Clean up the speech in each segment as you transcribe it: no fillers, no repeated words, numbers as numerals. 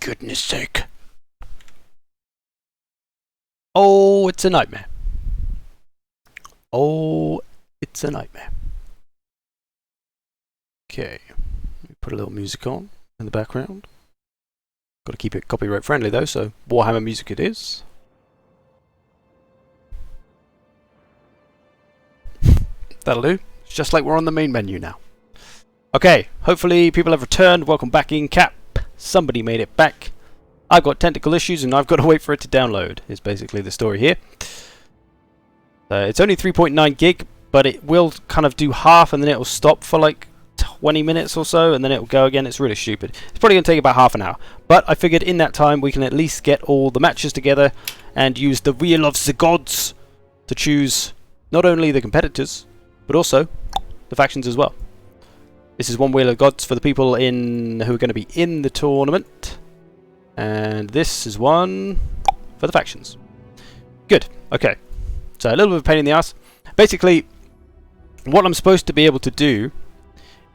goodness sake. Oh, it's a nightmare. Oh, it's a nightmare. Okay, put a little music on in the background. Got to keep it copyright friendly though, so Warhammer music it is. That'll do. It's just like we're on the main menu now. Okay, hopefully people have returned. Welcome back in, Cap. Somebody made it back. I've got technical issues and I've got to wait for it to download, is basically the story here. It's only 3.9 gig, but it will kind of do half and then it'll stop for like 20 minutes or so and then it'll go again. It's really stupid. It's probably going to take about half an hour. But I figured in that time we can at least get all the matches together and use the Wheel of the Gods to choose not only the competitors, but also the factions as well. This is one Wheel of Gods for the people who are going to be in the tournament. And this is one for the factions. Good. Okay. So a little bit of a pain in the ass. Basically, what I'm supposed to be able to do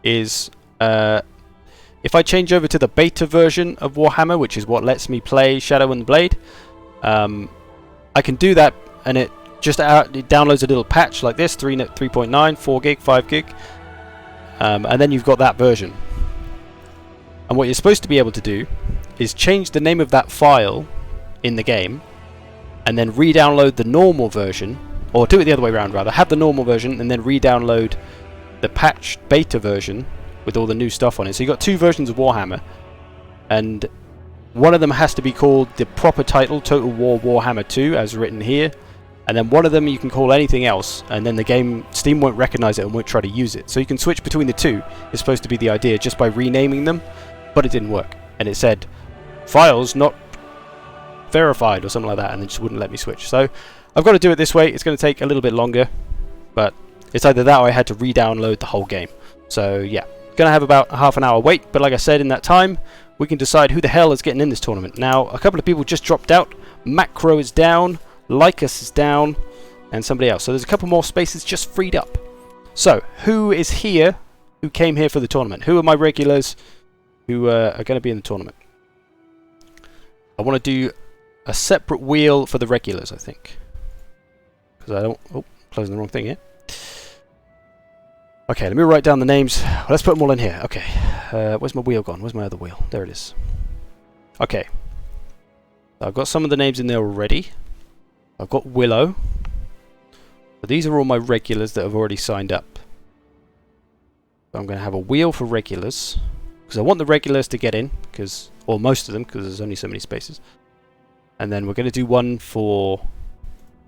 is, if I change over to the beta version of Warhammer, which is what lets me play Shadow and the Blade, I can do that, and it downloads a little patch like this, 3.9, 4 gig, 5 gig, and then you've got that version. And what you're supposed to be able to do is change the name of that file in the game, and then re-download the normal version, or do it the other way around rather, have the normal version and then re-download the patched beta version with all the new stuff on it. So you've got two versions of Warhammer, and one of them has to be called the proper title, Total War Warhammer 2, as written here, and then one of them you can call anything else, and then the game, Steam won't recognize it and won't try to use it. So you can switch between the two, is supposed to be the idea, just by renaming them, but it didn't work. And it said, files not verified or something like that, and it just wouldn't let me switch. So I've got to do it this way. It's going to take a little bit longer, but it's either that or I had to re-download the whole game. So yeah, going to have about a half an hour wait, but like I said, in that time we can decide who the hell is getting in this tournament. Now, a couple of people just dropped out. Macro is down, Lycus is down, and somebody else. So there's a couple more spaces just freed up. So who is here, who came here for the tournament? Who are my regulars who are going to be in the tournament? I want to do a separate wheel for the regulars, I think. Because I don't... Oh, closing the wrong thing here. Okay, let me write down the names. Well, let's put them all in here. Okay. Where's my wheel gone? Where's my other wheel? There it is. Okay. I've got some of the names in there already. I've got Willow. But these are all my regulars that have already signed up. So I'm going to have a wheel for regulars. Because I want the regulars to get in. Or most of them, because there's only so many spaces. And then we're going to do one for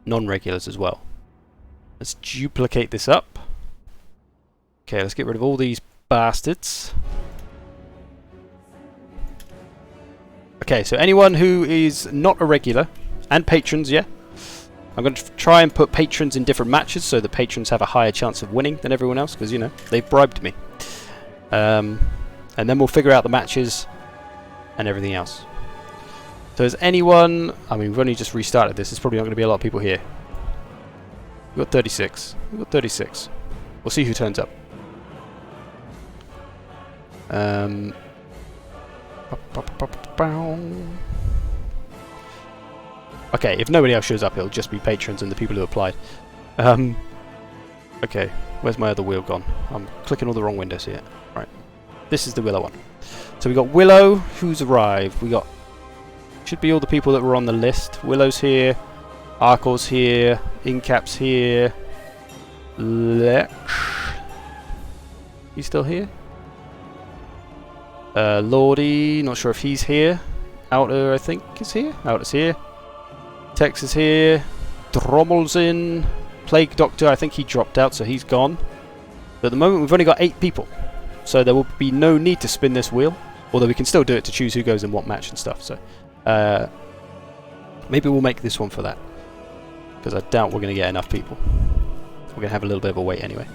non-regulars as well. Let's duplicate this up. Okay, let's get rid of all these bastards. Okay, so anyone who is not a regular, and patrons, yeah. I'm going to try and put patrons in different matches so the patrons have a higher chance of winning than everyone else, because, you know, they've bribed me. And then we'll figure out the matches and everything else. So is anyone... I mean, we've only just restarted this. There's probably not going to be a lot of people here. We've got 36. We've got 36. We'll see who turns up. Okay, if nobody else shows up, it'll just be patrons and the people who applied. Okay, where's my other wheel gone? I'm clicking all the wrong windows here. Right, this is the Willow one. So we got Willow, who's arrived. We got... should be all the people that were on the list. Willow's here. Arcor's here. Incap's here. Lech. He's still here? Lordy, not sure if he's here. Outer, I think, is here. Outer's here. Tex is here. Drommel's in. Plague Doctor, I think he dropped out, so he's gone. But at the moment, we've only got 8 people. So there will be no need to spin this wheel. Although we can still do it to choose who goes in what match and stuff. So maybe we'll make this one for that. Because I doubt we're going to get enough people. We're going to have a little bit of a wait anyway.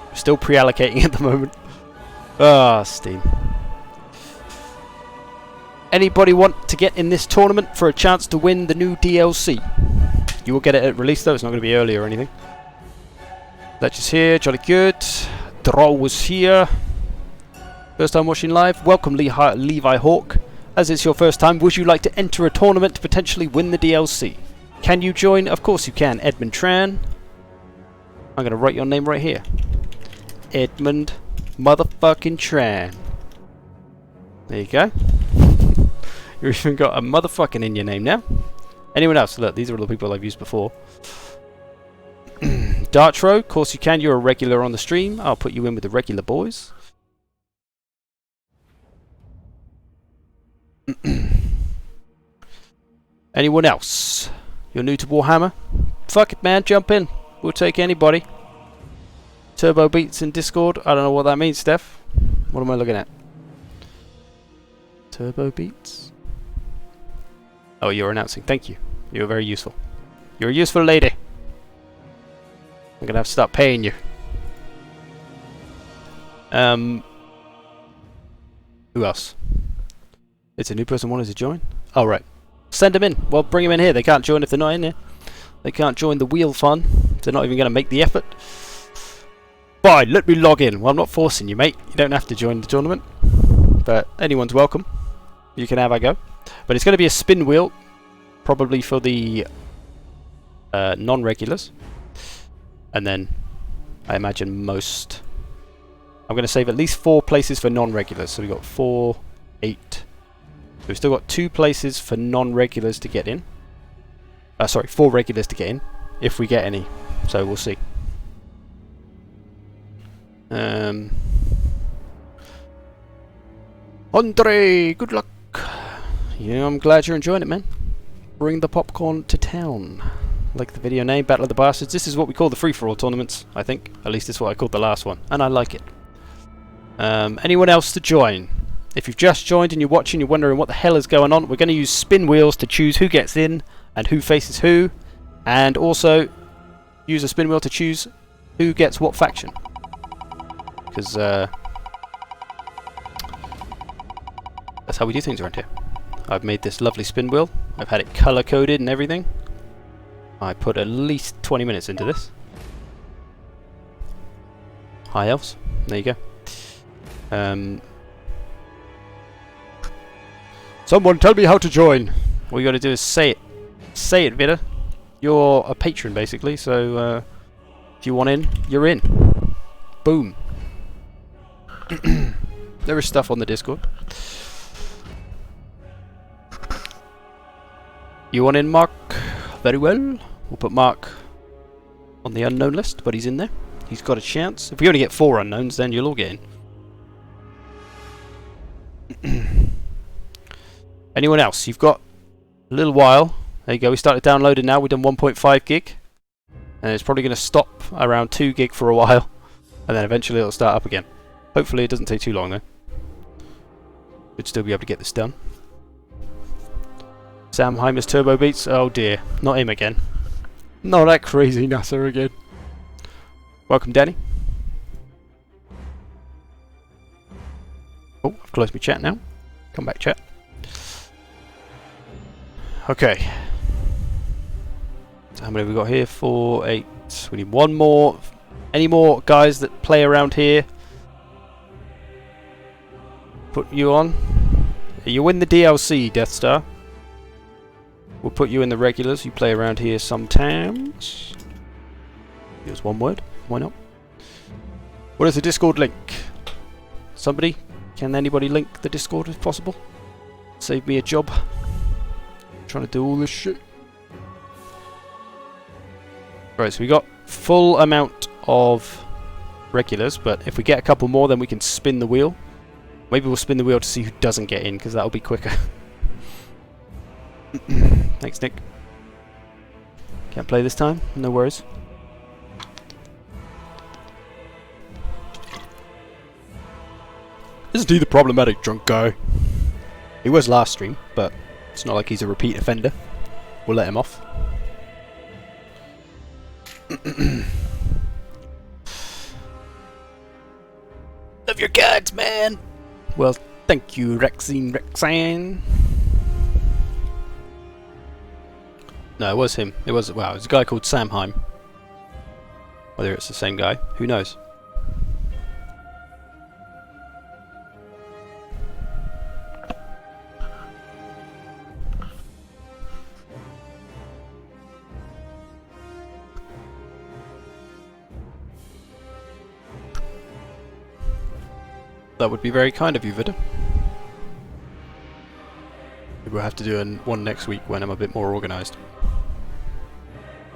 We're still pre-allocating at the moment. Ah, Steam. Anybody want to get in this tournament for a chance to win the new DLC? You will get it at release though, it's not going to be early or anything. Let's just here, jolly good. Droll was here. First time watching live, welcome Levi Hawk. As it's your first time, would you like to enter a tournament to potentially win the DLC? Can you join? Of course you can, Edmund Tran. I'm going to write your name right here. Edmund motherfucking Tran. There you go. You've even got a motherfucking in your name now. Anyone else? Look, these are all the people I've used before. Dartro, of course you can. You're a regular on the stream. I'll put you in with the regular boys. Anyone else? You're new to Warhammer? Fuck it, man. Jump in. We'll take anybody. Turbo Beats in Discord. I don't know what that means, Steph. What am I looking at? Turbo Beats? Oh, you're announcing. Thank you. You're very useful. You're a useful lady. I'm gonna have to start paying you. Who else? It's a new person wanted to join? Oh, right. Send them in. Well, bring them in here. They can't join if they're not in here. They can't join the wheel fun. They're not even going to make the effort. Fine, let me log in. Well, I'm not forcing you, mate. You don't have to join the tournament. But anyone's welcome. You can have a go. But it's going to be a spin wheel. Probably for the non-regulars. And then, I imagine most... I'm going to save at least 4 places for non-regulars. So we've got 4, 8... We've still got 2 places for non-regulars to get in. Sorry, 4 regulars to get in, if we get any. So we'll see. Andre, good luck. Yeah, I'm glad you're enjoying it, man. Bring the popcorn to town. Like the video name, Battle of the Bastards. This is what we call the free-for-all tournaments, I think. At least it's what I called the last one, and I like it. Anyone else to join? If you've just joined and you're watching, you're wondering what the hell is going on, we're going to use spin wheels to choose who gets in and who faces who, and also use a spin wheel to choose who gets what faction. Because that's how we do things around here. I've made this lovely spin wheel. I've had it color coded and everything. I put at least 20 minutes into this. High elves. There you go. Someone tell me how to join. All you got to do is say it. Say it, Vida. You're a patron, basically, so if you want in, you're in. Boom. There is stuff on the Discord. You want in, Mark? Very well. We'll put Mark on the unknown list, but he's in there. He's got a chance. If we only get 4 unknowns, then you'll all get in. Anyone else? You've got a little while. There you go. We started downloading now. We've done 1.5 gig. And it's probably going to stop around 2 gig for a while. And then eventually it'll start up again. Hopefully it doesn't take too long though. We'd still be able to get this done. Sam Heimer's Turbo Beats. Oh dear. Not him again. Not that crazy NASA again. Welcome, Danny. Oh, I've closed my chat now. Come back, chat. Okay. So how many have we got here? 4, 8. We need 1 more. Any more guys that play around here? Put you on. You win the DLC, Death Star. We'll put you in the regulars. You play around here sometimes. Here's 1 word. Why not? What is the Discord link? Somebody? Can anybody link the Discord if possible? Save me a job. Trying to do all this shit. Right, so we got full amount of regulars, but if we get a couple more, then we can spin the wheel. Maybe we'll spin the wheel to see who doesn't get in, because that'll be quicker. Thanks, Nick. Can't play this time? No worries. Isn't he the problematic drunk guy? He was last stream, but it's not like he's a repeat offender. We'll let him off. Love your cards, man! Well, thank you, Rexine. No, it was him. It was, wow, it was a guy called Samheim. Whether it's the same guy, who knows? That would be very kind of you, Vida. Maybe we'll have to do one next week when I'm a bit more organised.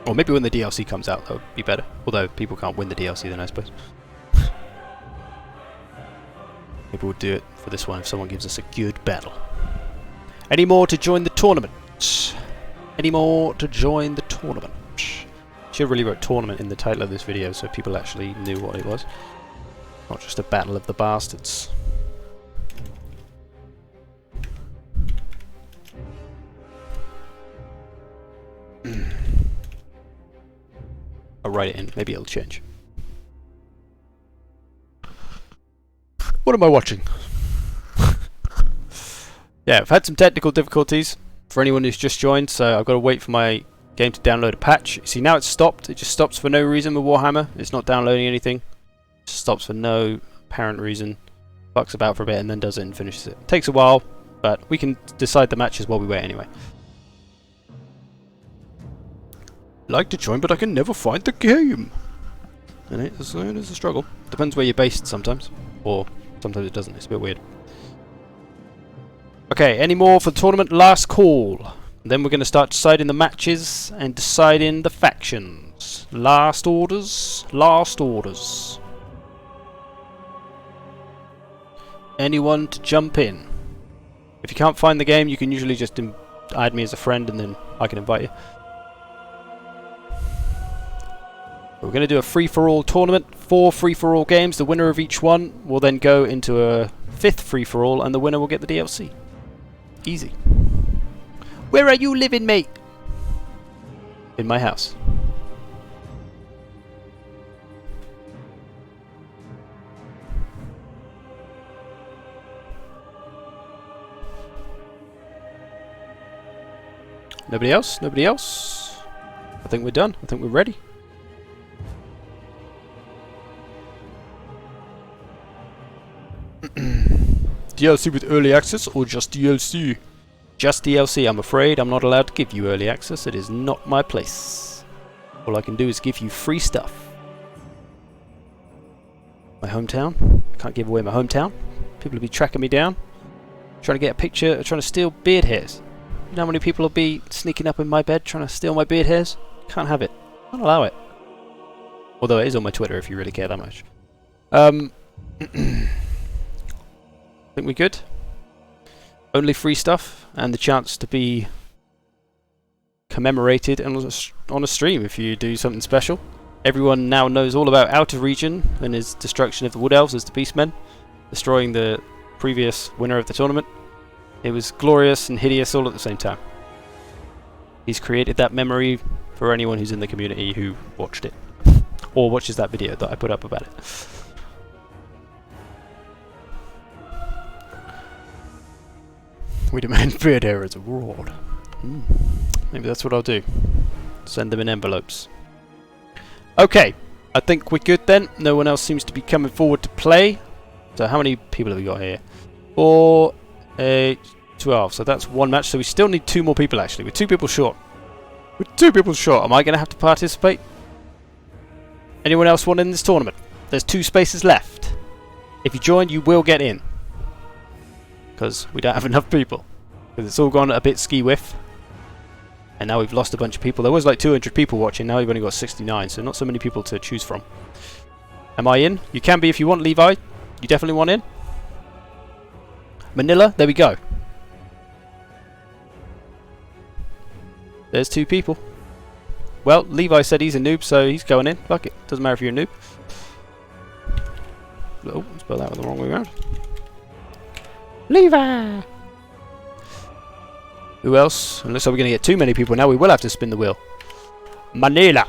Or maybe when the DLC comes out, that would be better. Although people can't win the DLC then, I suppose. Maybe we'll do it for this one if someone gives us a good battle. Any more to join the tournament? Any more to join the tournament? Should have really wrote tournament in the title of this video so people actually knew what it was. Not just a battle of the bastards. I'll write it in, maybe it'll change. What am I watching? Yeah, I've had some technical difficulties for anyone who's just joined, so I've got to wait for my game to download a patch. See, now it's stopped. It just stops for no reason with Warhammer. It's not downloading anything. It just stops for no apparent reason. Fucks about for a bit and then does it and finishes it. Takes a while, but we can decide the matches while we wait anyway. Like to join, but I can never find the game. And it's a struggle. Depends where you're based sometimes, or sometimes it doesn't. It's a bit weird. Okay, any more for the tournament? Last call. Then we're going to start deciding the matches and deciding the factions. Last orders. Last orders. Anyone to jump in? If you can't find the game, you can usually just add me as a friend and then I can invite you. We're going to do a free-for-all tournament. 4 free-for-all games. The winner of each one will then go into a 5th free-for-all and the winner will get the DLC. Easy. Where are you living, mate? In my house. Nobody else? Nobody else? I think we're done. I think we're ready. DLC with early access or just DLC? Just DLC, I'm afraid. I'm not allowed to give you early access. It is not my place. All I can do is give you free stuff. My hometown? I can't give away my hometown. People will be tracking me down. Trying to get a picture, trying to steal beard hairs. You know how many people will be sneaking up in my bed trying to steal my beard hairs? Can't have it. Can't allow it. Although it is on my Twitter if you really care that much. Think we good? Only free stuff and the chance to be commemorated on a stream if you do something special. Everyone now knows all about Outer Region and his destruction of the Wood Elves as the Beastmen, destroying the previous winner of the tournament. It was glorious and hideous all at the same time. He's created that memory for anyone who's in the community who watched it or watches that video that I put up about it. We demand beard hair as a reward. Maybe that's what I'll do. Send them in envelopes. Okay, I think we're good then. No one else seems to be coming forward to play. So how many people have we got here? 4, 8, 12. So that's one match. So we still need 2 more people actually. We're 2 people short. We're 2 people short. Am I going to have to participate? Anyone else want in this tournament? There's 2 spaces left. If you join, you will get in. Because we don't have enough people. Because it's all gone a bit ski-whiff. And now we've lost a bunch of people. There was like 200 people watching, now we've only got 69, so not so many people to choose from. Am I in? You can be if you want, Levi. You definitely want in? Manila, there we go. There's 2 people. Well, Levi said he's a noob, so he's going in. Fuck it. Doesn't matter if you're a noob. Oh, spelled that the wrong way around. Levi! Who else? Unless we're going to get too many people now, we will have to spin the wheel. Manila!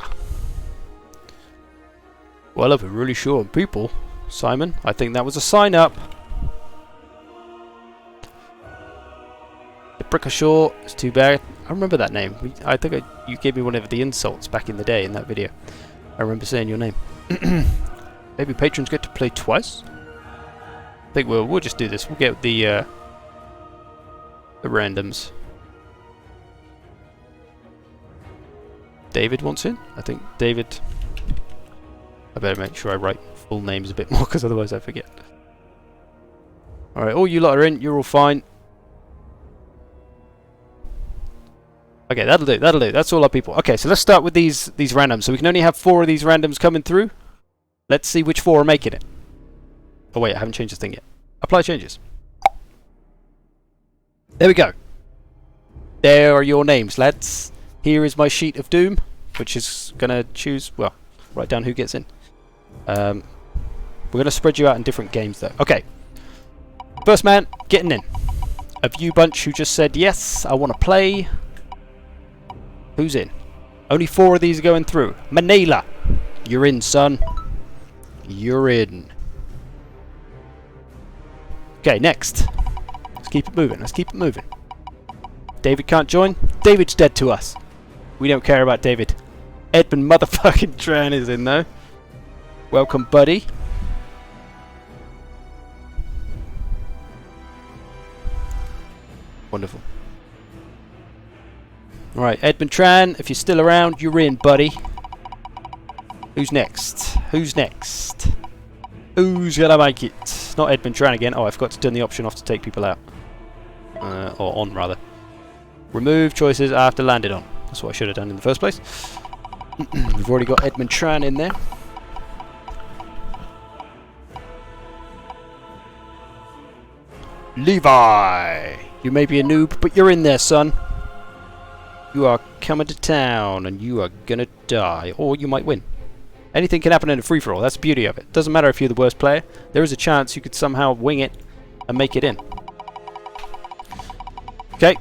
Well, if we're really short on people, Simon, I think that was a sign up. The Brickashaw is too bad. I remember that name. I think you gave me one of the insults back in the day in that video. I remember saying your name. Maybe patrons get to play twice? I think we'll just do this. We'll get the randoms. David wants in? I think David... I better make sure I write full names a bit more because otherwise I forget. Alright, all you lot are in. You're all fine. Okay, that'll do. That'll do. That's all our people. Okay, so let's start with these randoms. So we can only have 4 of these randoms coming through. Let's see which 4 are making it. Oh wait, I haven't changed the thing yet. Apply changes. There we go. There are your names, lads. Here is my sheet of doom, which is going to choose, well, write down who gets in. We're going to spread you out in different games, though. Okay. First man, getting in. Of you bunch who just said, yes, I want to play. Who's in? Only 4 of these are going through. Manila, you're in, son. You're in. Okay, next. Let's keep it moving. Let's keep it moving. David can't join. David's dead to us. We don't care about David. Edmund motherfucking Tran is in though. Welcome, buddy. Wonderful. Alright, Edmund Tran, if you're still around, you're in, buddy. Who's next? Who's next? Who's gonna make it? Not Edmund Tran again. Oh, I forgot to turn the option off to take people out. Or on, rather. Remove choices after landed on. That's what I should have done in the first place. We've already got Edmund Tran in there. Levi! You may be a noob, but you're in there, son. You are coming to town, and you are gonna die. Or you might win. Anything can happen in a free-for-all. That's the beauty of it. Doesn't matter if you're the worst player. There is a chance you could somehow wing it and make it in. Okay.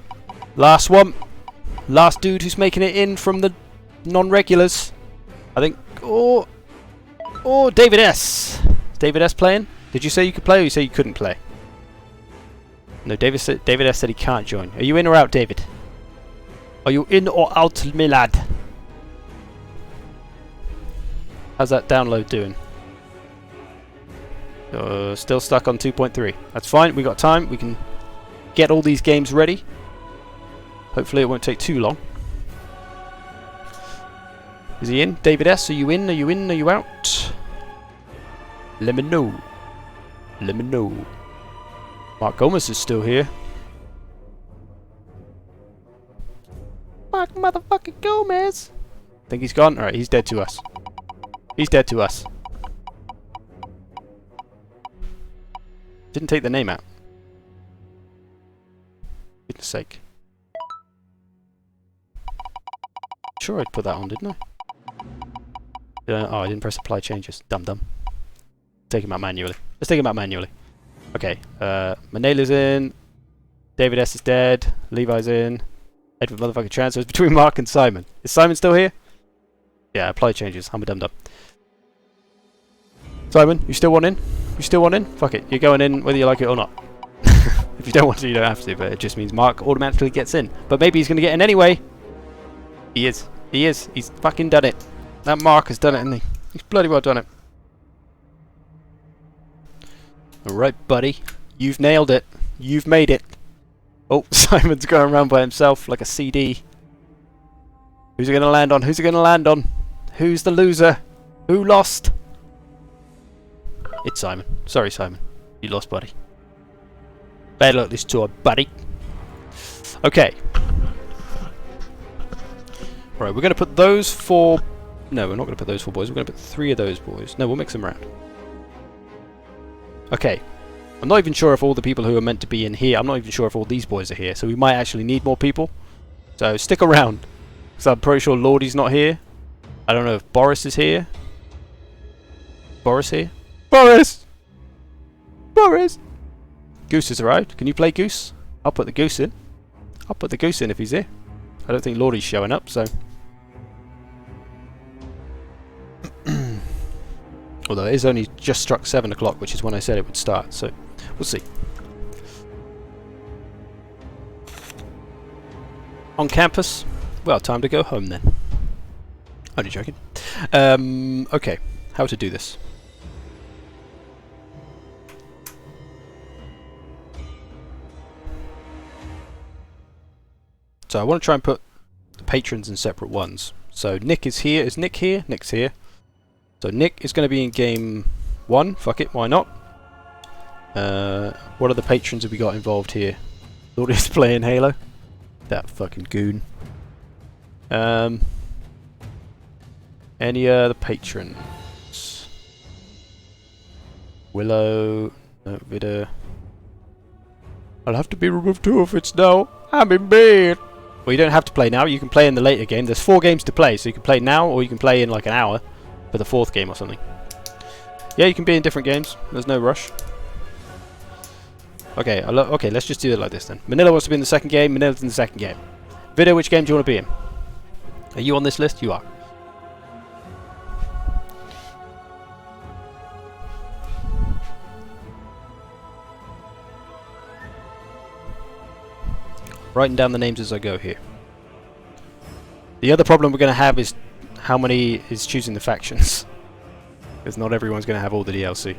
Last one. Last dude who's making it in from the non-regulars. I think... Oh, David S. Is David S playing? Did you say you could play or you say you couldn't play? No, David S said he can't join. Are you in or out, David? Are you in or out, my lad? How's that download doing? Still stuck on 2.3. That's fine. We got time. We can get all these games ready. Hopefully it won't take too long. Is he in? David S, are you in? Are you in? Are you out? Let me know. Let me know. Mark Gomez is still here. Mark motherfucking Gomez! Think he's gone? Alright, he's dead to us. He's dead to us. Didn't take the name out. Goodness sake. Sure I'd put that on, didn't I? Oh, I didn't press apply changes. Dum. Take him out manually. Let's take him out manually. Okay, Manela's in. David S is dead. Levi's in. Edward motherfucking transfers between Mark and Simon. Is Simon still here? Yeah, apply changes. I'm a dum-dum. Simon, you still want in? You still want in? Fuck it. You're going in whether you like it or not. If you don't want to, you don't have to, but it just means Mark automatically gets in. But maybe he's going to get in anyway. He is. He is. He's fucking done it. That Mark has done it, hasn't he? He's bloody well done it. Alright, buddy. You've nailed it. You've made it. Oh, Simon's going around by himself like a CD. Who's it going to land on? Who's it going to land on? Who's the loser? Who lost? It's Simon. Sorry, Simon. You lost, buddy. Bad luck this tour, buddy. Okay. Right, we're going to put those 4... No, we're not going to put those 4 boys. We're going to put 3 of those boys. No, we'll mix them around. Okay. I'm not even sure if all the people who are meant to be in here... I'm not even sure if all these boys are here. So we might actually need more people. So stick around. Because I'm pretty sure Lordy's not here. I don't know if Boris is here. Boris here? Boris! Boris! Goose has arrived. Can you play Goose? I'll put the Goose in. I'll put the Goose in if he's here. I don't think Lordy's showing up, so... Although it is only just struck 7 o'clock, which is when I said it would start, so we'll see. On campus? Well, time to go home then. Only joking. Okay, how to do this. So I want to try and put the patrons in separate ones. So Nick is here. Is Nick here? Nick's here. So Nick is going to be in game 1. Fuck it, why not? What other patrons have we got involved here? Thought he was playing Halo. That fucking goon. Any other patrons? Willow. No, Vida. I'll have to be removed too if it's now. I'm in bed. Well, you don't have to play now. You can play in the later game. There's 4 games to play, so you can play now or you can play in like an hour for the 4th game or something. Yeah, you can be in different games. There's no rush. Okay, okay, let's just do it like this then. Manila wants to be in the 2nd game. Manila's in the 2nd game. Vida, which game do you want to be in? Are you on this list? You are. Writing down the names as I go here. The other problem we're going to have is how many is choosing the factions. Because not everyone's going to have all the DLC.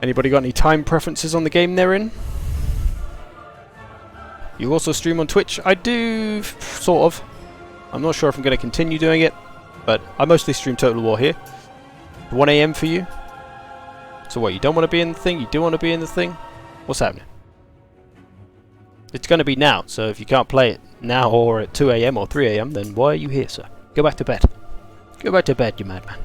Anybody got any time preferences on the game they're in? You also stream on Twitch? I do, sort of. I'm not sure if I'm going to continue doing it, but I mostly stream Total War here. 1 AM for you? So what, you don't want to be in the thing? You do want to be in the thing? What's happening? It's going to be now, so if you can't play it now or at 2 AM or 3 AM, then why are you here, sir? Go back to bed. Go back to bed, you madman.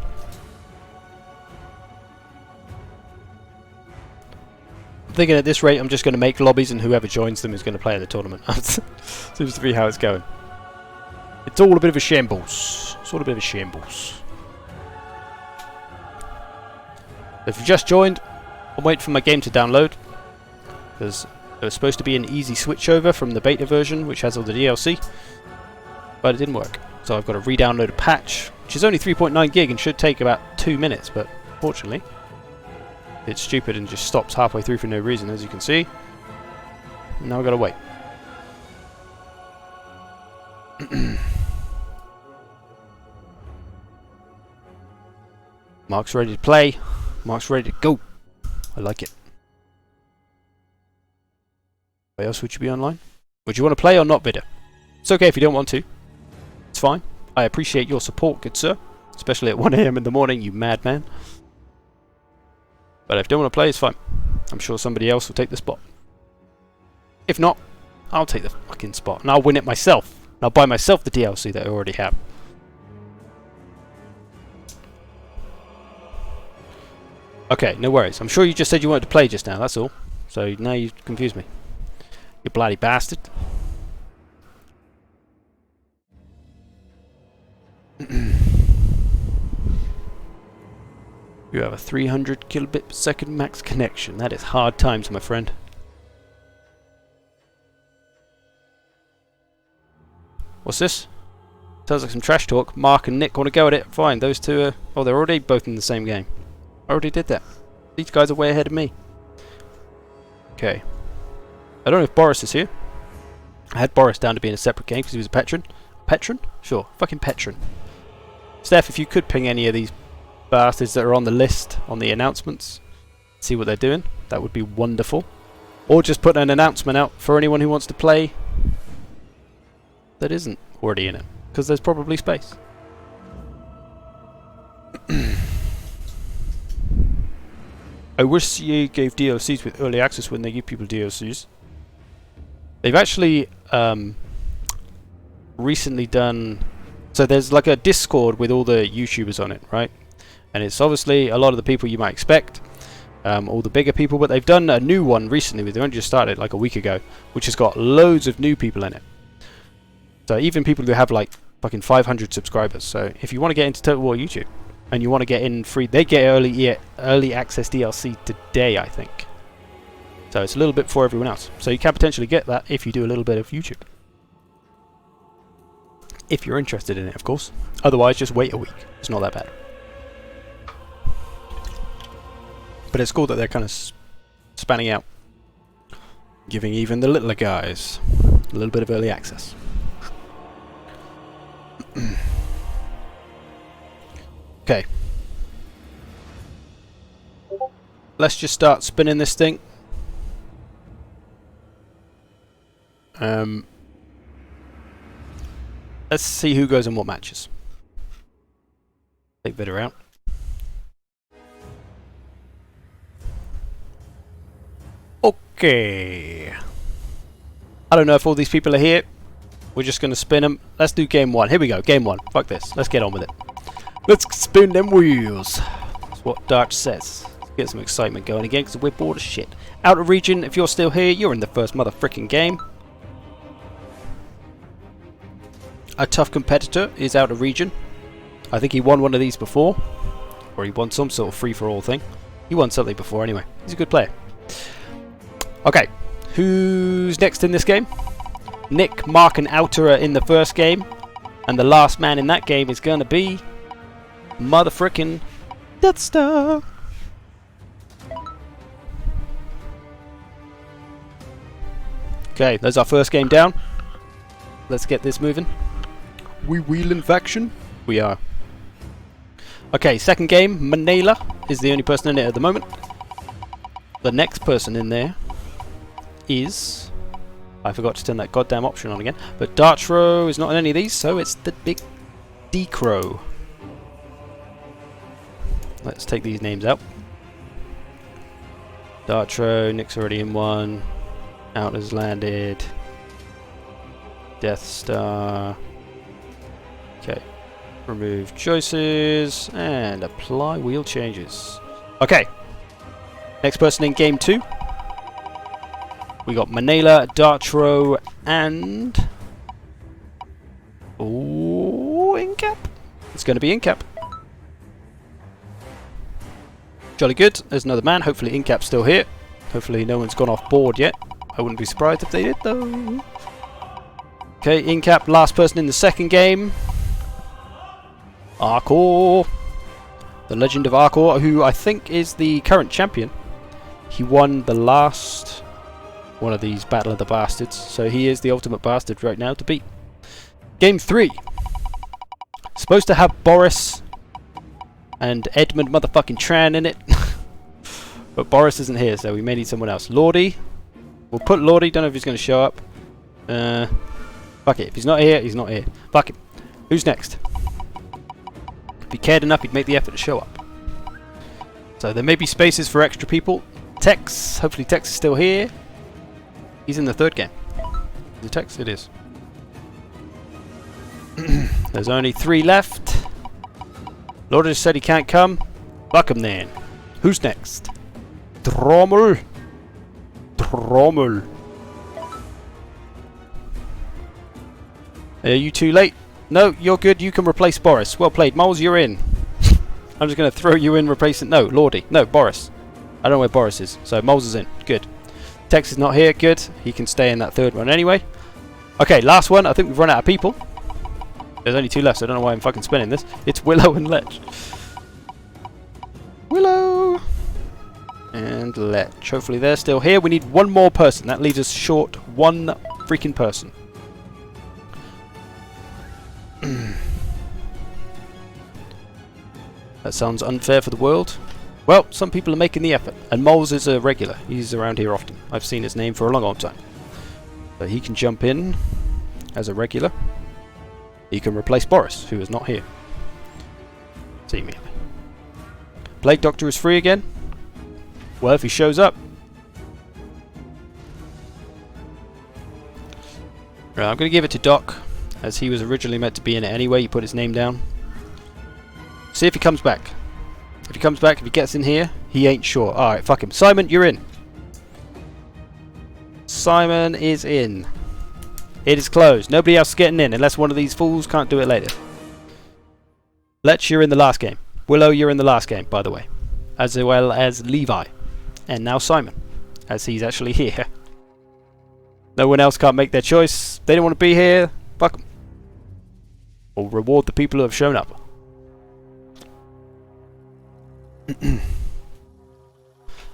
I'm thinking at this rate I'm just going to make lobbies and whoever joins them is going to play in the tournament. Seems to be how it's going. It's all a bit of a shambles. It's all a bit of a shambles. If you just joined, I'll wait for my game to download. Because it was supposed to be an easy switchover from the beta version, which has all the DLC. But it didn't work. So I've got to re-download a patch, which is only 3.9 gig and should take about 2 minutes, but fortunately it's stupid and just stops halfway through for no reason, as you can see. Now I've got to wait. Mark's ready to play. Mark's ready to go. I like it. Why else would you be online? Would you want to play or not, Vida? It's okay if you don't want to. It's fine. I appreciate your support, good sir. Especially at 1 AM in the morning, you madman. But if you don't want to play, it's fine. I'm sure somebody else will take the spot. If not, I'll take the fucking spot. And I'll win it myself. And I'll buy myself the DLC that I already have. Okay, no worries. I'm sure you just said you wanted to play just now, that's all. So now you've confused me. You bloody bastard. You have a 300 kilobit per second max connection. That is hard times, my friend. What's this? Sounds like some trash talk. Mark and Nick want to go at it. Fine, those two are... Oh, they're already both in the same game. I already did that. These guys are way ahead of me. Okay. I don't know if Boris is here. I had Boris down to be in a separate game because he was a patron. Patron? Sure. Fucking patron. Steph, if you could ping any of these bastards that are on the list, on the announcements, see what they're doing, that would be wonderful. Or just put an announcement out for anyone who wants to play that isn't already in it, because there's probably space. I wish CA gave DLCs with early access when they give people DLCs. They've actually recently done... So there's like a Discord with all the YouTubers on it, right? And it's obviously a lot of the people you might expect, all the bigger people, but they've done a new one recently. They only just started like a week ago, which has got loads of new people in it. So even people who have like fucking 500 subscribers. So if you want to get into Total War YouTube and you want to get in free, they get early access DLC today, I think. So it's a little bit for everyone else. So you can potentially get that if you do a little bit of YouTube. If you're interested in it, of course. Otherwise, just wait a week. It's not that bad. But it's cool that they're kind of spanning out. Giving even the littler guys a little bit of early access. Okay. Let's just start spinning this thing. Let's see who goes in what matches. Take Vida out. Okay. I don't know if all these people are here. We're just going to spin them. Let's do game 1. Here we go, game 1. Fuck this. Let's get on with it. Let's spin them wheels. That's what Dutch says. Let's get some excitement going again because we're bored as shit. Outer region, if you're still here, you're in the first mother frickin' game. A tough competitor is Outer region. I think he won one of these before. Or he won some sort of free-for-all thing. He won something before anyway. He's a good player. Okay. Who's next in this game? Nick, Mark and Outer are in the first game. And the last man in that game is going to be... mother frickin' Death Star. Okay, there's our first game down. Let's get this moving. We wheelin' faction? We are. Okay, second game, Manila is the only person in it at the moment. The next person in there is... I forgot to turn that goddamn option on again. But Dartro is not in any of these, so it's the big D-Crow. Let's take these names out. Dartro, Nick's already in one. Outer's landed. Death Star. Okay. Remove choices and apply wheel changes. Okay. Next person in game 2. We got Manila, Dartro, and... oh, Incap. It's going to be Incap. Jolly good. There's another man. Hopefully Incap's still here. Hopefully no one's gone off board yet. I wouldn't be surprised if they did though. Okay, Incap, last person in the second game. Arcor. The Legend of Arcor, who I think is the current champion. He won the last one of these Battle of the Bastards, so he is the ultimate bastard right now to beat. Game 3. Supposed to have Boris and Edmund motherfucking Tran in it. But Boris isn't here, so we may need someone else. Lordy. We'll put Lordy, don't know if he's going to show up. Fuck it, if he's not here, he's not here. Fuck it. Who's next? If he cared enough, he'd make the effort to show up. So there may be spaces for extra people. Tex, hopefully Tex is still here. He's in the third game. Is it Tex? It is. There's only 3 left. Lordy said he can't come. Fuck him then. Who's next? Drommel. Drommel. Are you too late? No, you're good. You can replace Boris. Well played. Moles, you're in. I'm just going to throw you in replacing... no, Lordy. No, Boris. I don't know where Boris is. So Moles is in. Good. Tex is not here. Good. He can stay in that third one anyway. Okay, last one. I think we've run out of people. There's only 2 left, so I don't know why I'm fucking spinning this. It's Willow and Lech. Willow! And Lech. Hopefully they're still here. We need one more person. That leaves us short 1 freaking person. That sounds unfair for the world. Well, some people are making the effort. And Moles is a regular. He's around here often. I've seen his name for a long, long time. So he can jump in as a regular. He can replace Boris, who is not here. Seemingly. Blade Doctor is free again. Well, if he shows up. Right, I'm going to give it to Doc, as he was originally meant to be in it anyway. He put his name down. See if he comes back. If he comes back, if he gets in here, he ain't sure. Alright, fuck him. Simon, you're in. Simon is in. It is closed. Nobody else is getting in, unless one of these fools can't do it later. Lech, you're in the last game. Willow, you're in the last game, by the way. As well as Levi. And now Simon, as he's actually here. No one else can't make their choice. They don't want to be here. Fuck them. Or reward the people who have shown up.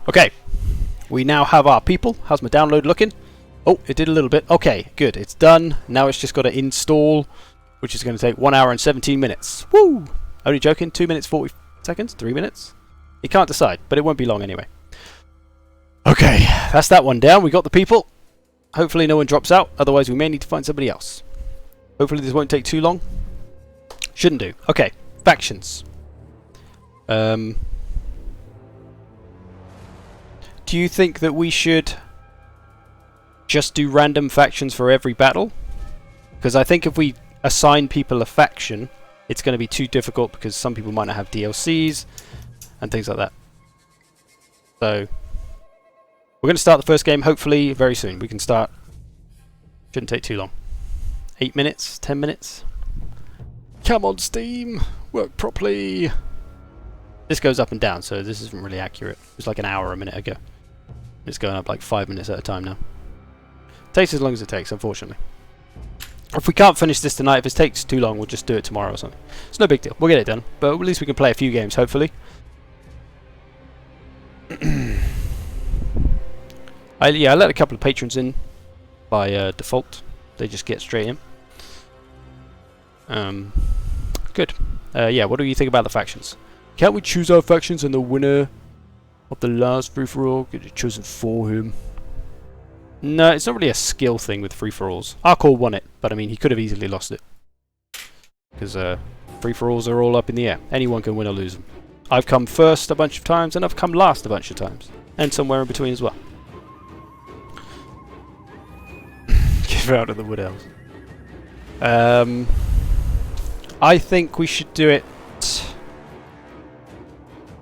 Okay. We now have our people. How's my download looking? Oh, it did a little bit. Okay, good. It's done. Now it's just got to install, which is going to take 1 hour and 17 minutes. Woo! Only joking. 2 minutes 40 seconds? 3 minutes? You can't decide, but it won't be long anyway. Okay, that's that one down. We got the people. Hopefully no one drops out. Otherwise we may need to find somebody else. Hopefully this won't take too long. Shouldn't do. Okay, factions. Do you think that we should just do random factions for every battle, because I think if we assign people a faction, it's going to be too difficult because some people might not have DLCs and things like that. So we're going to start the first game hopefully very soon. We can start. Shouldn't take too long. 8 minutes, 10 minutes. Come on, Steam, work properly. This goes up and down, so this isn't really accurate. It was like an hour a minute ago. It's going up like 5 minutes at a time now. Takes as long as it takes, unfortunately. If we can't finish this tonight, if it takes too long, we'll just do it tomorrow or something. It's no big deal. We'll get it done. But at least we can play a few games, hopefully. I let a couple of patrons in by default. They just get straight in. Good. Yeah, what do you think about the factions? Can't we choose our factions and the winner of the last free-for-all get chosen for him? No, it's not really a skill thing with free-for-alls. Arkor won it, but I mean, he could have easily lost it. Because free-for-alls are all up in the air. Anyone can win or lose them. I've come first a bunch of times, and I've come last a bunch of times. And somewhere in between as well. Give out of the Wood Elves. I think we should do it...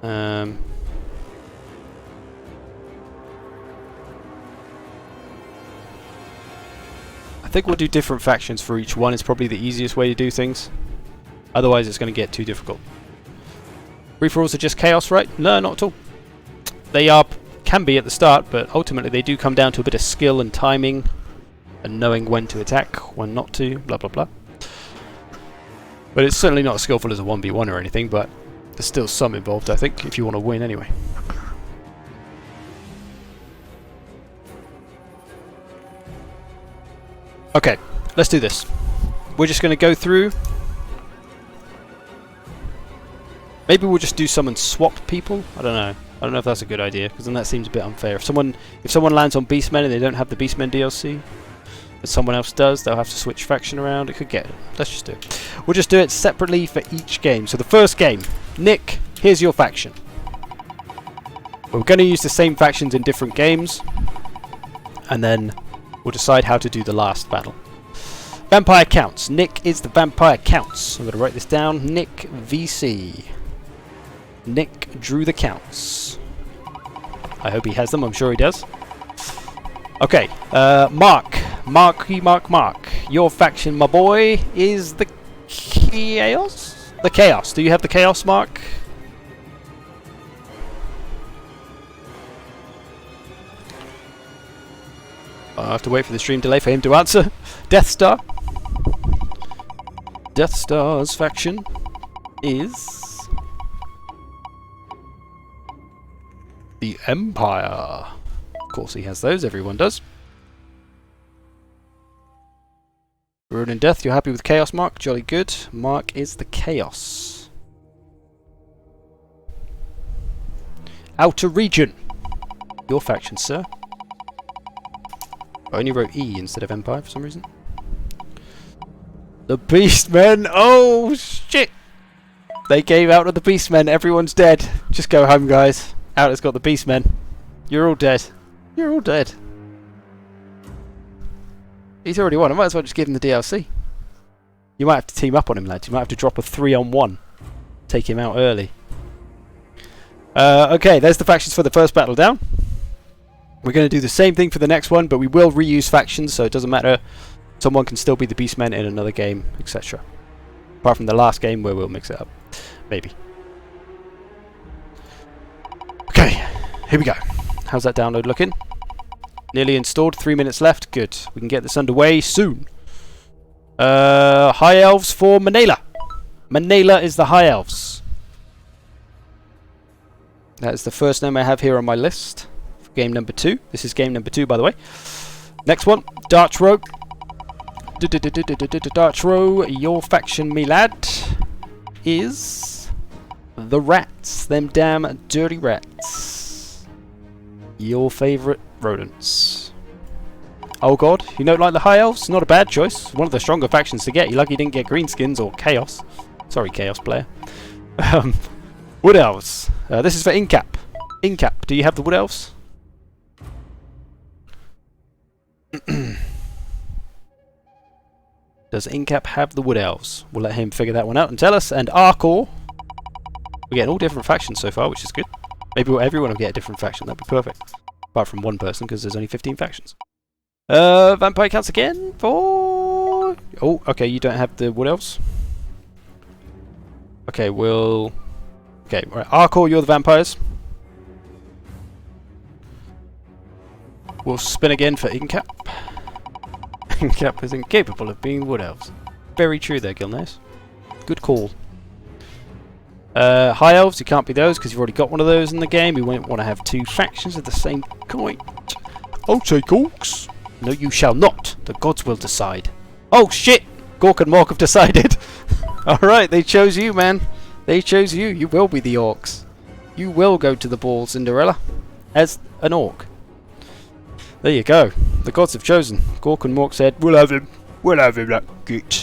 I think we'll do different factions for each one. It's probably the easiest way to do things. Otherwise it's going to get too difficult. Free-for-alls are just chaos, right? No, not at all. They can be at the start, but ultimately they do come down to a bit of skill and timing and knowing when to attack, when not to, blah blah blah. But it's certainly not as skillful as a 1v1 or anything, but there's still some involved, I think, if you want to win anyway. Okay, let's do this. We're just going to go through. Maybe we'll just do summon swap people. I don't know. I don't know if that's a good idea, because then that seems a bit unfair. If someone lands on Beastmen and they don't have the Beastmen DLC, but someone else does, they'll have to switch faction around. It could get... Let's just do it. We'll just do it separately for each game. So the first game, Nick, here's your faction. We're going to use the same factions in different games, and then we'll decide how to do the last battle. Vampire Counts. Nick is the Vampire Counts. I'm going to write this down. Nick VC. Nick drew the counts. I hope he has them. I'm sure he does. Okay. Mark. Your faction, my boy, is the Chaos? The Chaos. Do you have the Chaos, Mark? I'll have to wait for the stream delay for him to answer. Death Star. Death Star's faction is the Empire. Of course he has those, everyone does. Ruin and Death, you're happy with Chaos, Mark? Jolly good. Mark is the Chaos. Outer Region. Your faction, sir. I only wrote E instead of Empire for some reason. The Beastmen! Oh, shit! They gave out of the Beastmen. Everyone's dead. Just go home, guys. Outlet's got the Beastmen. You're all dead. You're all dead. He's already won. I might as well just give him the DLC. You might have to team up on him, lads. You might have to drop a 3-on-1. Take him out early. Okay, there's the factions for the first battle down. We're going to do the same thing for the next one, but we will reuse factions, so it doesn't matter. Someone can still be the Beastmen in another game, etc. Apart from the last game where we'll mix it up. Maybe. Okay, here we go. How's that download looking? Nearly installed, 3 minutes left. Good. We can get this underway soon. High Elves for Manila. Manila is the High Elves. That is the first name I have here on my list. For game number 2. This is game number 2, by the way. Next one, Darch Row. Darch Row, your faction, me lad, is the Rats. Them damn dirty rats. Your favourite rodents. Oh god, you don't like the High Elves? Not a bad choice. One of the stronger factions to get. You're lucky you didn't get Greenskins or Chaos. Sorry, Chaos player. Wood Elves. This is for Incap. Incap, do you have the Wood Elves? Does Incap have the Wood Elves? We'll let him figure that one out and tell us. And Arcor. We're getting all different factions so far, which is good. Maybe everyone will get a different faction. That'd be perfect. Apart from one person, because there's only 15 factions. Vampire counts again for... Oh, okay, you don't have the Wood Elves. Okay, we'll... Okay, right. Arcor, you're the vampires. We'll spin again for Incap. Incap is incapable of being Wood Elves. Very true there, Gilnace. Good call. High Elves, you can't be those because you've already got one of those in the game. You won't want to have two factions of the same kind. I'll take Orcs. No, you shall not. The gods will decide. Oh shit! Gork and Mork have decided. Alright, they chose you, man. They chose you. You will be the Orcs. You will go to the ball, Cinderella. As an Orc. There you go. The gods have chosen. Gork and Mork said, we'll have him. We'll have him, that good.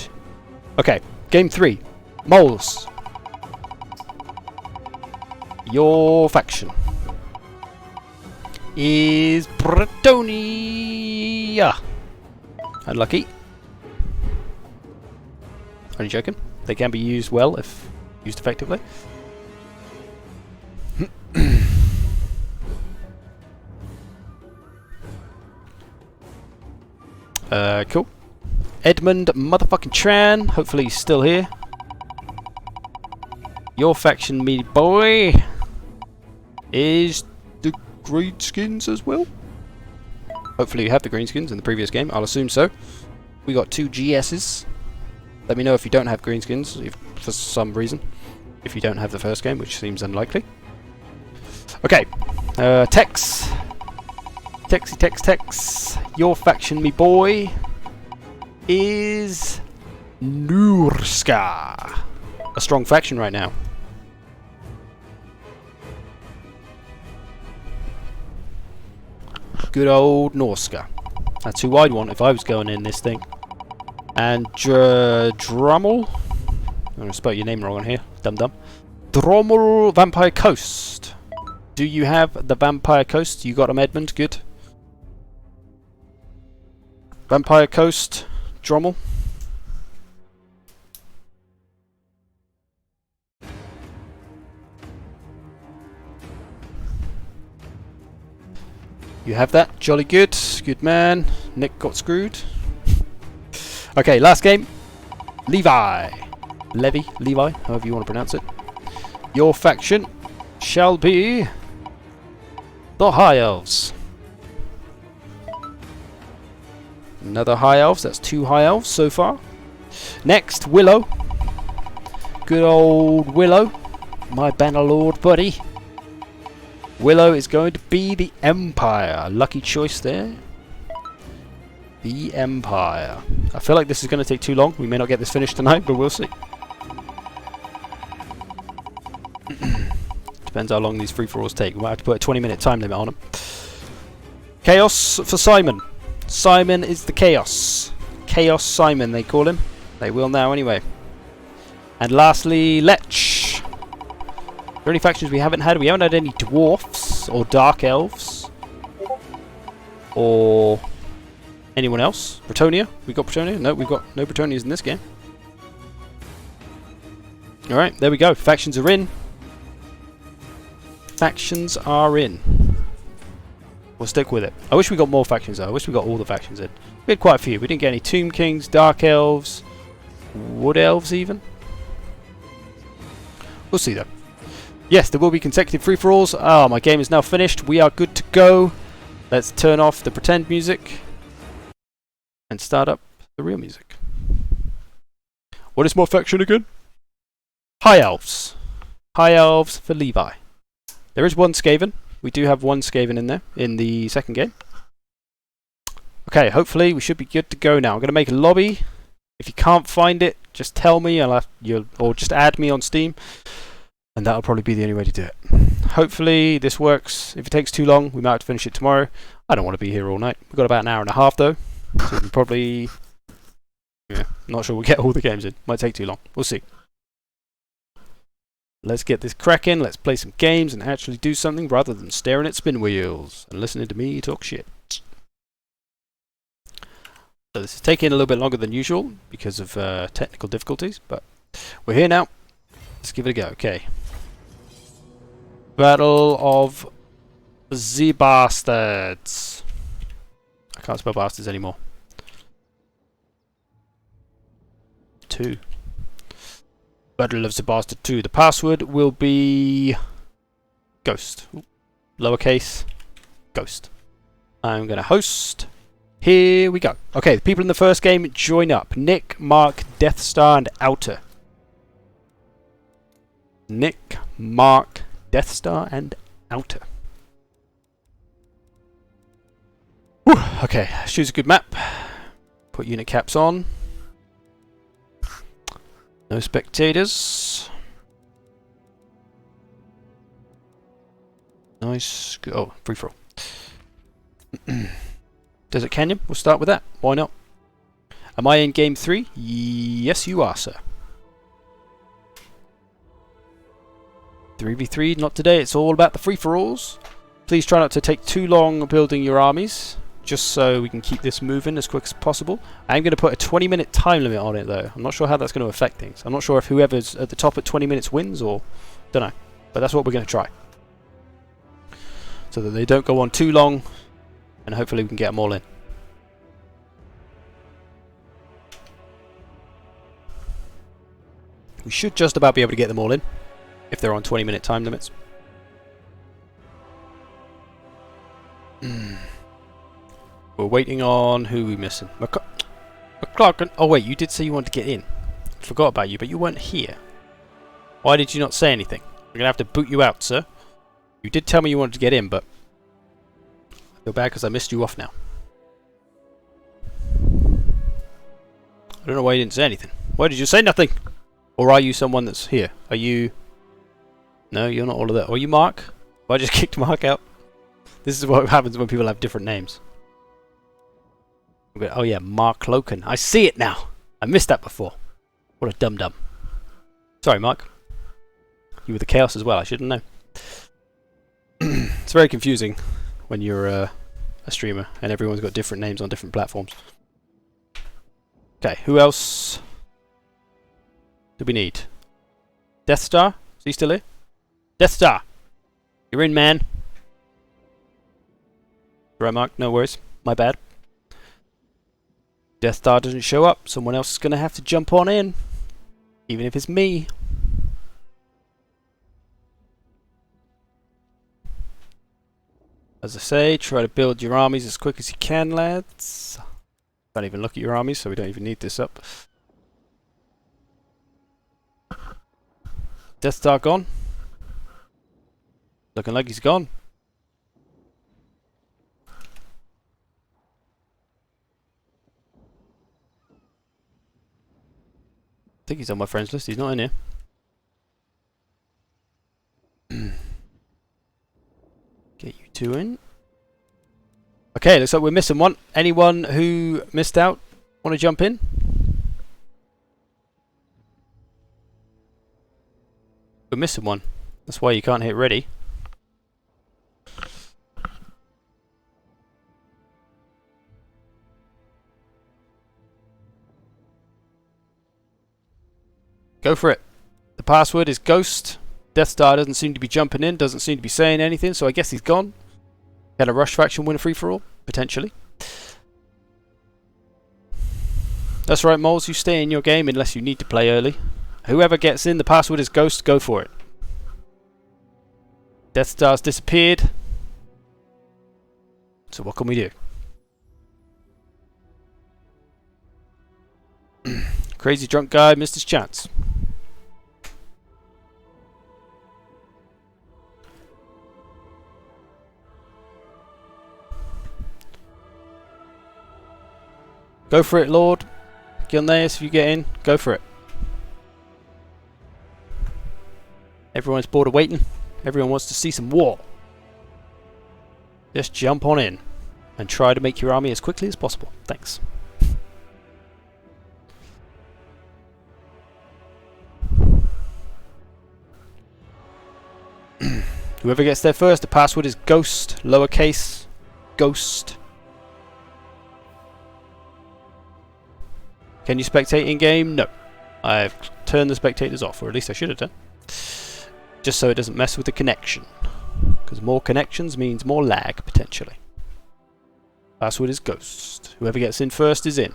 Okay, game 3. Moles. Your faction is Bretonia. Unlucky. Only joking. They can be used well if used effectively. Cool. Edmund motherfucking Chan. Hopefully he's still here. Your faction, me boy, is the Greenskins as well. Hopefully you have the Greenskins in the previous game. I'll assume so. We got 2 GSs. Let me know if you don't have Greenskins, if for some reason. If you don't have the first game, which seems unlikely. Okay. Tex. Tex. Your faction, me boy, is Nurska. A strong faction right now. Good old Norska. That's who I'd want if I was going in this thing. And Drummel. I'm going to spell your name wrong on here. Dum. Drummel Vampire Coast. Do you have the Vampire Coast? You got them, Edmund. Good. Vampire Coast. Drummel. You have that. Jolly good. Good man. Nick got screwed. Okay, last game. Levi, however you want to pronounce it. Your faction shall be the High Elves. Another High Elves. That's 2 High Elves so far. Next, Willow. Good old Willow. My Bannerlord buddy. Willow is going to be the Empire. Lucky choice there. The Empire. I feel like this is going to take too long. We may not get this finished tonight, but we'll see. Depends how long these free-for-alls take. We might have to put a 20-minute time limit on them. Chaos for Simon. Simon is the Chaos. Chaos Simon, they call him. They will now anyway. And lastly, Lech. Are there any factions we haven't had? We haven't had any Dwarfs or Dark Elves. Or anyone else? Bretonia? We got Bretonia? No, we've got no Bretonias in this game. Alright, there we go. Factions are in. Factions are in. We'll stick with it. I wish we got more factions though. I wish we got all the factions in. We had quite a few. We didn't get any Tomb Kings, Dark Elves, Wood Elves even. We'll see though. Yes, there will be consecutive free-for-alls. Ah, my game is now finished. We are good to go. Let's turn off the pretend music and start up the real music. What is my faction again? High Elves. High Elves for Levi. There is one Skaven. We do have one Skaven in there in the second game. Okay, hopefully we should be good to go now. I'm going to make a lobby. If you can't find it, just tell me, or just add me on Steam. And that'll probably be the only way to do it. Hopefully this works. If it takes too long, we might have to finish it tomorrow. I don't want to be here all night. We've got about an hour and a half though. So we can probably... Yeah, not sure we'll get all the games in. Might take too long. We'll see. Let's get this cracking. Let's play some games and actually do something rather than staring at spin wheels and listening to me talk shit. So this is taking a little bit longer than usual because of technical difficulties, but we're here now. Let's give it a go. Okay. Battle of the Bastards. I can't spell bastards anymore. 2. Battle of the Bastard 2. The password will be Ghost. Ooh. Lowercase Ghost. I'm going to host. Here we go. Okay, the people in the first game join up. Nick, Mark, Death Star, and Outer. Nick, Mark, Death Star, and Outer. Whew. Okay, let's choose a good map. Put unit caps on. No spectators. Nice. Oh, free for all. Desert Canyon, we'll start with that. Why not? Am I in game 3? Yes, you are, sir. 3v3, not today. It's all about the free-for-alls. Please try not to take too long building your armies, just so we can keep this moving as quick as possible. I'm going to put a 20-minute time limit on it, though. I'm not sure how that's going to affect things. I'm not sure if whoever's at the top at 20 minutes wins, or... don't know. But that's what we're going to try. So that they don't go on too long, and hopefully we can get them all in. We should just about be able to get them all in, if they're on 20-minute time limits. We're waiting on... who are we missing? McClarkin. Oh wait, you did say you wanted to get in. Forgot about you, but you weren't here. Why did you not say anything? I'm going to have to boot you out, sir. You did tell me you wanted to get in, but... I feel bad because I missed you off now. I don't know why you didn't say anything. Why did you say nothing? Or are you someone that's here? Are you... No, you're not all of that. Are you Mark? Well, I just kicked Mark out. This is what happens when people have different names. Oh yeah, Mark Loken. I see it now. I missed that before. What a dum-dum. Sorry, Mark. You were the Chaos as well. I shouldn't know. It's very confusing when you're a streamer and everyone's got different names on different platforms. Okay, who else do we need? Death Star? Is he still here? Death Star! You're in, man. Right, Mark? No worries. My bad. Death Star doesn't show up. Someone else is going to have to jump on in. Even if it's me. As I say, try to build your armies as quick as you can, lads. Don't even look at your armies, so we don't even need this up. Death Star gone. Looking like he's gone. I think he's on my friends list. He's not in here. Get you two in. Okay, looks like we're missing one. Anyone who missed out want to jump in? We're missing one. That's why you can't hit ready. Go for it. The password is Ghost. Death Star doesn't seem to be jumping in, doesn't seem to be saying anything, so I guess he's gone. Can a Rush faction win a free-for-all? Potentially. That's right, Moles, you stay in your game unless you need to play early. Whoever gets in, the password is Ghost, go for it. Death Star's disappeared. So what can we do? Crazy drunk guy missed his chance. Go for it, Lord. Get on there if you get in. Go for it. Everyone's bored of waiting. Everyone wants to see some war. Just jump on in and try to make your army as quickly as possible. Thanks. Whoever gets there first, the password is Ghost, lowercase, Ghost. Can you spectate in game? No. I've turned the spectators off, or at least I should have done. Just so it doesn't mess with the connection. Because more connections means more lag, potentially. Password is ghost. Whoever gets in first is in.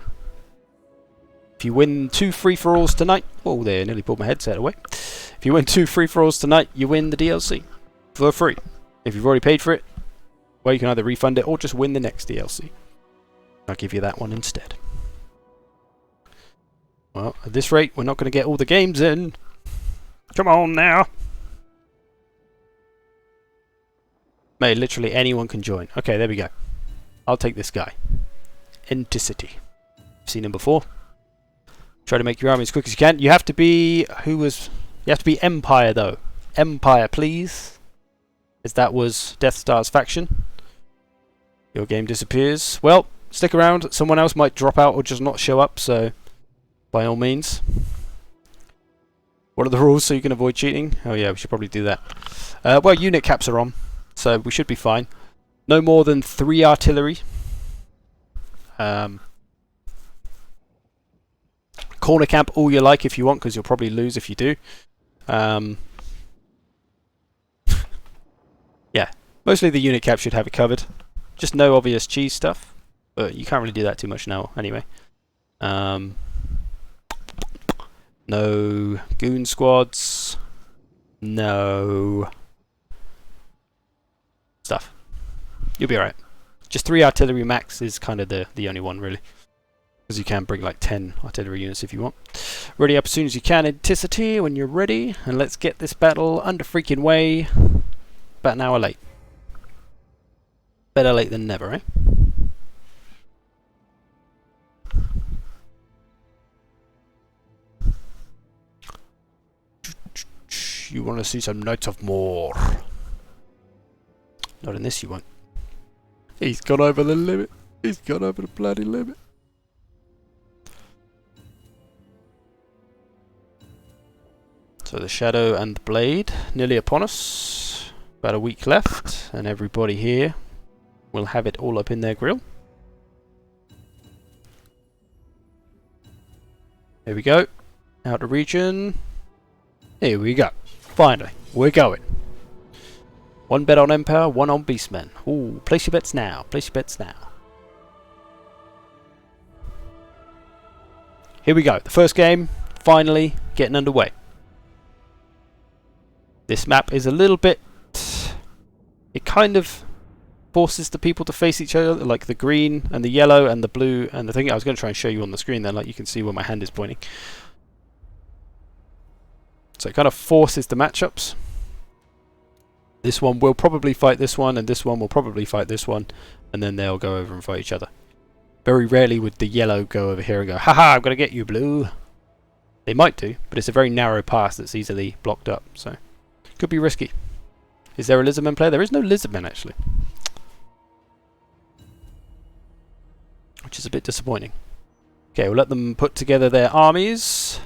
If you win 2 free-for-alls tonight... Oh, there, nearly pulled my headset away. If you win 2 free-for-alls tonight, you win the DLC. For free. If you've already paid for it, well, you can either refund it or just win the next DLC. I'll give you that one instead. Well, at this rate, we're not going to get all the games in. Come on now. Mate, literally anyone can join. Okay, there we go. I'll take this guy. Enticity. Seen him before. Try to make your army as quick as you can. You have to be... You have to be Empire, though. Empire, please. As that was Death Star's faction. Your game disappears. Well, stick around. Someone else might drop out or just not show up, so... By all means. What are the rules so you can avoid cheating? Oh yeah, we should probably do that. Well, unit caps are on, so we should be fine. No more than 3 artillery. Corner camp all you like if you want, because you'll probably lose if you do. Yeah, mostly the unit cap should have it covered. Just no obvious cheese stuff, but you can't really do that too much now anyway. No goon squads. No stuff. You'll be alright. Just 3 artillery max is kind of the only one really. Because you can bring like 10 artillery units if you want. Ready up as soon as you can, Enticity, when you're ready. And let's get this battle under freaking way. About an hour late. Better late than never, eh? You want to see some Knights of More. Not in this you won't. He's gone over the limit. He's gone over the bloody limit. So the Shadow and the Blade nearly upon us. About a week left, and everybody here will have it all up in their grill. Here we go. Out of region. Here we go. Finally, we're going. 1 bet on Empire, 1 on Beastmen. Ooh, place your bets now. Place your bets now. Here we go. The first game, finally getting underway. This map is a little bit... It kind of forces the people to face each other, like the green and the yellow and the blue and the thing. I was going to try and show you on the screen then, like you can see where my hand is pointing. So it kind of forces the matchups. This one will probably fight this one, and this one will probably fight this one, and then they'll go over and fight each other. Very rarely would the yellow go over here and go, haha, I'm going to get you, blue. They might do, but it's a very narrow pass that's easily blocked up, so could be risky. Is there a Lizardman player? There is no Lizardman, actually. Which is a bit disappointing. Okay, we'll let them put together their armies.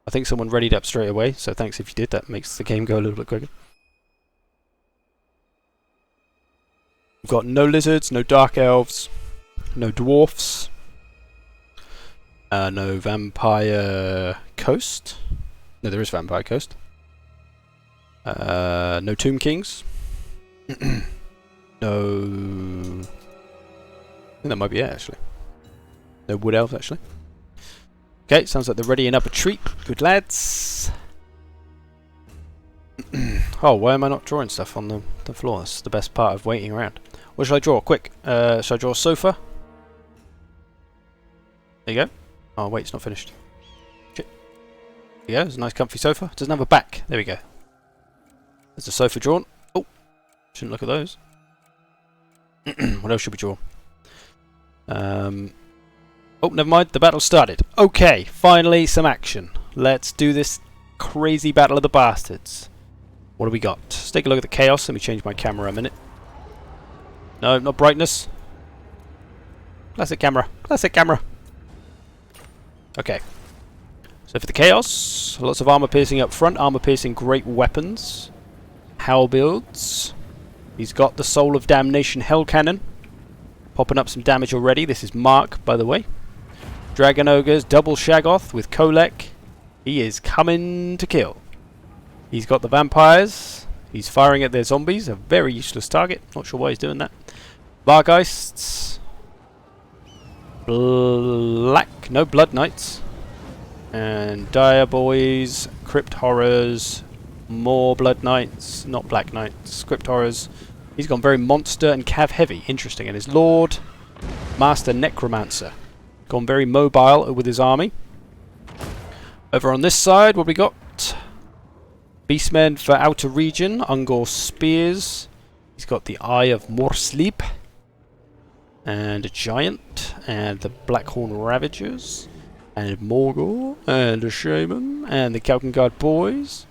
I think someone readied up straight away, so thanks if you did. That makes the game go a little bit quicker. We've got no lizards, no dark elves, no dwarfs, no vampire coast. No, there is vampire coast. No tomb kings. No... I think that might be it, actually. No wood elves, actually. Okay, sounds like they're readying up a treat. Good lads. Oh, why am I not drawing stuff on the floor? That's the best part of waiting around. What should I draw? Quick. Should I draw a sofa? There you go. Oh, wait, it's not finished. Shit. There you go. It's a nice comfy sofa. Doesn't have a back. There we go. There's the sofa drawn. Oh, shouldn't look at those. What else should we draw? Oh, never mind. The battle started. Okay, finally some action. Let's do this crazy battle of the bastards. What do we got? Let's take a look at the chaos. Let me change my camera a minute. No, not brightness. Classic camera. Classic camera. Okay. So for the chaos, lots of armor piercing up front. Armor piercing great weapons. Howl builds. He's got the Soul of Damnation Hell Cannon. Popping up some damage already. This is Mark, by the way. Dragon Ogres, double Shaggoth with Kolek. He is coming to kill. He's got the vampires. He's firing at their zombies. A very useless target. Not sure why he's doing that. Vargeists. Blood Knights. And Dire Boys. Crypt Horrors. More Blood Knights. Not Black Knights. Crypt Horrors. He's gone very monster and cav heavy. Interesting. And his Lord, Master Necromancer. Gone very mobile with his army. Over on this side, what we got? Beastmen for Outer Region. Ungor Spears. He's got the Eye of Morsleep. And a Giant. And the Blackhorn Ravagers. And Morgor. And a Shaman. And the Kalkengard Boys.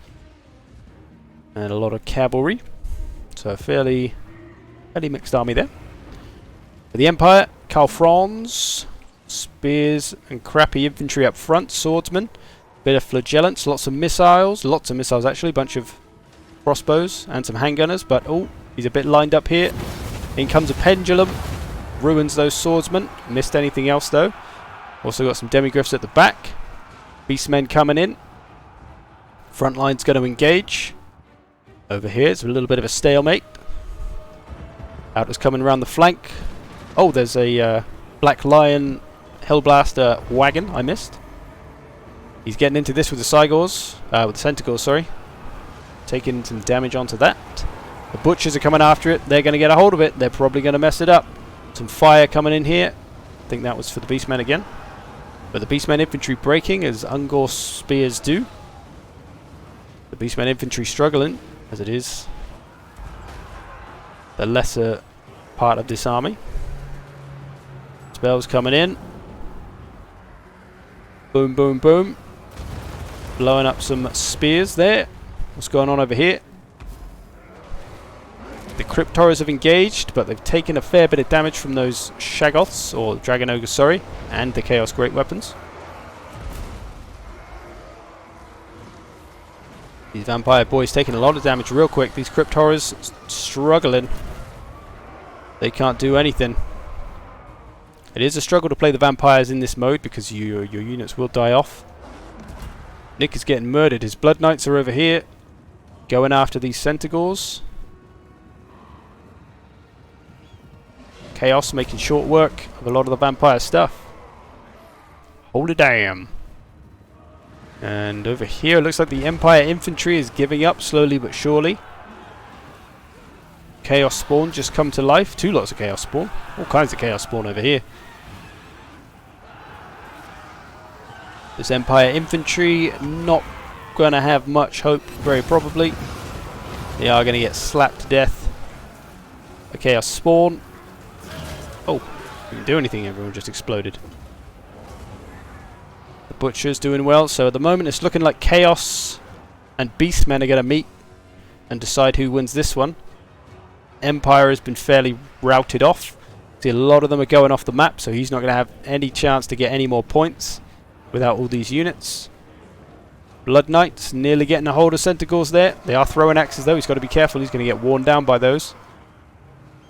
And a lot of cavalry. So a fairly mixed army there. For the Empire, Karl Franz. Spears and crappy infantry up front. Swordsmen. Bit of flagellants. Lots of missiles. Lots of missiles actually. Bunch of crossbows. And some handgunners. But oh, he's a bit lined up here. In comes a pendulum. Ruins those swordsmen. Missed anything else though. Also got some demigriffs at the back. Beastmen coming in. Front line's going to engage. Over here it's a little bit of a stalemate. Outers coming around the flank. Oh, there's a Black Lion Hellblaster wagon I missed. He's getting into this with the Cygors. With the Centaurs, sorry. Taking some damage onto that. The Butchers are coming after it. They're going to get a hold of it. They're probably going to mess it up. Some fire coming in here. I think that was for the Beastmen again. But the Beastmen infantry breaking as Ungor Spears do. The Beastmen infantry struggling, as it is the lesser part of this army. Spells coming in. Boom, boom, boom. Blowing up some spears there. What's going on over here? The Crypt Horrors have engaged, but they've taken a fair bit of damage from those Shaggoths, or Dragon Ogres, sorry, and the Chaos Great Weapons. These Vampire Boys taking a lot of damage real quick. These Crypt Horrors struggling. They can't do anything. It is a struggle to play the Vampires in this mode because your units will die off. Nick is getting murdered. His Blood Knights are over here going after these Centaurs. Chaos making short work of a lot of the Vampire stuff. Holy damn. And over here it looks like the Empire Infantry is giving up slowly but surely. Chaos Spawn just come to life. 2 lots of Chaos Spawn. All kinds of Chaos Spawn over here. This Empire Infantry not going to have much hope, very probably. They are going to get slapped to death. A Chaos Spawn. Oh, didn't do anything, everyone just exploded. The Butcher's doing well, so at the moment it's looking like Chaos and Beastmen are going to meet and decide who wins this one. Empire has been fairly routed off. See, a lot of them are going off the map, so he's not going to have any chance to get any more points without all these units. Blood Knights nearly getting a hold of Centaurs there. They are throwing axes though, he's got to be careful, he's going to get worn down by those.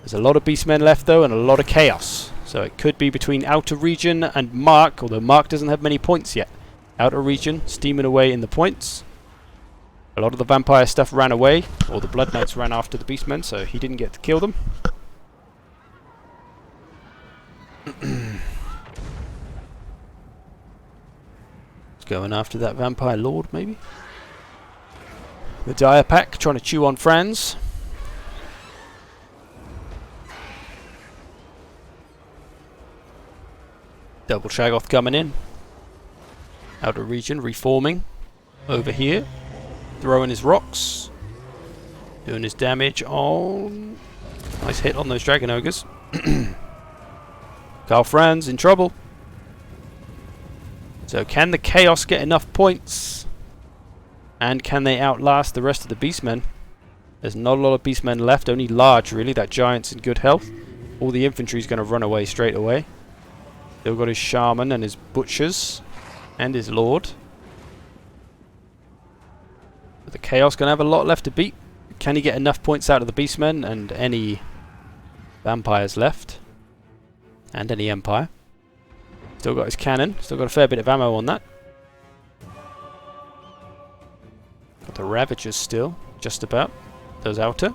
There's a lot of Beastmen left though, and a lot of Chaos. So it could be between Outer Region and Mark, although Mark doesn't have many points yet. Outer Region steaming away in the points. A lot of the Vampire stuff ran away, or the Blood Knights ran after the Beastmen, so he didn't get to kill them. Going after that Vampire Lord, maybe? The Dire Pack trying to chew on Franz. Double Shaggoth coming in. Outer Region reforming. Over here. Throwing his rocks. Doing his damage on... Nice hit on those Dragon Ogres. Karl Franz in trouble. So can the Chaos get enough points? And can they outlast the rest of the Beastmen? There's not a lot of Beastmen left, only large really. That Giant's in good health. All the infantry's going to run away straight away. Still got his Shaman and his Butchers. And his Lord. But the Chaos going to have a lot left to beat. Can he get enough points out of the Beastmen and any Vampires left? And any Empire? Still got his cannon. Still got a fair bit of ammo on that. Got the Ravagers still. Just about. Those outer.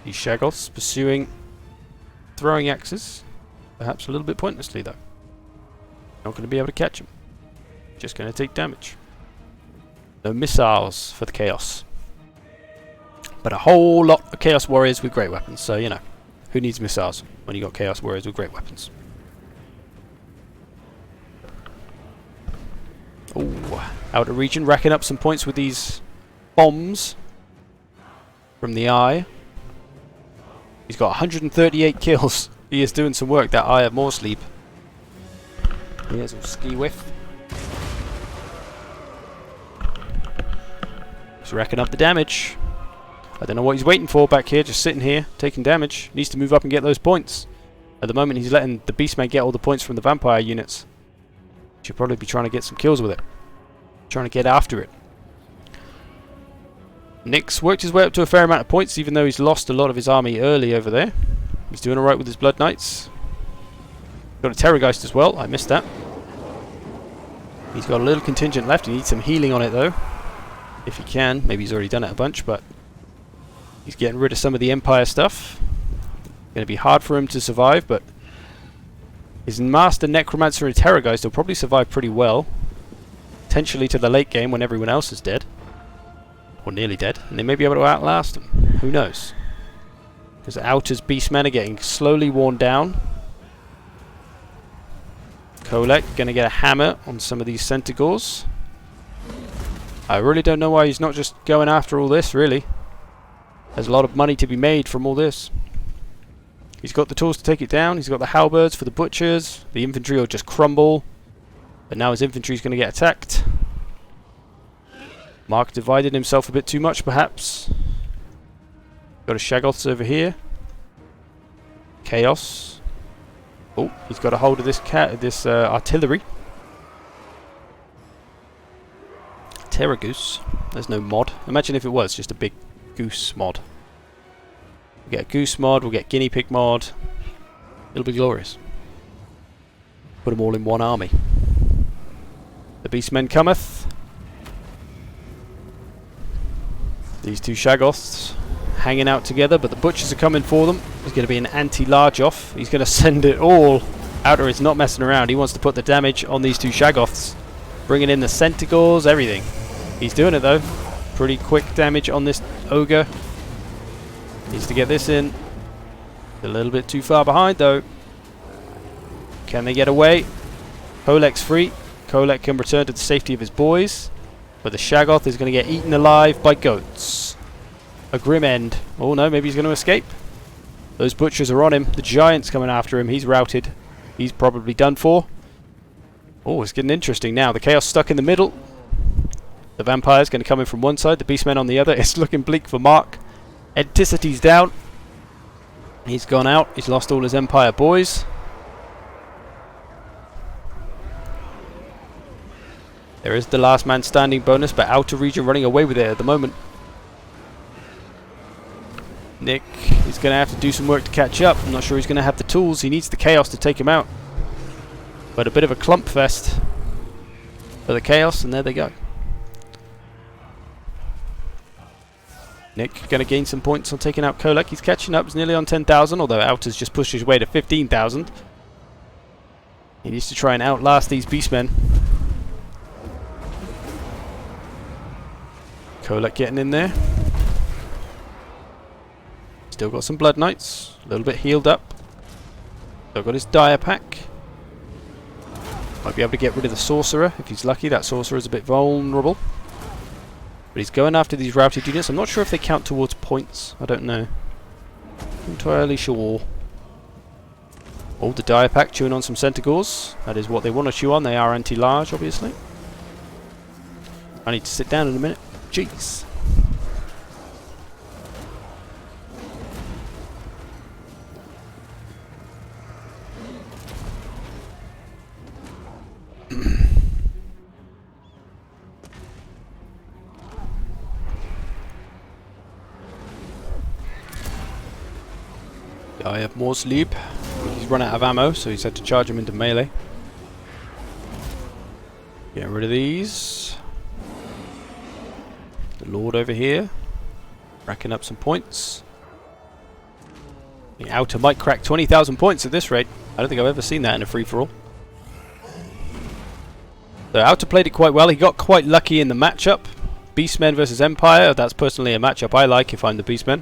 These Shaggoths pursuing throwing axes. Perhaps a little bit pointlessly though. Not going to be able to catch them. Just going to take damage. No missiles for the Chaos. But a whole lot of Chaos Warriors with great weapons. So, you know, who needs missiles when you got Chaos Warriors with great weapons? Oh, outer region racking up some points with these bombs from the Eye. He's got 138 kills. He is doing some work, that Eye of More Sleep. Here's a ski whiff. He's racking up the damage. I don't know what he's waiting for back here, just sitting here, taking damage. Needs to move up and get those points. At the moment he's letting the Beastman get all the points from the vampire units. Should probably be trying to get some kills with it. Trying to get after it. Nick's worked his way up to a fair amount of points, even though he's lost a lot of his army early over there. He's doing alright with his Blood Knights. Got a Terrorgeist as well, I missed that. He's got a little contingent left, he needs some healing on it though. If he can, maybe he's already done it a bunch, but he's getting rid of some of the Empire stuff. Going to be hard for him to survive, but his Master Necromancer and Terrorgeist will probably survive pretty well. Potentially to the late game when everyone else is dead. Or nearly dead. And they may be able to outlast him. Who knows? Because the Outer's Beastmen are getting slowly worn down. Kolek going to get a hammer on some of these Centaurs. I really don't know why he's not just going after all this, really. There's a lot of money to be made from all this. He's got the tools to take it down. He's got the halberds for the butchers. The infantry will just crumble. But now his infantry is going to get attacked. Mark divided himself a bit too much, perhaps. Got a Shaggoths over here. Chaos. Oh, he's got a hold of this artillery. Terragoose. There's no mod. Imagine if it was just a big goose mod. We'll get a goose mod, we'll get guinea pig mod. It'll be glorious. Put them all in one army. The Beastmen cometh. These two Shaggoths hanging out together, but the butchers are coming for them. There's going to be an anti-large off. He's going to send it all. Outer is not messing around. He wants to put the damage on these two Shaggoths. Bringing in the Centaurs, everything. He's doing it though. Pretty quick damage on this Ogre. Needs to get this in. A little bit too far behind though. Can they get away? Kolek's free. Kolek can return to the safety of his boys. But the Shaggoth is going to get eaten alive by goats. A grim end. Oh no, maybe he's going to escape. Those butchers are on him. The giant's coming after him. He's routed. He's probably done for. Oh, it's getting interesting now. The Chaos stuck in the middle. The Vampire's going to come in from one side. The Beastmen on the other. It's looking bleak for Mark. Enticity's down. He's gone out. He's lost all his Empire boys. There is the last man standing bonus, but Outer Region running away with it at the moment. Nick is going to have to do some work to catch up. I'm not sure he's going to have the tools. He needs the Chaos to take him out. But a bit of a clump fest for the Chaos, and there they go. Nick going to gain some points on taking out Kolek. He's catching up. He's nearly on 10,000, although Outer's just pushed his way to 15,000. He needs to try and outlast these Beastmen. Kolek getting in there. Still got some Blood Knights. A little bit healed up. Still got his Dire Pack. Might be able to get rid of the Sorcerer if he's lucky. That Sorcerer's a bit vulnerable. But he's going after these routed units. I'm not sure if they count towards points. I don't know. Not entirely sure. Oh, the Dire Pack chewing on some Centaurs. That is what they want to chew on. They are anti-large, obviously. I need to sit down in a minute. Jeez. have more sleep. He's run out of ammo, so he's had to charge him into melee. Getting rid of these. The Lord over here. Racking up some points. The outer might crack 20,000 points at this rate. I don't think I've ever seen that in a free-for-all. So outer played it quite well. He got quite lucky in the matchup. Beastmen versus Empire. That's personally a matchup I like if I'm the Beastmen.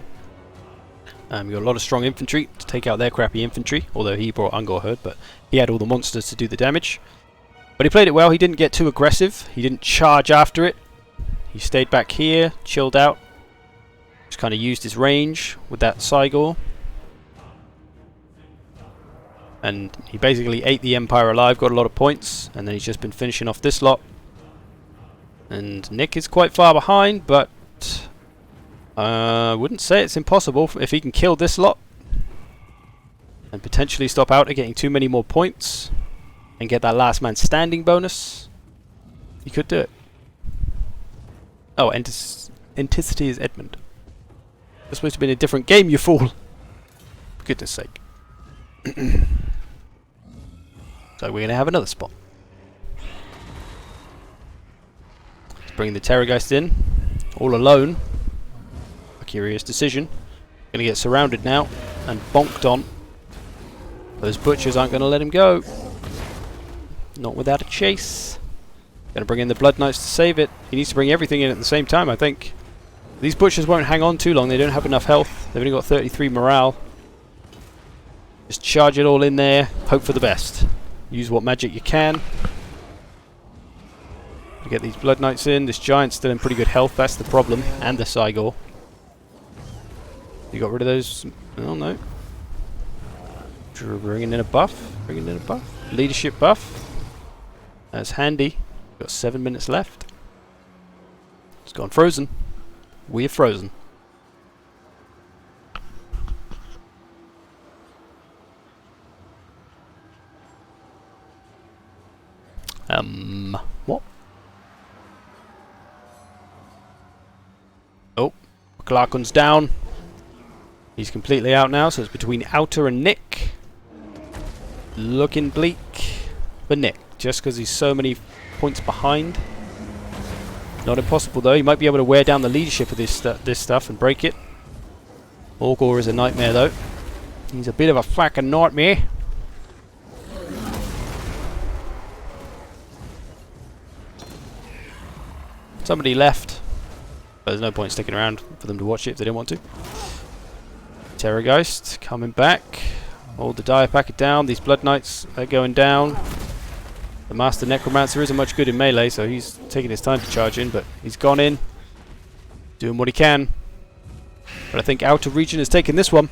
You've got a lot of strong infantry to take out their crappy infantry. Although he brought Ungor Herd, but he had all the monsters to do the damage. But he played it well. He didn't get too aggressive. He didn't charge after it. He stayed back here, chilled out. Just kind of used his range with that Cygor. And he basically ate the Empire alive, got a lot of points, and then he's just been finishing off this lot. And Nick is quite far behind, but I wouldn't say it's impossible if he can kill this lot and potentially stop Outer getting too many more points and get that last man standing bonus. He could do it. Oh, Anticity is Edmund. It's supposed to be in a different game, you fool! For goodness sake. So we're going to have another spot. Let's bring the Terrorgeist in. All alone. A curious decision. Going to get surrounded now and bonked on. Those butchers aren't going to let him go. Not without a chase. Going to bring in the Blood Knights to save it. He needs to bring everything in at the same time, I think. These butchers won't hang on too long. They don't have enough health. They've only got 33 morale. Just charge it all in there. Hope for the best. Use what magic you can. To get these Blood Knights in. This Giant's still in pretty good health. That's the problem. And the Cygor. You got rid of those? Oh no. Bringing in a buff. Bringing in a buff. Leadership buff. That's handy. Got 7 minutes left. It's gone frozen. We're frozen. What? Oh, Clarkon's down. He's completely out now, so it's between Outer and Nick. Looking bleak for Nick, just because he's so many points behind. Not impossible though. He might be able to wear down the leadership of this stuff and break it. Orgor is a nightmare though. He's a bit of a fucking nightmare. Somebody left. But there's no point sticking around for them to watch it if they don't want to. Terrorgeist coming back. Hold the Dire Packet down. These Blood Knights are going down. The Master Necromancer isn't much good in melee, so he's taking his time to charge in, but he's gone in. Doing what he can. But I think Outer Region has taken this one.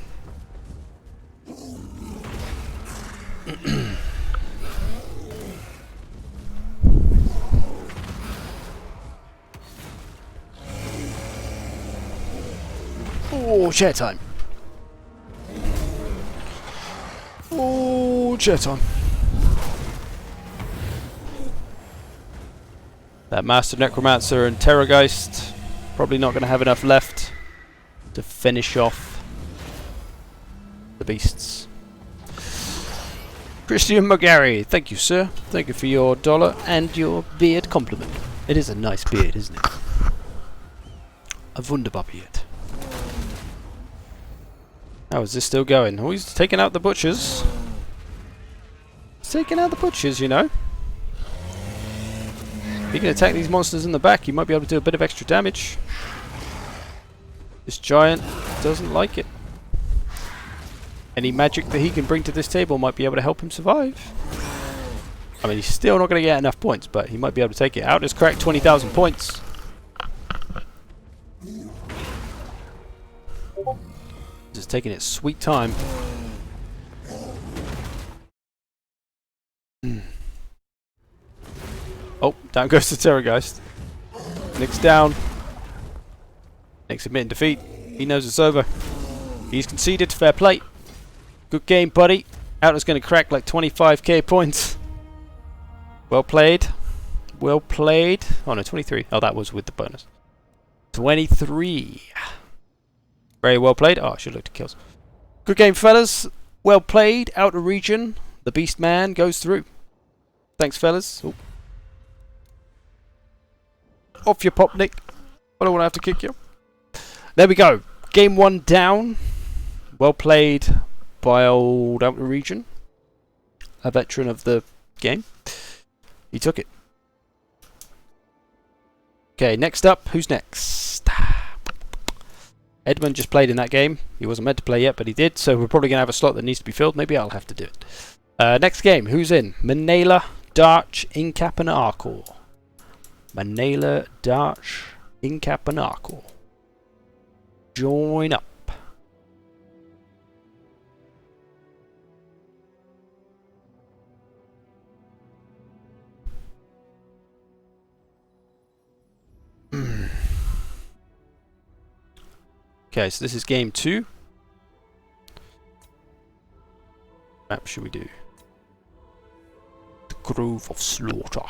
Oh, chair time. Oh, chair time. That Master Necromancer and Terrorgeist probably not going to have enough left to finish off the beasts. Christian McGarry, thank you, sir. Thank you for your dollar and your beard compliment. It is a nice beard, isn't it? A wunderbar beard. How is this still going? Oh, he's taking out the butchers. He's taking out the butchers, you know. If he can attack these monsters in the back, he might be able to do a bit of extra damage. This giant doesn't like it. Any magic that he can bring to this table might be able to help him survive. I mean, he's still not going to get enough points, but he might be able to take it out. It's cracked 20,000 points. Just taking its sweet time. Oh, down goes the Terrorgeist. Nick's down. Nick's admitting defeat. He knows it's over. He's conceded. Fair play. Good game, buddy. Outer's going to crack like 25k points. Well played. Well played. Oh no, 23. Oh, that was with the bonus. 23. Very well played. Oh, I should look to kills. Good game, fellas. Well played, outer region. The beast man goes through. Thanks, fellas. Oh. Off your pop, Nick. I don't want to have to kick you. There we go. Game 1 down. Well played by old outer region. A veteran of the game. He took it. Okay, next up. Who's next? Edmund just played in that game. He wasn't meant to play yet, but he did. So we're probably going to have a slot that needs to be filled. Maybe I'll have to do it. Next game. Who's in? Manela, Darch, Incap, and Arcor. Manela, Darch, Incap, and Arcor. Join up. Okay, so this is game 2. Map should we do? The Grove of Slaughter.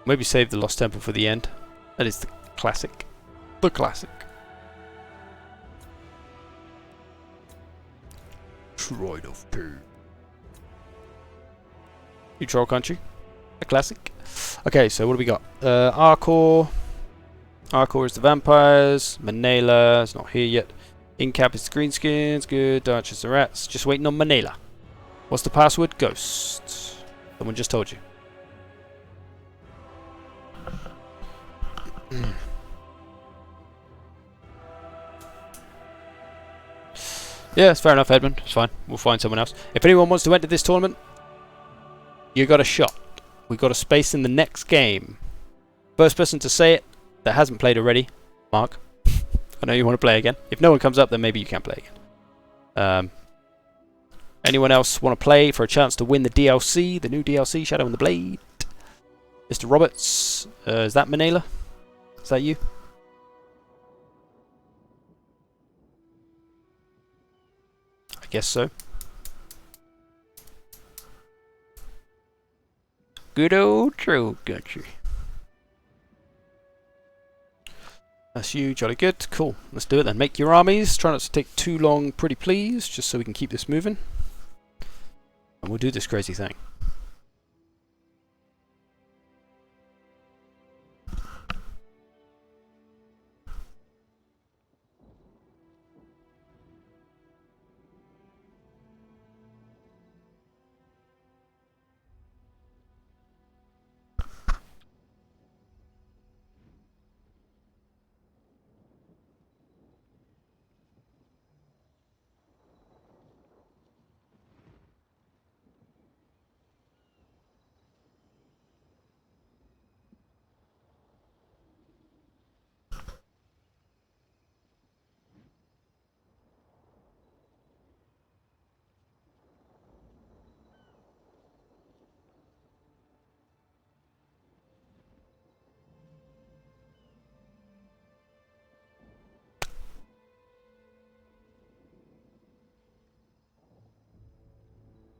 Maybe save the Lost Temple for the end. That is the classic. The classic. Shrine of Pain. You Troll Country. A classic. Okay, so what do we got? Arcor. Arcor is the vampires. Manela is not here yet. Incap is the greenskins. Good. Darch is the rats. Just waiting on Manela. What's the password? Ghost. Someone just told you. Yeah, it's fair enough, Edmund. It's fine. We'll find someone else. If anyone wants to enter this tournament, you got a shot. We got a space in the next game. First person to say it that hasn't played already, Mark. I know you want to play again. If no one comes up, then maybe you can play again. Anyone else want to play for a chance to win the DLC, the new DLC, Shadow and the Blade? Mr. Roberts, is that Manela? Is that you? I guess so. Good old Troll Country. That's you, jolly good. Cool. Let's do it then. Make your armies. Try not to take too long, pretty please, just so we can keep this moving. And we'll do this crazy thing.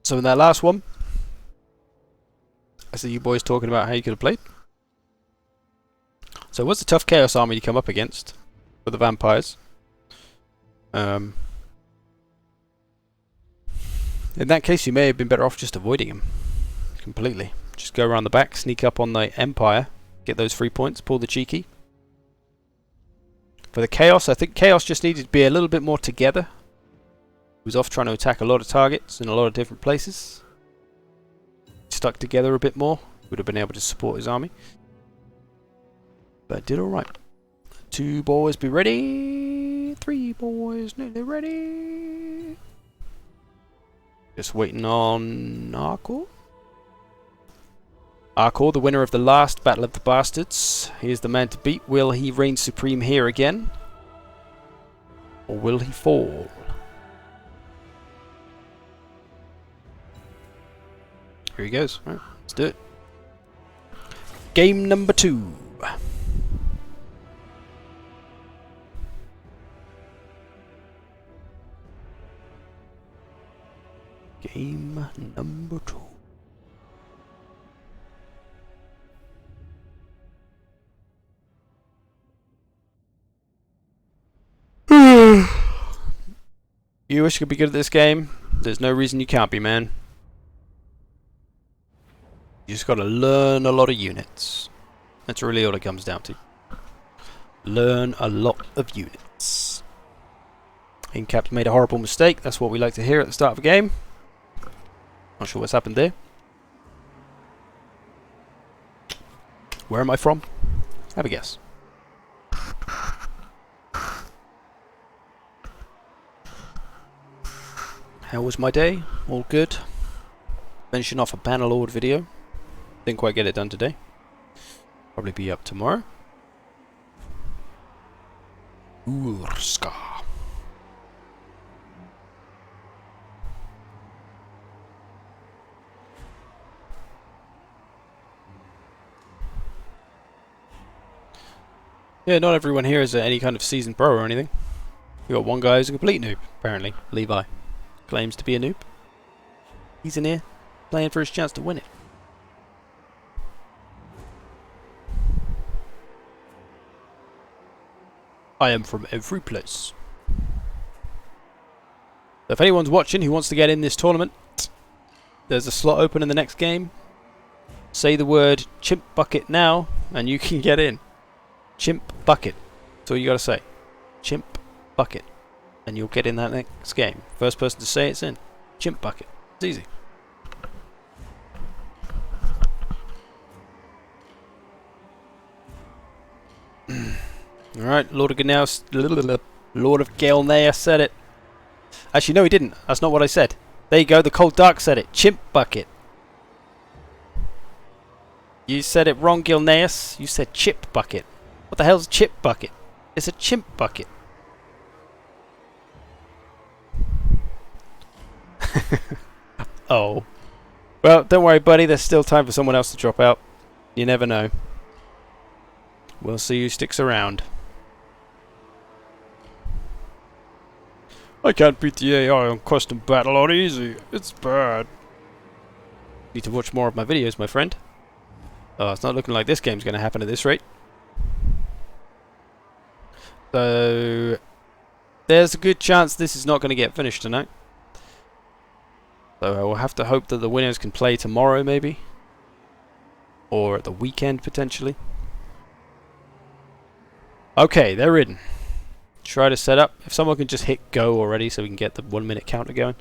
So in that last one, I see you boys talking about how you could have played. So what's the tough Chaos army you come up against for the vampires? In that case, you may have been better off just avoiding him completely. Just go around the back, sneak up on the Empire, get those 3 points, pull the cheeky. For the Chaos, I think Chaos just needed to be a little bit more together. He was off trying to attack a lot of targets in a lot of different places. Stuck together a bit more, would have been able to support his army. But did alright. 2 boys be ready. 3 boys nearly ready. Just waiting on Arcor. Arcor, the winner of the last Battle of the Bastards. He is the man to beat. Will he reign supreme here again? Or will he fall? Here he goes. Right, let's do it. Game number 2. Game number 2. You wish you could be good at this game. There's no reason you can't be, man. You just gotta learn a lot of units. That's really all it comes down to. Learn a lot of units. Incap's made a horrible mistake. That's what we like to hear at the start of a game. Not sure what's happened there. Where am I from? Have a guess. How was my day? All good. Finishing off a Bannerlord video. Didn't quite get it done today. Probably be up tomorrow. Urska. Yeah, not everyone here is any kind of seasoned pro or anything. We got one guy who's a complete noob, apparently. Levi. Claims to be a noob. He's in here, playing for his chance to win it. I am from every place. So if anyone's watching who wants to get in this tournament, there's a slot open in the next game. Say the word chimp bucket now, and you can get in. Chimp bucket. That's all you gotta say. Chimp bucket. And you'll get in that next game. First person to say it's in. Chimp bucket. It's easy. Alright, Lord of Gelnea said it. Actually, no, he didn't. That's not what I said. There you go, the Cold Dark said it. Chimp bucket. You said it wrong, Gilneas. You said chip bucket. What the hell's a chip bucket? It's a chimp bucket. Oh. Well, don't worry, buddy. There's still time for someone else to drop out. You never know. We'll see who sticks around. I can't beat the AI on custom battle on easy. It's bad. Need to watch more of my videos, my friend. Oh, it's not looking like this game's going to happen at this rate. So, there's a good chance this is not going to get finished tonight. So I will have to hope that the winners can play tomorrow, maybe. Or at the weekend, potentially. Okay, they're in. Try to set up. If someone can just hit go already so we can get the 1 minute counter going.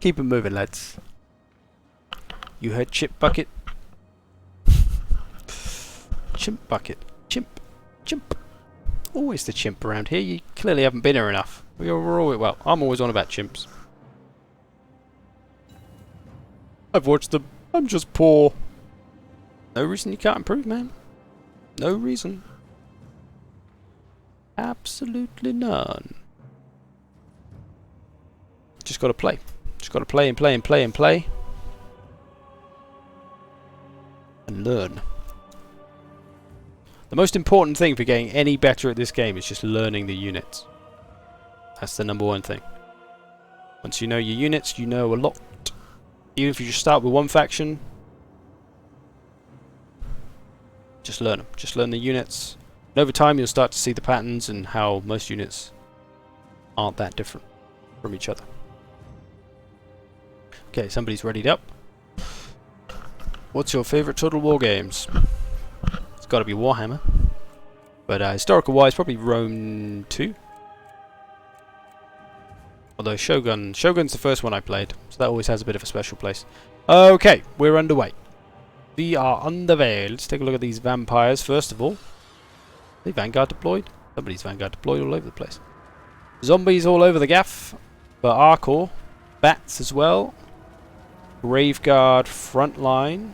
Keep it moving, lads. You heard chip bucket? Chimp bucket. Chimp. Chimp. Always the chimp around here. You clearly haven't been here enough. We're always, well, I'm always on about chimps. I've watched them. I'm just poor. No reason you can't improve, man. No reason. Absolutely none. Just gotta play. Just gotta play and play and play and play. And learn. The most important thing for getting any better at this game is just learning the units. That's the #1 thing. Once you know your units, you know a lot. Even if you just start with one faction, just learn them. Just learn the units. And over time you'll start to see the patterns and how most units aren't that different from each other. Okay, somebody's readied up. What's your favourite Total War games? It's got to be Warhammer. But historical wise, probably Rome 2. Although Shogun's the first one I played, so that always has a bit of a special place. Okay, we're underway. We are underway. Let's take a look at these vampires first of all. Are they Vanguard deployed? Somebody's Vanguard deployed all over the place. Zombies all over the gaff. But Arcor. Bats as well. Graveguard frontline.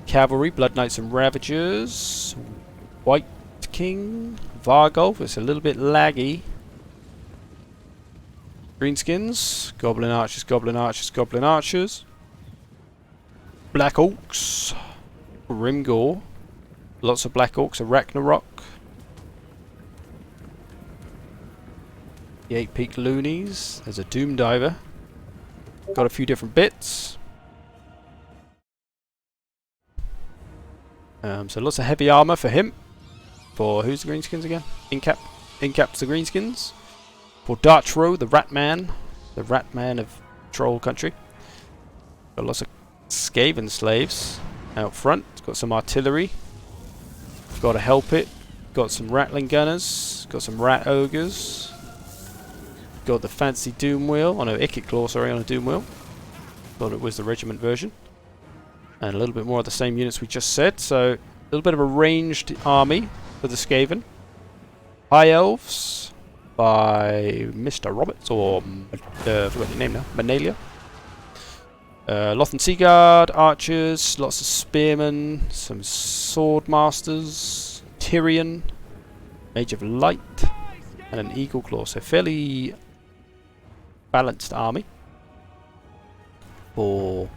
Cavalry, Blood Knights and Ravagers. White King. Vargolf. It's a little bit laggy. Greenskins. Goblin Archers, Goblin Archers, Goblin Archers. Black Orcs. Grimgore. Lots of Black Orcs. Ragnarok. The 8-peak Loonies. There's a Doom Diver. Got a few different bits. So lots of heavy armor for him. For who's the Greenskins again? Incap. Incap's the Greenskins. For Dartro, the Ratman. the rat man of Troll Country. Got lots of Skaven slaves out front. It's got some artillery. Got to help it. Got some rattling gunners. Got some rat ogres. Got the fancy doom wheel. Oh no, Ikit Claw, sorry, on a doom wheel. Thought it was the regiment version. And a little bit more of the same units we just said. So, a little bit of a ranged army for the Skaven. High Elves by Mr. Roberts, or I forgot your name now, Manalia. Lothan Seaguard, archers, lots of spearmen, some sword masters, Tyrion, Mage of Light, and an Eagle Claw. So fairly balanced army for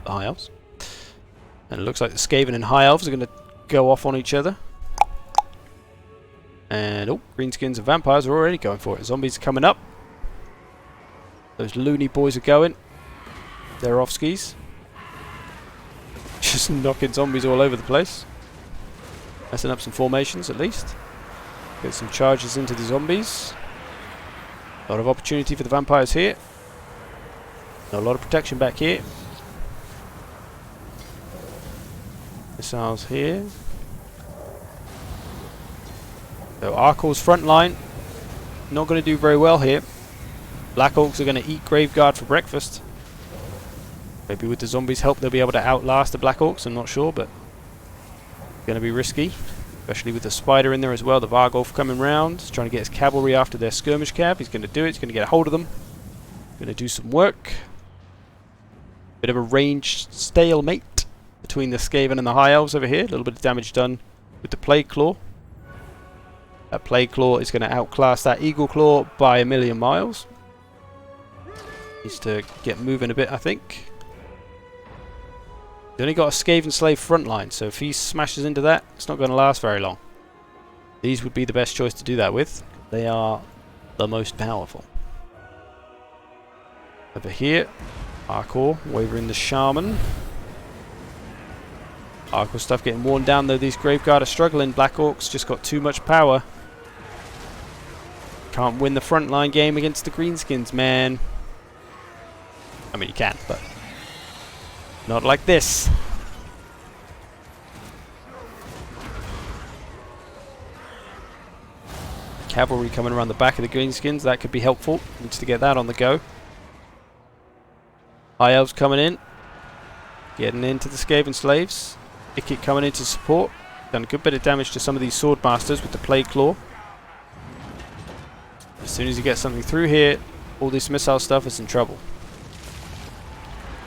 the High Elves. And it looks like the Skaven and High Elves are going to go off on each other. And, oh, Greenskins and Vampires are already going for it. Zombies are coming up. Those loony boys are going. They're off skis. Just knocking zombies all over the place. Messing up some formations, at least. Get some charges into the zombies. A lot of opportunity for the Vampires here. A lot of protection back here. Missiles here. So Arkor's front line, not going to do very well here. Black Orcs are going to eat Graveguard for breakfast. Maybe with the zombies' help they'll be able to outlast the Black Orcs, I'm not sure, but going to be risky. Especially with the Spider in there as well, the Vargolf coming round, trying to get his cavalry after their skirmish cav. He's going to do it, he's going to get a hold of them. Going to do some work. Bit of a ranged stalemate between the Skaven and the High Elves over here. A little bit of damage done with the Plague Claw. That Plague Claw is going to outclass that Eagle Claw by 1,000,000 miles. Needs to get moving a bit, I think. He's only got a Skaven Slave front line, so if he smashes into that, it's not going to last very long. These would be the best choice to do that with. They are the most powerful. Over here, Arkor, wavering the Shaman. Arkor stuff getting worn down, though these Graveguard are struggling. Black Orcs just got too much power. Can't win the frontline game against the Greenskins, man. I mean, you can, but not like this. Cavalry coming around the back of the Greenskins, that could be helpful. Needs to get that on the go. High Elves coming in. Getting into the Skaven Slaves. Ikit coming in to support. Done a good bit of damage to some of these Sword Masters with the Plague Claw. As soon as you get something through here, all this missile stuff is in trouble.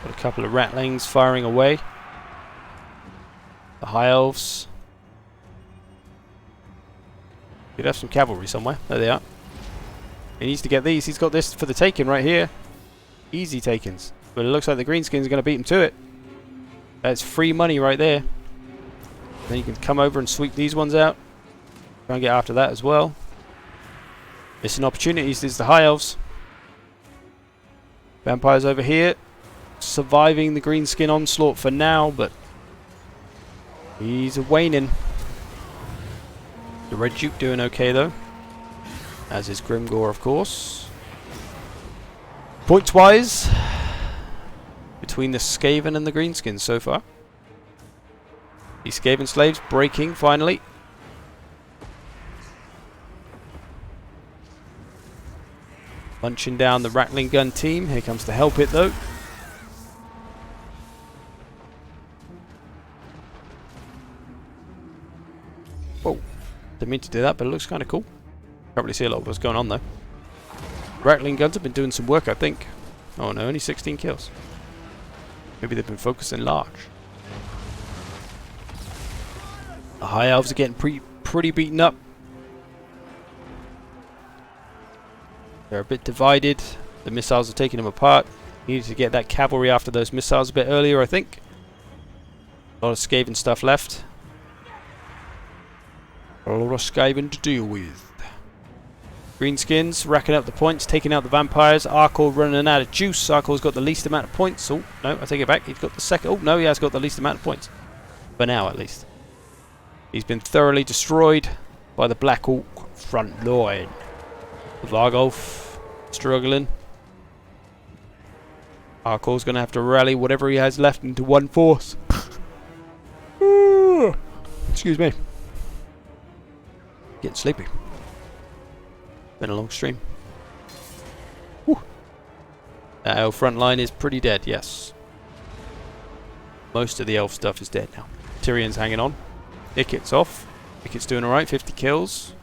Got a couple of Ratlings firing away. The High Elves. Could have some cavalry somewhere. There they are. He needs to get these. He's got this for the taking right here. Easy takings. But it looks like the Greenskins are going to beat him to it. That's free money right there. Then you can come over and sweep these ones out. Try and get after that as well. Missing opportunities is the High Elves. Vampires over here. Surviving the Greenskin onslaught for now, but he's waning. The Red Duke doing okay though. As is Grimgore, of course. Points wise, between the Skaven and the Greenskins so far. These Skaven Slaves breaking finally. Punching down the Rattling Gun team. Here comes to help it though. Whoa. Didn't mean to do that, but it looks kind of cool. Can't really see a lot of what's going on though. Rattling Guns have been doing some work, I think. Oh no, only 16 kills. Maybe they've been focusing large. The High Elves are getting pretty beaten up. They're a bit divided. The missiles are taking them apart. Needed to get that cavalry after those missiles a bit earlier, I think. A lot of Skaven stuff left. A lot of Skaven to deal with. Greenskins racking up the points, taking out the Vampires. Arkor running out of juice. Arkor's got the least amount of points. Oh, no, I take it back. He's got the second. Oh, no, he has got the least amount of points. For now, at least. He's been thoroughly destroyed by the Black Orc front line. Vargolf struggling. Arcor's going to have to rally whatever he has left into one force. Excuse me. Getting sleepy. Been a long stream. Whew. That elf front line is pretty dead, yes. Most of the elf stuff is dead now. Tyrion's hanging on. Ickett's off. Ickett's doing alright, 50 kills.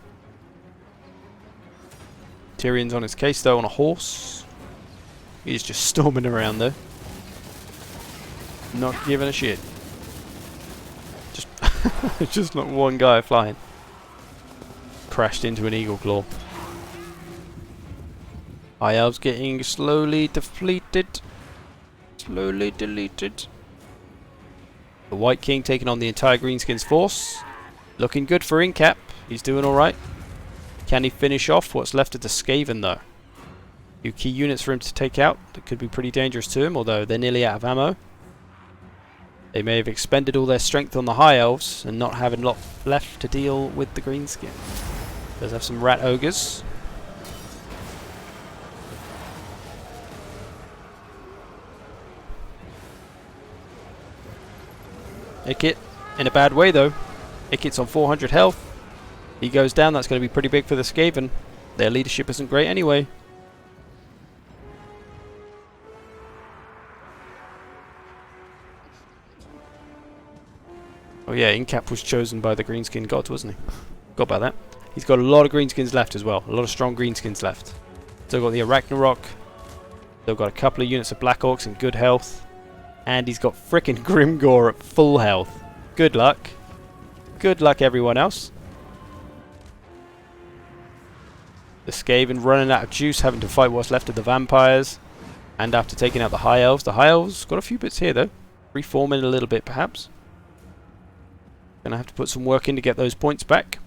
Tyrion's on his case though, on a horse. He's just storming around though. Not giving a shit. Just not one guy flying. Crashed into an eagle claw. High Elves getting slowly depleted. Slowly deleted. The White King taking on the entire Greenskins force. Looking good for Incap. He's doing alright. Can he finish off what's left of the Skaven though? Few key units for him to take out. That could be pretty dangerous to him, although they're nearly out of ammo. They may have expended all their strength on the High Elves and not having a lot left to deal with the Greenskin. Does have some Rat Ogres. Ickett in a bad way though. Ickett's on 400 health. He goes down, that's going to be pretty big for the Skaven. Their leadership isn't great anyway. Oh yeah, Incap was chosen by the Greenskin gods, wasn't he? Forgot about that. He's got a lot of Greenskins left as well. A lot of strong Greenskins left. Still got the Arachnarok. Still got a couple of units of Black Orcs in good health. And he's got frickin' Grimgore at full health. Good luck. Good luck everyone else. The Skaven running out of juice, having to fight what's left of the vampires. And after taking out the High Elves. The High Elves got a few bits here though. Reforming a little bit perhaps. Gonna have to put some work in to get those points back.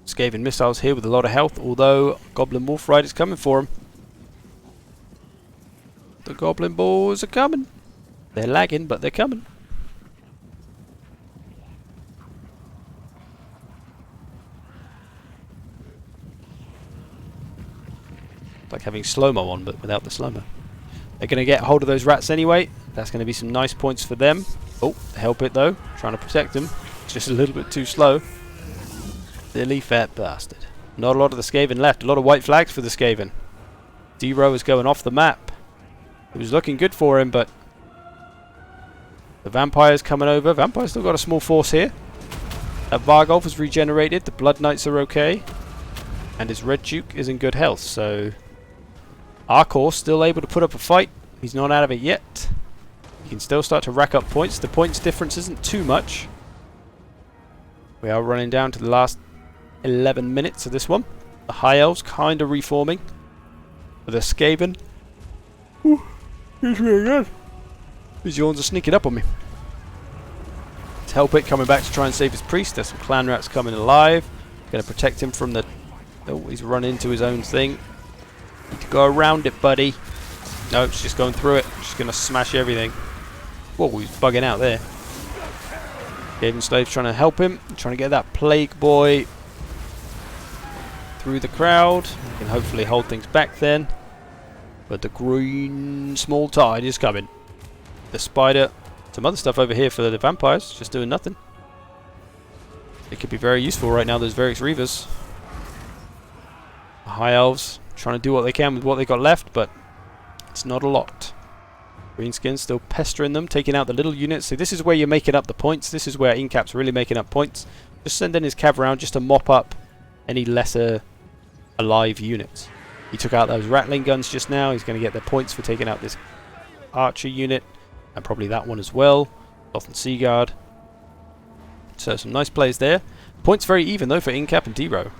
Skaven missiles here with a lot of health, although Goblin Wolf Rider's coming for him. The Goblin Boys are coming. They're lagging, but they're coming. It's like having slow-mo on, but without the slow-mo. They're going to get hold of those rats anyway. That's going to be some nice points for them. Oh, help it though. Trying to protect them. Just a little bit too slow. Silly fat bastard. Not a lot of the Skaven left. A lot of white flags for the Skaven. D-Row is going off the map. It was looking good for him, but the Vampire's coming over. Vampire's still got a small force here. That Vargolf is regenerated. The Blood Knights are okay. And his Red Duke is in good health, so Arcor's still able to put up a fight. He's not out of it yet. He can still start to rack up points. The points difference isn't too much. We are running down to the last 11 minutes of this one. The High Elves kind of reforming. But the Skaven. Ooh, he's really good. These yawns are sneaking up on me. It's Helpit coming back to try and save his priest. There's some clan rats coming alive. Going to protect him from the... Oh, he's run into his own thing. Need to go around it, buddy. No, it's just going through it. Just going to smash everything. Whoa, he's bugging out there. Skaven slaves trying to help him. Trying to get that plague boy through the crowd. He can hopefully hold things back then. But the green small tide is coming. The spider. Some other stuff over here for the vampires. Just doing nothing. It could be very useful right now, those Varix Reavers. The High Elves trying to do what they can with what they got left, but it's not a lot. Greenskins still pestering them, taking out the little units. So this is where you're making up the points. This is where Incap's really making up points. Just sending his cav around just to mop up any lesser alive units. He took out those Rattling guns just now. He's going to get their points for taking out this archer unit. And probably that one as well. Goth and Seaguard. So some nice plays there. Points very even though for Incap and D-Row.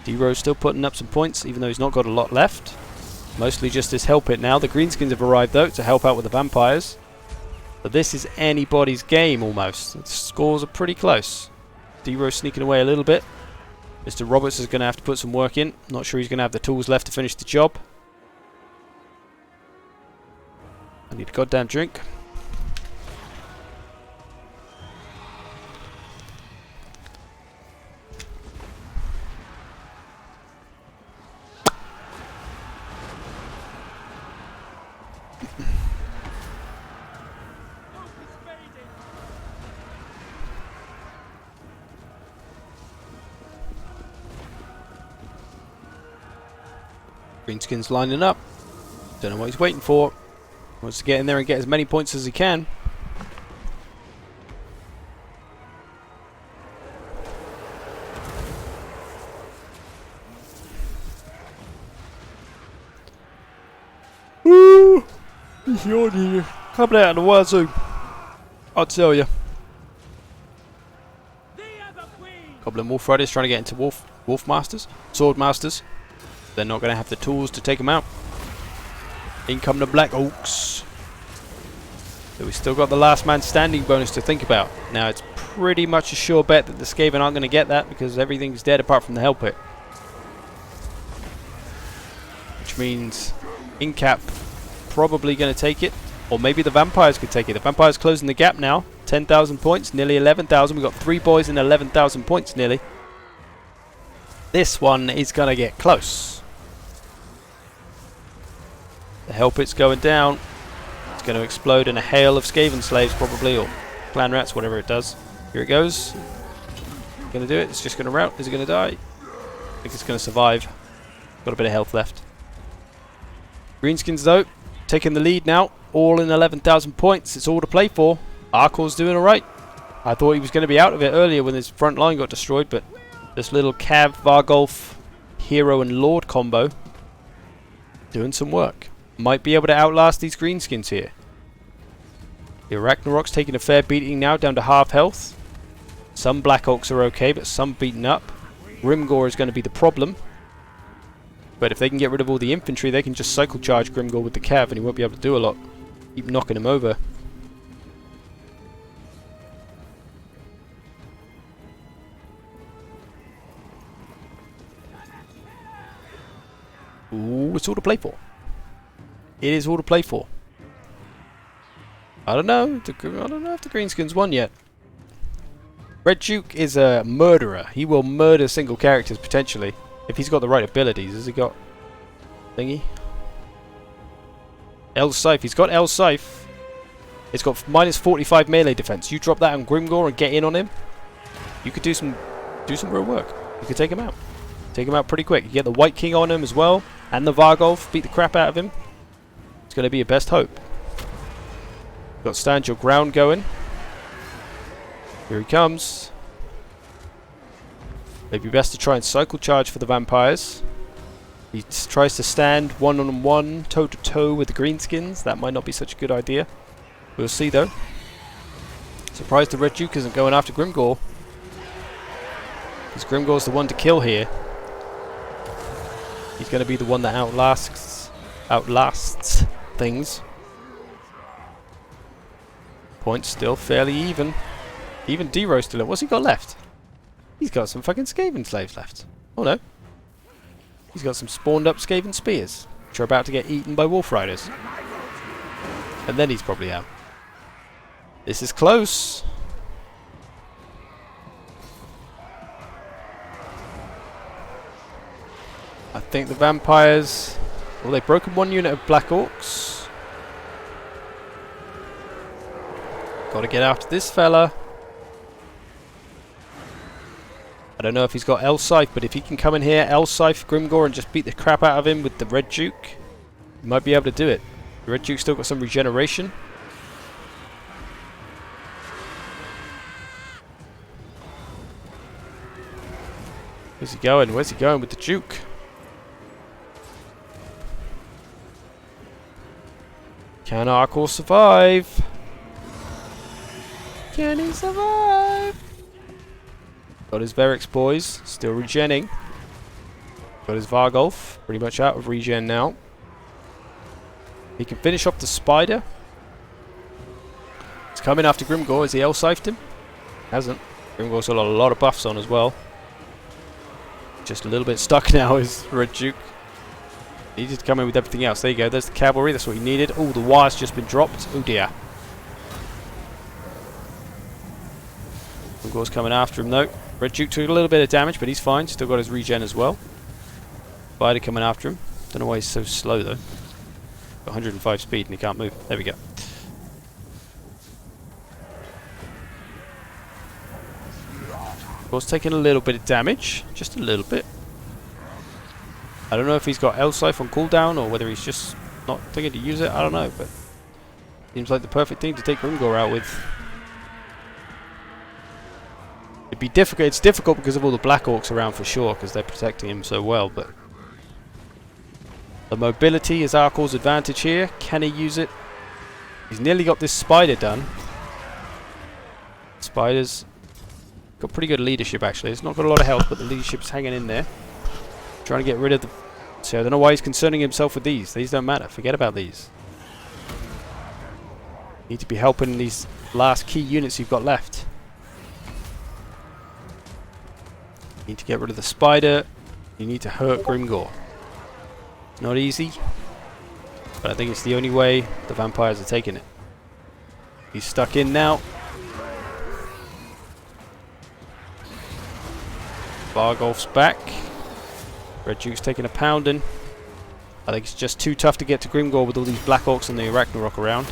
D-Row's still putting up some points even though he's not got a lot left. Mostly just his help it now. The Greenskins have arrived though to help out with the vampires. But this is anybody's game almost. The scores are pretty close. D-Row sneaking away a little bit. Mr. Roberts is going to have to put some work in. Not sure he's going to have the tools left to finish the job. I need a goddamn drink. Greenskin's lining up. Don't know what he's waiting for. Wants to get in there and get as many points as he can. Woo! He's yawning. Coming out of the wazoo. I'll tell you. Goblin Wolf Riders trying to get into Wolf Masters. Sword Masters. They're not going to have the tools to take them out. In come the Black Oaks. So we still got the last man standing bonus to think about. Now it's pretty much a sure bet that the Skaven aren't going to get that because everything's dead apart from the Hell Pit. Which means Incap probably going to take it. Or maybe the Vampires could take it. The Vampires closing the gap now. 10,000 points, nearly 11,000. We've got 3 boys in 11,000 points nearly. This one is going to get close. The Hell Pit's going down. It's going to explode in a hail of Skaven slaves probably, or clan rats, whatever it does. Here it goes. Going to do it. It's just going to rout. Is it going to die? I think it's going to survive. Got a bit of health left. Greenskins though, taking the lead now. All in 11,000 points. It's all to play for. Arkor's doing alright. I thought he was going to be out of it earlier when his front line got destroyed, but this little Cav, Vargolf, Hero and Lord combo doing some work. Might be able to outlast these Greenskins here. The Arachnarok's taking a fair beating now, down to half health. Some Black Orcs are okay, but some beaten up. Grimgor is going to be the problem. But if they can get rid of all the infantry, they can just cycle charge Grimgor with the Cav and he won't be able to do a lot. Keep knocking him over. Ooh, it's all to play for. It is all to play for. I don't know. I don't know if the Greenskins won yet. Red Duke is a murderer. He will murder single characters potentially. If he's got the right abilities. Has he got thingy? El Scythe. He's got El Scythe. It's got minus 45 melee defense. You drop that on Grimgor and get in on him. You could do some real work. You could take him out. Take him out pretty quick. You get the White King on him as well. And the Vargolf. Beat the crap out of him. It's going to be your best hope. Got Stand Your Ground going. Here he comes. Maybe best to try and cycle charge for the Vampires. He tries to stand one-on-one, toe-to-toe with the Greenskins. That might not be such a good idea. We'll see though. Surprised the Red Duke isn't going after Grimgor. Because Grimgor's the one to kill here. He's going to be the one that outlasts things. Points still fairly even. Even D-Row still. What's he got left? He's got some fucking Skaven slaves left. Oh no. He's got some spawned up Skaven spears, which are about to get eaten by Wolf Riders. And then he's probably out. This is close. I think the Vampires... Well, they've broken one unit of Black Orcs. Got to get after this fella. I don't know if he's got El Scythe, but if he can come in here, El Scythe, Grimgor, and just beat the crap out of him with the Red Duke, he might be able to do it. The Red Duke's still got some regeneration. Where's he going? Where's he going with the Duke? Can Arkor survive? Can he survive? Got his Verix boys, still regenning. Got his Vargolf, pretty much out of regen now. He can finish off the Spider. He's coming after Grimgor. Has he L-Scythed him? Hasn't. Grimgor's got a lot of buffs on as well. Just a little bit stuck now is Red Duke. He needed to come in with everything else. There you go. There's the cavalry. That's what he needed. Oh, the wire's just been dropped. Oh dear. Grimgor's coming after him though. Red Duke took a little bit of damage, but he's fine. Still got his regen as well. Spider coming after him. Don't know why he's so slow though. Got 105 speed and he can't move. There we go. Of course, taking a little bit of damage. Just a little bit. I don't know if he's got Elsife on cooldown or whether he's just not thinking to use it. I don't know, but seems like the perfect thing to take Grimgor out with. It'd be difficult. It's difficult because of all the Black Orcs around for sure, because they're protecting him so well. But the mobility is Arkor's advantage here. Can he use it? He's nearly got this spider done. Spider's got pretty good leadership actually. It's not got a lot of health, but the leadership's hanging in there. Trying to get rid of the... So I don't know why he's concerning himself with these. These don't matter. Forget about these. Need to be helping these last key units you've got left. Need to get rid of the spider. You need to hurt Grimgor. Not easy, but I think it's the only way the vampires are taking it. He's stuck in now. Vargolf's back. Red Duke's taking a pounding. I think it's just too tough to get to Grimgor with all these Black Orcs and the Arachnarok around.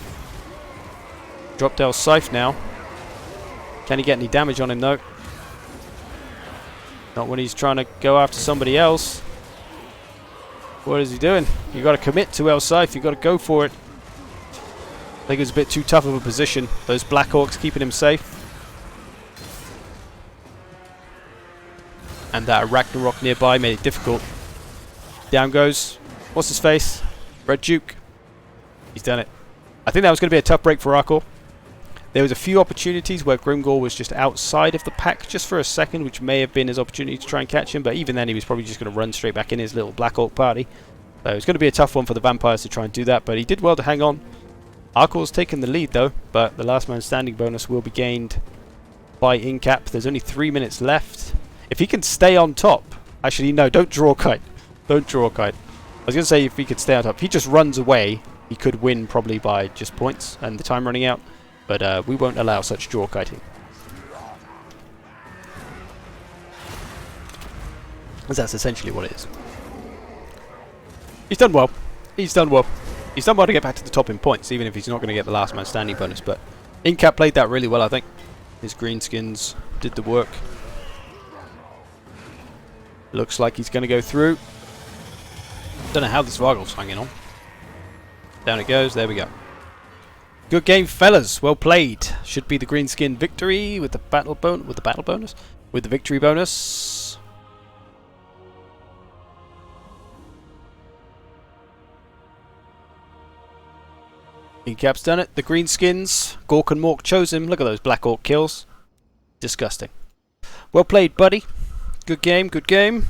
Dropped El's Scythe now. Can he get any damage on him though? Not when he's trying to go after somebody else. What is he doing? You got to commit to El's Scythe. You got to go for it. I think it was a bit too tough of a position. Those Black Orcs keeping him safe. And that Arachnarok nearby made it difficult. Down goes. What's his face? Red Duke. He's done it. I think that was going to be a tough break for Arkor. There was a few opportunities where Grimgor was just outside of the pack just for a second, which may have been his opportunity to try and catch him, but even then he was probably just going to run straight back in his little Black Orc party. So it was going to be a tough one for the vampires to try and do that, but he did well to hang on. Arkor's taken the lead though, but the last man standing bonus will be gained by Incap. There's only 3 minutes left. If he can stay on top... Actually, no, don't draw kite. Don't draw kite. I was going to say if he could stay on top. If he just runs away, he could win probably by just points and the time running out. But we won't allow such draw kiting. Because that's essentially what it is. He's done well. He's done well. He's done well to get back to the top in points, even if he's not going to get the last man standing bonus. But Incap played that really well, I think. His greenskins did the work. Looks like he's going to go through. Don't know how this Vargolf's hanging on. Down it goes. There we go. Good game, fellas. Well played. Should be the greenskin victory with the battle bonus. With the victory bonus. Incap's done it. The greenskins. Gork and Mork chose him. Look at those Black Orc kills. Disgusting. Well played, buddy. Good game, good game.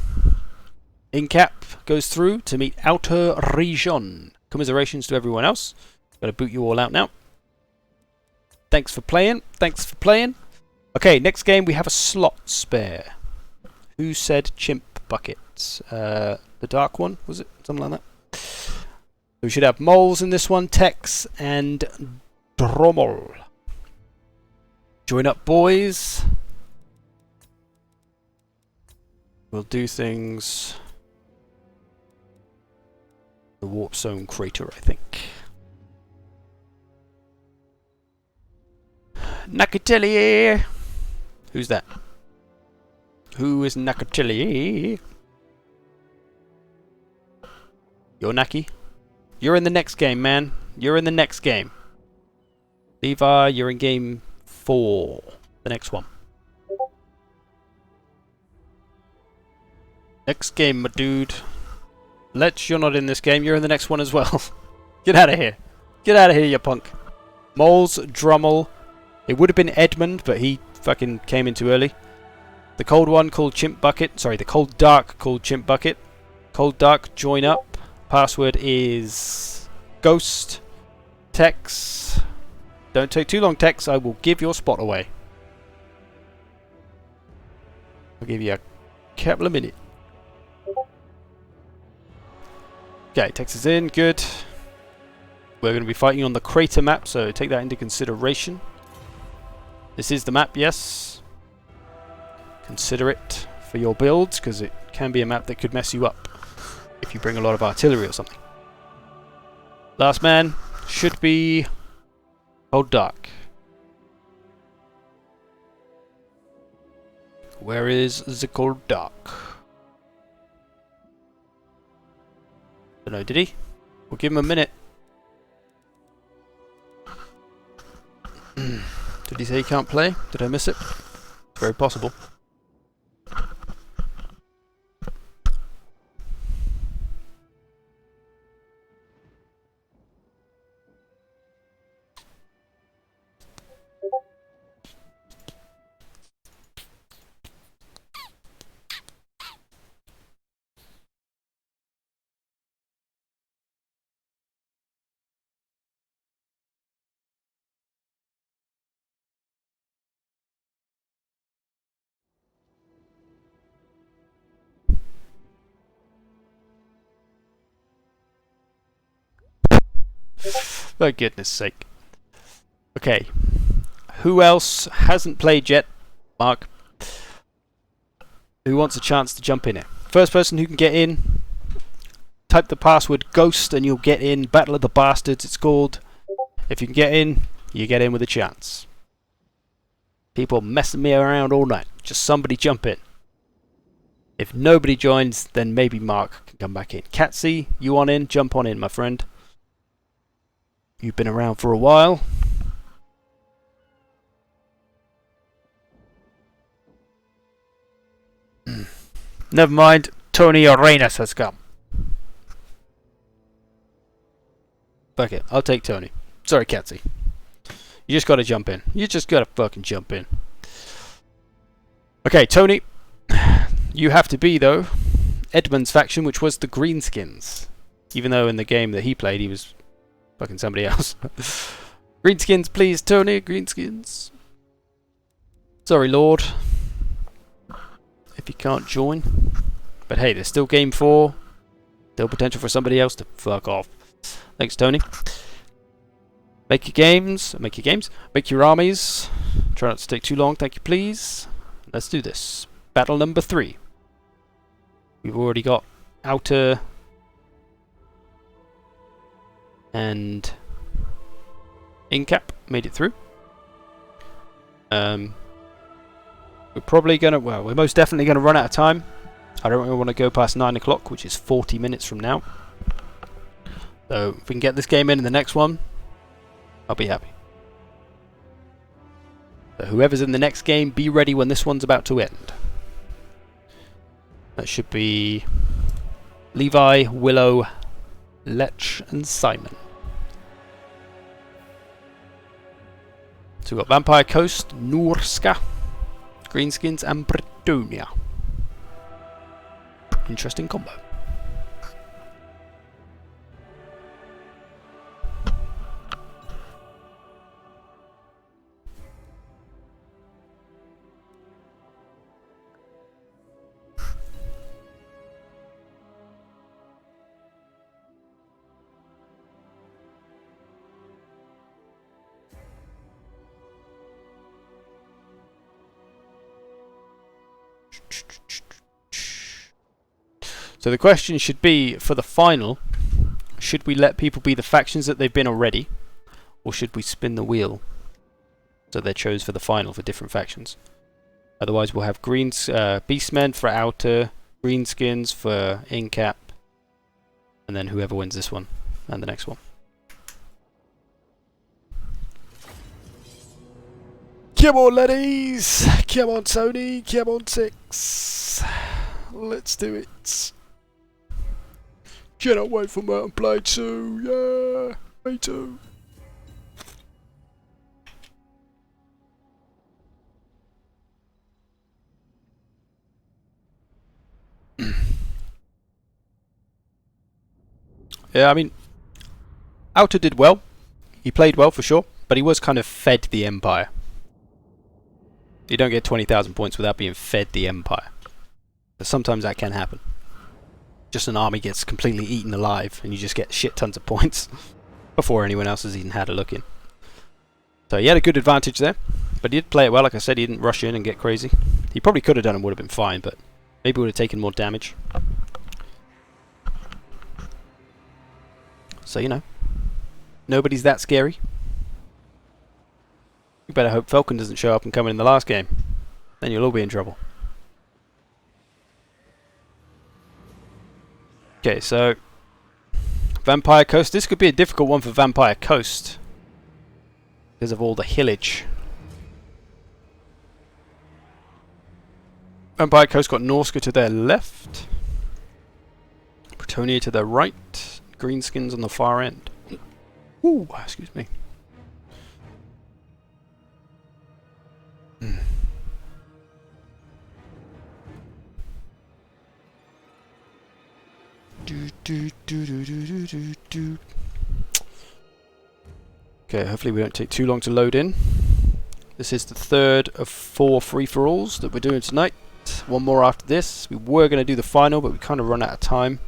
Incap goes through to meet Outer Region. Commiserations to everyone else. Gotta boot you all out now. Thanks for playing. Thanks for playing. Okay, next game we have a slot spare. Who said chimp buckets? The dark one, was it? Something like that. We should have moles in this one, Tex and Drommel. Join up, boys. We'll do things... The Warp Zone crater, I think. Nakatelli! Who's that? Who is Nakatelli? You're Naki? You're in the next game, man. You're in the next game. Levi, you're in game 4. The next one. Next game, my dude. Let's, you're not in this game. You're in the next one as well. Get out of here. Get out of here, you punk. Moles, Drummel. It would have been Edmund, but he fucking came in too early. The cold one called Chimp Bucket. Sorry, the cold dark called Chimp Bucket. Cold dark, join up. Password is Ghost. Tex. Don't take too long, Tex. I will give your spot away. I'll give you a couple of minutes. Okay, Tex is in. Good. We're going to be fighting on the crater map, so take that into consideration. This is the map, yes. Consider it for your builds, because it can be a map that could mess you up if you bring a lot of artillery or something. Last man should be Cold Dark. Where is the Cold Dark? Don't know, did he? We'll give him a minute. Did he say he can't play? Did I miss it? It's very possible. For goodness sake. Okay. Who else hasn't played yet? Mark. Who wants a chance to jump in here? First person who can get in, type the password GHOST and you'll get in. Battle of the Bastards it's called. If you can get in, you get in with a chance. People messing me around all night. Just somebody jump in. If nobody joins, then maybe Mark can come back in. Catsy, you on in? Jump on in, my friend. You've been around for a while. Never mind, Tony Arenas has come. Fuck it, I'll take Tony. Sorry, Catsy. You just gotta jump in. You just gotta fucking jump in. Okay, Tony. You have to be, though, Edmund's faction, which was the Greenskins. Even though in the game that he played, he was fucking somebody else. Greenskins, please, Tony. Greenskins. Sorry, Lord. If you can't join. But hey, there's still game 4. Still potential for somebody else to fuck off. Thanks, Tony. Make your games. Make your games. Make your armies. Try not to take too long. Thank you, please. Let's do this. Battle number 3. We've already got outer and in-cap made it through. We're probably gonna, well, we're most definitely gonna run out of time. I don't really want to go past 9 o'clock, which is 40 minutes from now. So if we can get this game in the next one, I'll be happy. So whoever's in the next game, be ready when this one's about to end. That should be Levi, Willow, Lech, and Simon. So we've got Vampire Coast, Norska, Greenskins, and Bretonia. Interesting combo. So the question should be, for the final, should we let people be the factions that they've been already, or should we spin the wheel so they're chose for the final for different factions? Otherwise we'll have Beastmen for outer, Greenskins for in-cap, and then whoever wins this one and the next one. Come on, laddies! Come on, Tony! Come on, 6! Let's do it! Cannot wait for Mountain Blade 2! Yeah! Me too! Yeah, I mean, Outer did well. He played well for sure, but he was kind of fed the Empire. You don't get 20,000 points without being fed the Empire. But sometimes that can happen. Just an army gets completely eaten alive and you just get shit tons of points before anyone else has even had a look in. So he had a good advantage there, but he did play it well. Like I said, he didn't rush in and get crazy. He probably could have done and would have been fine, but maybe would have taken more damage. So, you know, nobody's that scary. You better hope Falcon doesn't show up and come in the last game. Then you'll all be in trouble. Okay, so Vampire Coast. This could be a difficult one for Vampire Coast because of all the hillage. Vampire Coast got Norska to their left, Bretonia to their right, Greenskins on the far end. Ooh, excuse me. Okay, hopefully we don't take too long to load in. This is the third of 4 free-for-alls that we're doing tonight. One more after this. We were going to do the final, but we kind of run out of time.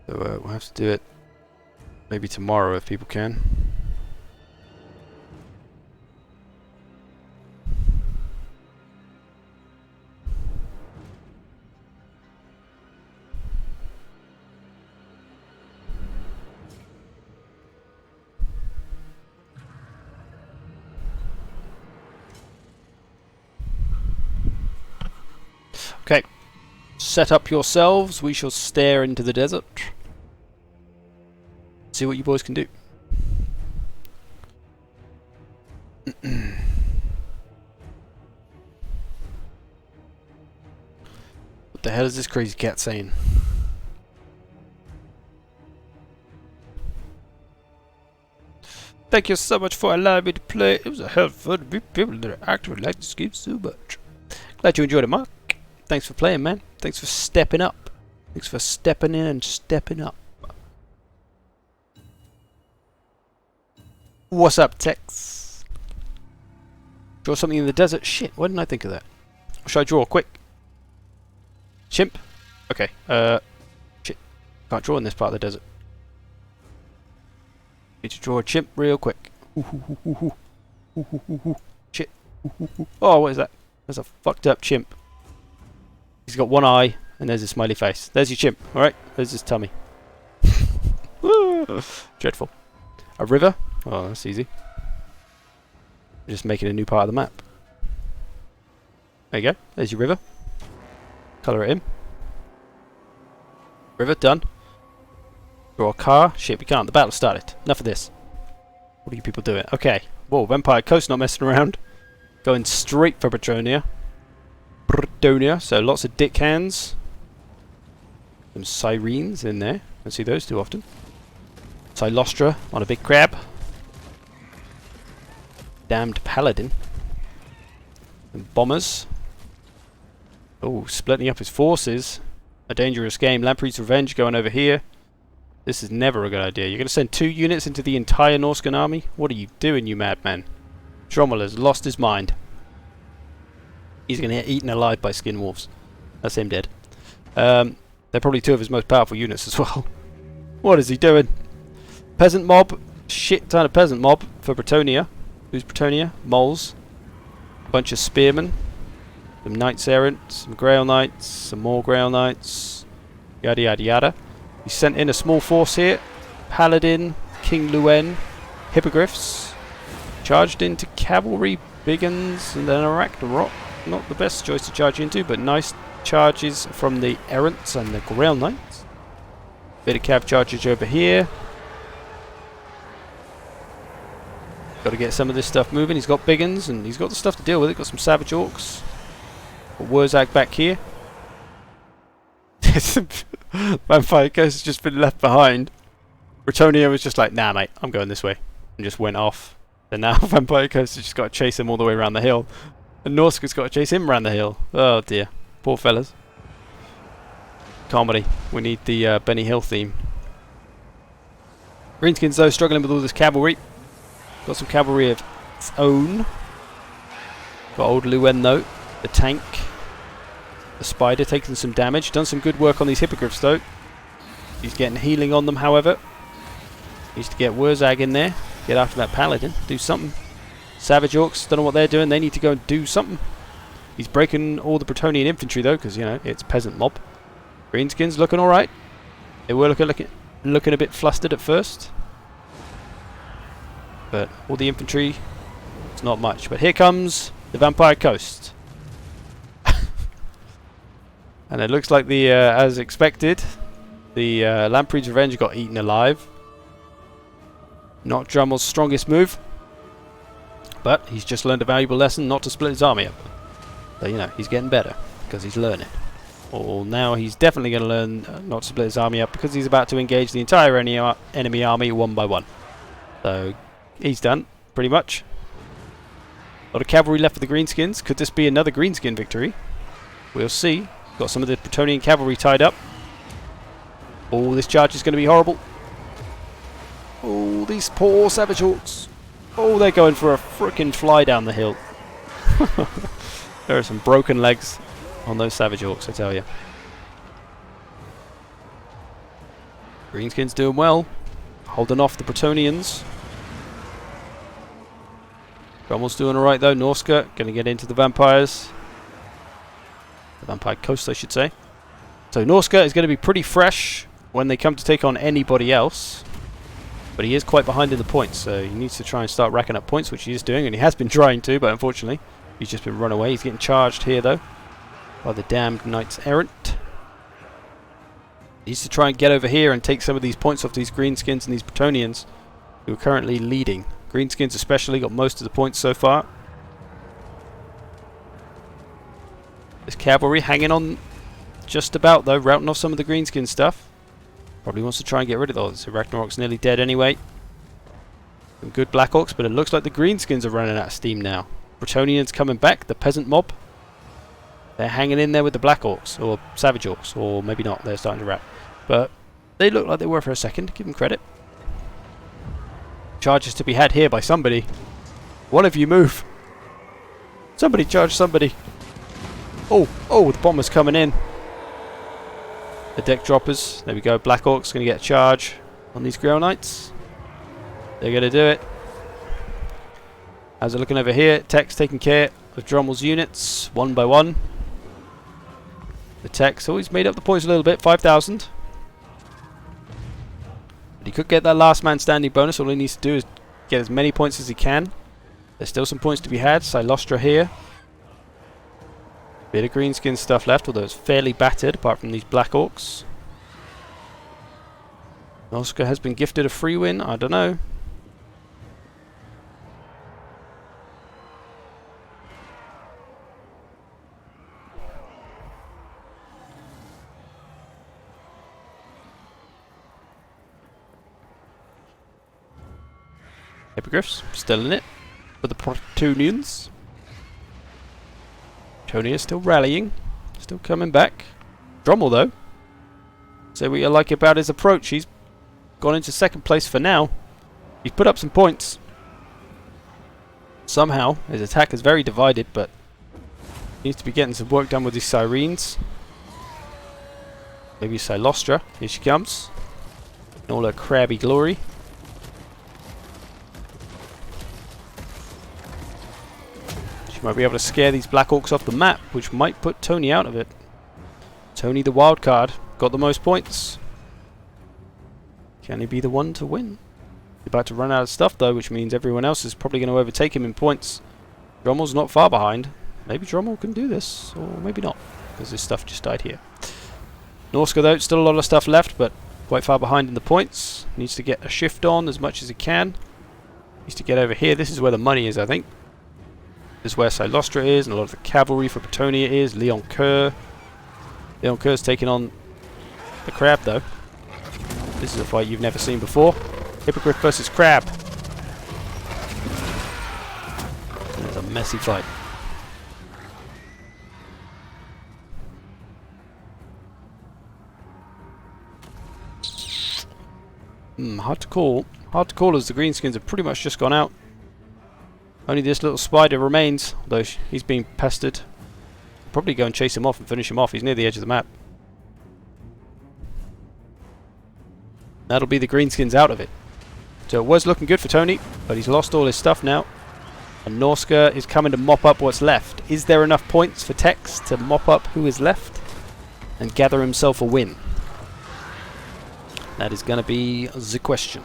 So we'll have to do it maybe tomorrow if people can. Okay, set up yourselves. We shall stare into the desert. See what you boys can do. What the hell is this crazy cat saying? Thank you so much for allowing me to play. It was a hell of fun to meet people that actually like this game so much. Glad you enjoyed it, Mark. Thanks for playing, man. Thanks for stepping up. Thanks for stepping in and stepping up. What's up, Tex? Draw something in the desert? Shit, why didn't I think of that? What should I draw? Quick. Chimp? Okay, shit. Can't draw in this part of the desert. Need to draw a chimp real quick. Shit. Oh, what is that? That's a fucked up chimp. He's got one eye, and there's a smiley face. There's your chimp, alright? There's his tummy. Dreadful. A river? Oh, that's easy. We're just making a new part of the map. There you go. There's your river. Colour it in. River, done. Draw a car. Shit, we can't. The battle started. Enough of this. What are you people doing? Okay. Whoa, Vampire Coast not messing around. Going straight for Bretonia. So lots of dick hands. Some sirens in there. Don't see those too often. Silostra on a big crab. Damned paladin. And bombers. Oh, splitting up his forces. A dangerous game. Lamprey's Revenge going over here. This is never a good idea. You're going to send 2 units into the entire Norscan army? What are you doing, you madman? Trommel has lost his mind. He's going to get eaten alive by skin wolves. That's him dead. They're probably 2 of his most powerful units as well. What is he doing? Peasant mob. Shit ton of peasant mob for Bretonia. Who's Bretonia? Moles. A bunch of spearmen. Some knights errant. Some grail knights. Some more grail knights. Yada yada yada. He sent in a small force here. Paladin. King Luen. Hippogriffs. Charged into cavalry. Biggins. And then Arachnarok. Not the best choice to charge into, but nice charges from the errants and the grail knights. Bit of cav charges over here. Got to get some of this stuff moving. He's got biggins and he's got the stuff to deal with it. Got some savage orcs. Got Wurzag back here. Vampire Coast has just been left behind. Bretonia was just like, nah mate, I'm going this way. And just went off. And now Vampire Coast has just got to chase him all the way around the hill. And Norska's got to chase him around the hill. Oh dear. Poor fellas. Comedy. We need the Benny Hill theme. Greenskins though struggling with all this cavalry. Got some cavalry of its own. Got old Luen though. The tank. The spider taking some damage. Done some good work on these hippogriffs though. He's getting healing on them however. Needs to get Wurzag in there. Get after that paladin. Do something. Savage orcs, don't know what they're doing. They need to go and do something. He's breaking all the Bretonian infantry though, because you know it's peasant mob. Greenskins looking all right. They were looking a bit flustered at first, but all the infantry, it's not much. But here comes the Vampire Coast, and it looks like the as expected, The Lampreyd's Revenge got eaten alive. Not Drummel's strongest move. But he's just learned a valuable lesson not to split his army up. So, you know, he's getting better because he's learning. Or now he's definitely going to learn not to split his army up because he's about to engage the entire enemy army one by one. So he's done, pretty much. A lot of cavalry left for the Greenskins. Could this be another Greenskin victory? We'll see. Got some of the Bretonnian cavalry tied up. Oh, this charge is going to be horrible. Oh, these poor Savage Hawks. Oh, they're going for a frickin' fly down the hill. There are some broken legs on those Savage Hawks, I tell you. Greenskins doing well. Holding off the Bretonnians. Cromwell's doing alright though. Norska going to get into the Vampires. The Vampire Coast, I should say. So Norska is going to be pretty fresh when they come to take on anybody else. But he is quite behind in the points, so he needs to try and start racking up points, which he is doing, and he has been trying to, but unfortunately he's just been run away. He's getting charged here though by the damned Knights Errant. He needs to try and get over here and take some of these points off these Greenskins and these Bretonnians who are currently leading. Greenskins especially got most of the points so far. This cavalry hanging on just about though, routing off some of the Greenskin stuff. Probably wants to try and get rid of those. So Ragnarok's nearly dead anyway. Some good Black Orcs, but it looks like the Greenskins are running out of steam now. Bretonnians coming back, the peasant mob. They're hanging in there with the Black Orcs, or Savage Orcs, or maybe not, they're starting to wrap. But they look like they were for a second, give them credit. Charges to be had here by somebody. One of you move. Somebody charge somebody. Oh, the bomber's coming in. The deck droppers. There we go. Black Orcs going to get a charge on these Grail Knights. They're going to do it. As they're looking over here, Tech's taking care of Drummel's units one by one. The Tech's always made up the points a little bit, 5,000. But he could get that last man standing bonus. All he needs to do is get as many points as he can. There's still some points to be had. Silostra here. Bit of Greenskin stuff left, although it's fairly battered, apart from these Black Orcs. Oscar has been gifted a free win, I don't know. Hippogriffs, still in it, for the Bretonnians. Tony is still rallying, still coming back. Drummel though, say what you like about his approach. He's gone into second place for now. He's put up some points. Somehow his attack is very divided, but he needs to be getting some work done with his Sirens. Maybe Silostra. Here she comes in all her crabby glory. Might be able to scare these Black Orcs off the map, which might put Tony out of it. Tony the wild card got the most points. Can he be the one to win? He's about to run out of stuff though, which means everyone else is probably going to overtake him in points. Drummel's not far behind. Maybe Drummel can do this, or maybe not, because this stuff just died here. Norska though, still a lot of stuff left, but quite far behind in the points. Needs to get a shift on as much as he can. Needs to get over here. This is where the money is, I think. This is where Silostra is, and a lot of the cavalry for Bretonnia is. Leon Kerr. Leon Kerr's taking on the Crab, though. This is a fight you've never seen before. Hippogriff versus Crab. And it's a messy fight. Hard to call. Hard to call as the Greenskins have pretty much just gone out. Only this little spider remains, although he's being pestered. Probably go and chase him off and finish him off. He's near the edge of the map. That'll be the Greenskins out of it. So it was looking good for Tony, but he's lost all his stuff now. And Norska is coming to mop up what's left. Is there enough points for Tex to mop up who is left and gather himself a win? That is going to be the question.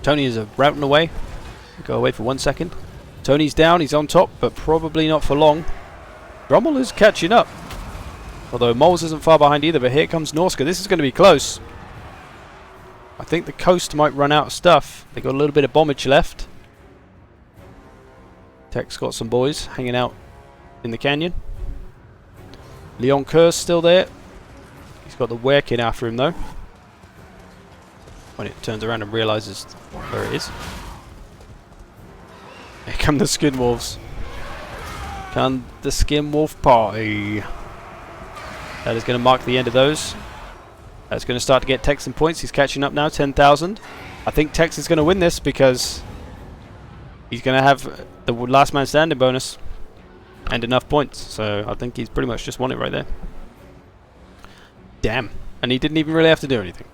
Tony is routing away. Go away for 1 second. Tony's down, he's on top, but probably not for long. Drommel is catching up. Although Moles isn't far behind either, but here comes Norska. This is going to be close. I think the coast might run out of stuff. They got a little bit of bombage left. Tech's got some boys hanging out in the canyon. Leon Kerr's still there. He's got the Werekin after him though. When it turns around and realises where it is. Here come the Skinwolves. Come the Skinwolf party. That is going to mark the end of those. That's going to start to get Tex some points. He's catching up now, 10,000. I think Tex is going to win this because he's going to have the last man standing bonus and enough points. So I think he's pretty much just won it right there. Damn. And he didn't even really have to do anything.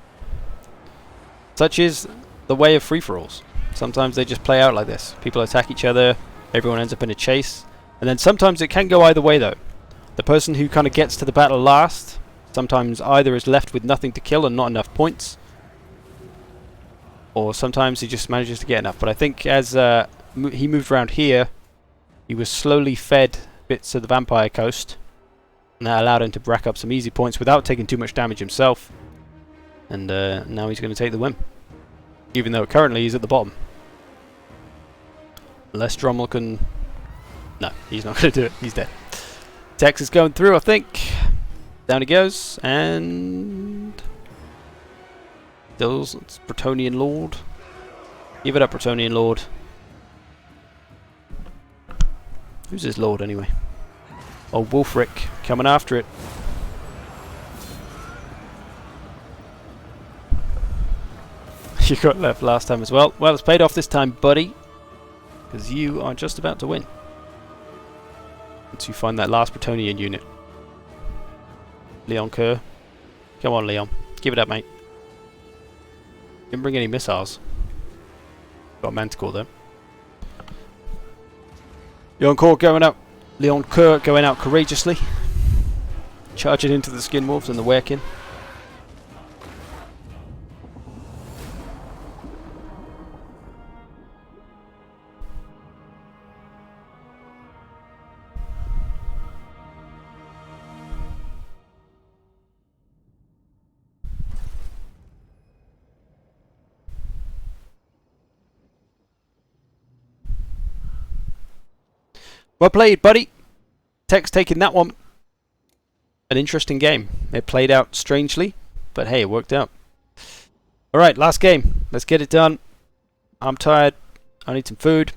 Such is the way of free-for-alls. Sometimes they just play out like this. People attack each other, everyone ends up in a chase. And then sometimes it can go either way though. The person who kind of gets to the battle last sometimes either is left with nothing to kill and not enough points, or sometimes he just manages to get enough. But I think as he moved around here, he was slowly fed bits of the Vampire Coast, and that allowed him to rack up some easy points without taking too much damage himself. And now he's going to take the win, even though currently he's at the bottom. Unless Drommel can... No, he's not going to do it. He's dead. Tex is going through, I think. Down he goes, and... Still, it's Bretonnian Lord. Give it up, Bretonnian Lord. Who's his lord, anyway? Oh, Wulfric, coming after it. You got left last time as well. Well, it's paid off this time, buddy. Because you are just about to win. Once you find that last Bretonnian unit. Leon Kerr. Come on, Leon. Give it up, mate. Didn't bring any missiles. Got a Manticore, though. Leon Kerr going out. Leon Kerr going out courageously. Charging into the Skinwolves and the Werekin. Well played, buddy. Tech's taking that one. An interesting game. It played out strangely, but hey, it worked out. Alright, last game. Let's get it done. I'm tired. I need some food.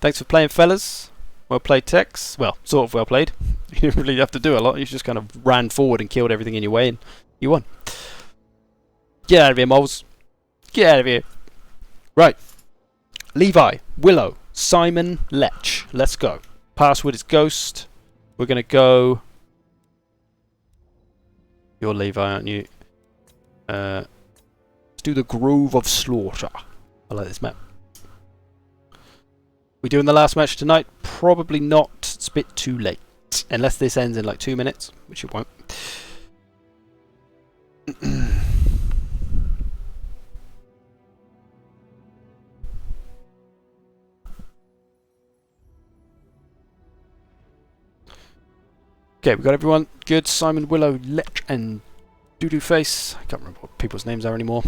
Thanks for playing, fellas. Well played, Tex. Well, sort of well played. You didn't really have to do a lot. You just kind of ran forward and killed everything in your way, and you won. Get out of here, moles. Get out of here. Right. Levi, Willow, Simon, Lech. Let's go. Password is Ghost. We're going to go... You're Levi, aren't you? Let's do the Grove of Slaughter. I like this map. We doing the last match tonight? Probably not. It's a bit too late. Unless this ends in like 2 minutes, which it won't. Okay, we got everyone. Good. Simon, Willow, Lech, and Doodoo Face. I can't remember what people's names are anymore.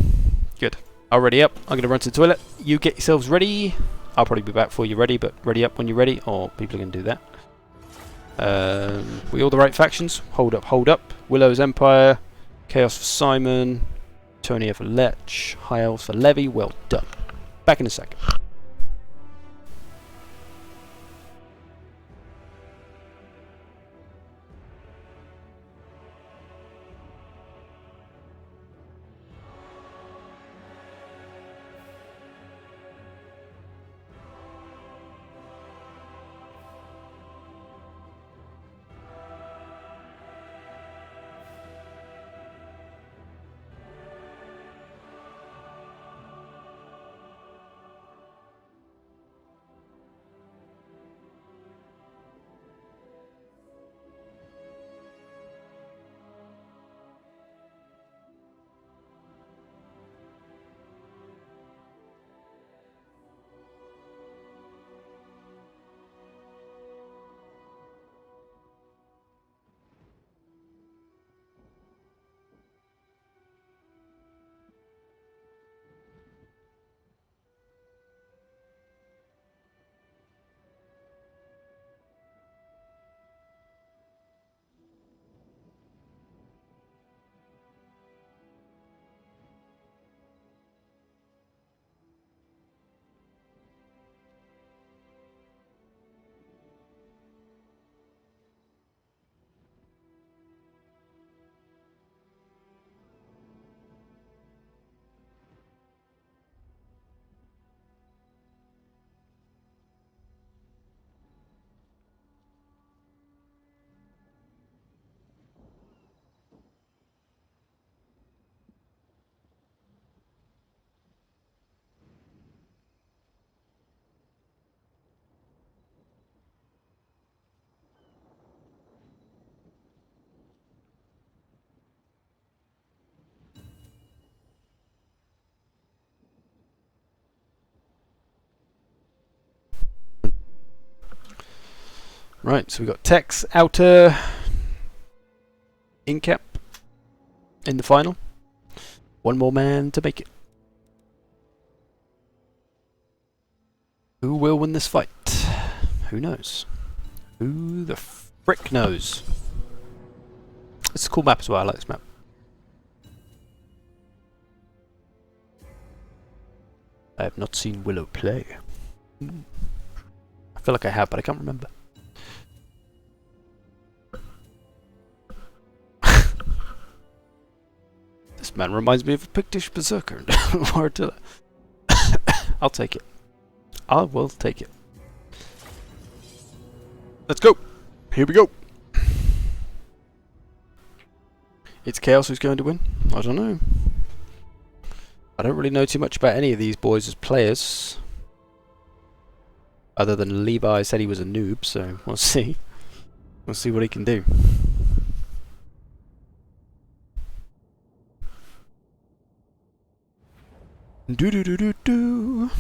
Good. Already up. I'm going to run to the toilet. You get yourselves ready. I'll probably be back before you're ready, but ready up when you're ready, or people are going to do that. We all the right factions? Hold up, hold up. Willow's Empire. Chaos for Simon. Tonia for Lech. High Elves for Levy. Well done. Back in a second. Right, so we got Tex, outer, in-cap in the final. One more man to make it. Who will win this fight? Who knows? Who the frick knows? It's a cool map as well, I like this map. I have not seen Willow play. I feel like I have, but I can't remember. This man reminds me of a Pictish berserker. I'll take it. I will take it. Let's go. Here we go. It's Chaos who's going to win? I don't know. I don't really know too much about any of these boys as players. Other than Levi said he was a noob, so we'll see. We'll see what he can do. Do do do do do.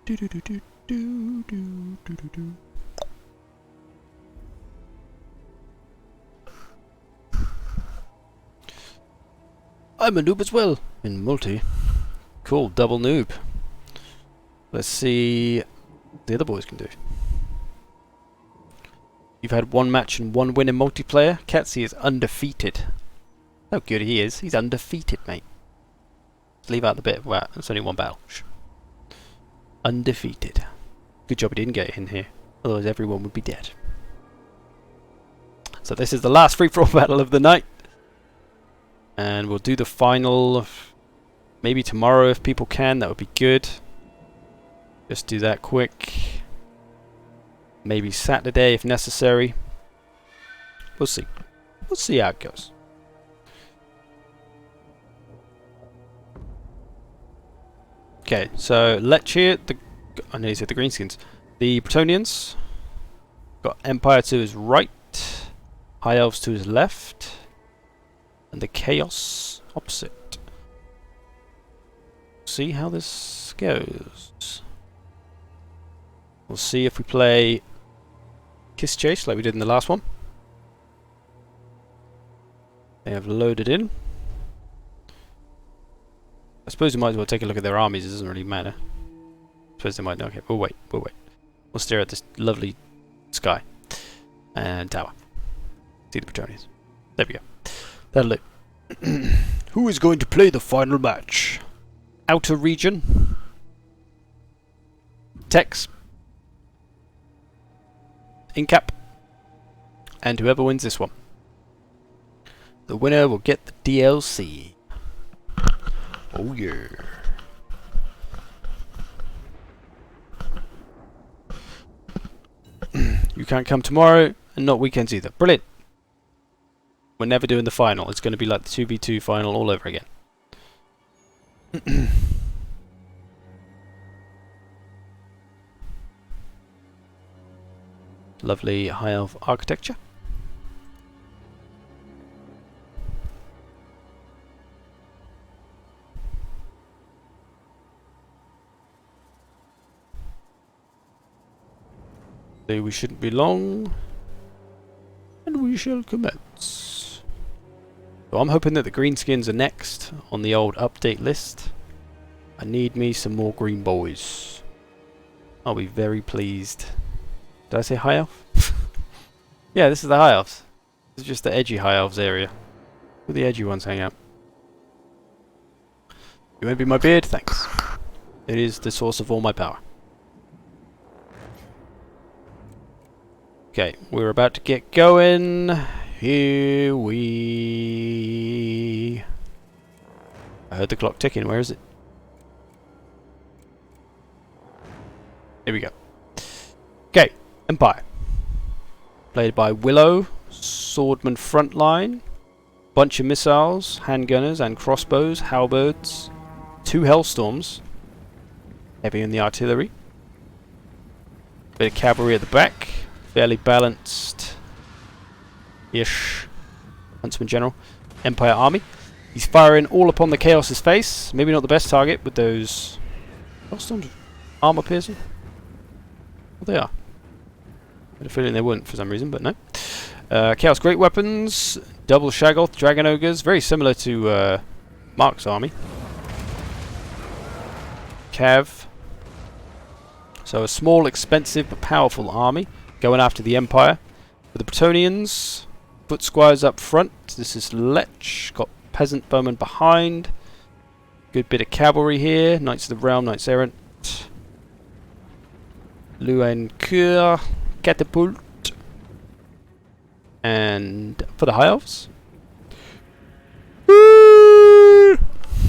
Do do do do do do do do do. I'm a noob as well in multi. Cool, double noob. Let's see what the other boys can do. You've had one match and one win in multiplayer. Katsy is undefeated. How good he is. He's undefeated, mate. Leave out the bit. Wow, it's only one battle. Undefeated. Good job he didn't get in here. Otherwise everyone would be dead. So this is the last free-for-all battle of the night. And we'll do the final maybe tomorrow if people can. That would be good. Just do that quick. Maybe Saturday if necessary. We'll see. We'll see how it goes. Okay, so Lecce, I nearly said the Greenskins. The Bretonnians. Got Empire to his right. High Elves to his left. And the Chaos opposite. See how this goes. We'll see if we play Kiss Chase like we did in the last one. They have loaded in. I suppose we might as well take a look at their armies, it doesn't really matter. I suppose they might know. Okay, we'll wait, we'll wait. We'll stare at this lovely sky. And tower. See the Bretonnians. There we go. That'll do. Who is going to play the final match? Outer region. Tex. In-cap. And whoever wins this one. The winner will get the DLC. Oh yeah. You can't come tomorrow, and not weekends either. Brilliant. We're never doing the final. It's going to be like the 2v2 final all over again. Lovely high elf architecture. So we shouldn't be long, and we shall commence. So I'm hoping that the greenskins are next on the old update list. I need me some more green boys. I'll be very pleased. Did I say high elf? Yeah, this is the high elves. This is just the edgy high elves area. Where the edgy ones hang out. You won't be my beard? Thanks. It is the source of all my power. Okay, we're about to get going. Here we... I heard the clock ticking. Where is it? Here we go. Okay, Empire. Played by Willow, Swordman Frontline, bunch of missiles, handgunners and crossbows, halberds, 2 Hellstorms, heavy in the artillery, bit of cavalry at the back. Fairly balanced-ish Huntsman General. Empire Army. He's firing all upon the Chaos's face. Maybe not the best target with those... Armor piercing? Well, they are. I had a feeling they wouldn't for some reason, but no. Chaos Great Weapons, double Shaggoth, Dragon Ogres, very similar to Mark's army. Cav. So a small, expensive, but powerful army going after the Empire. With the Bretonnians, foot squires up front. This is Lech, got peasant bowmen behind. Good bit of cavalry here. Knights of the Realm, Knights Errant. Luen Cure, Catapult. And for the High Elves.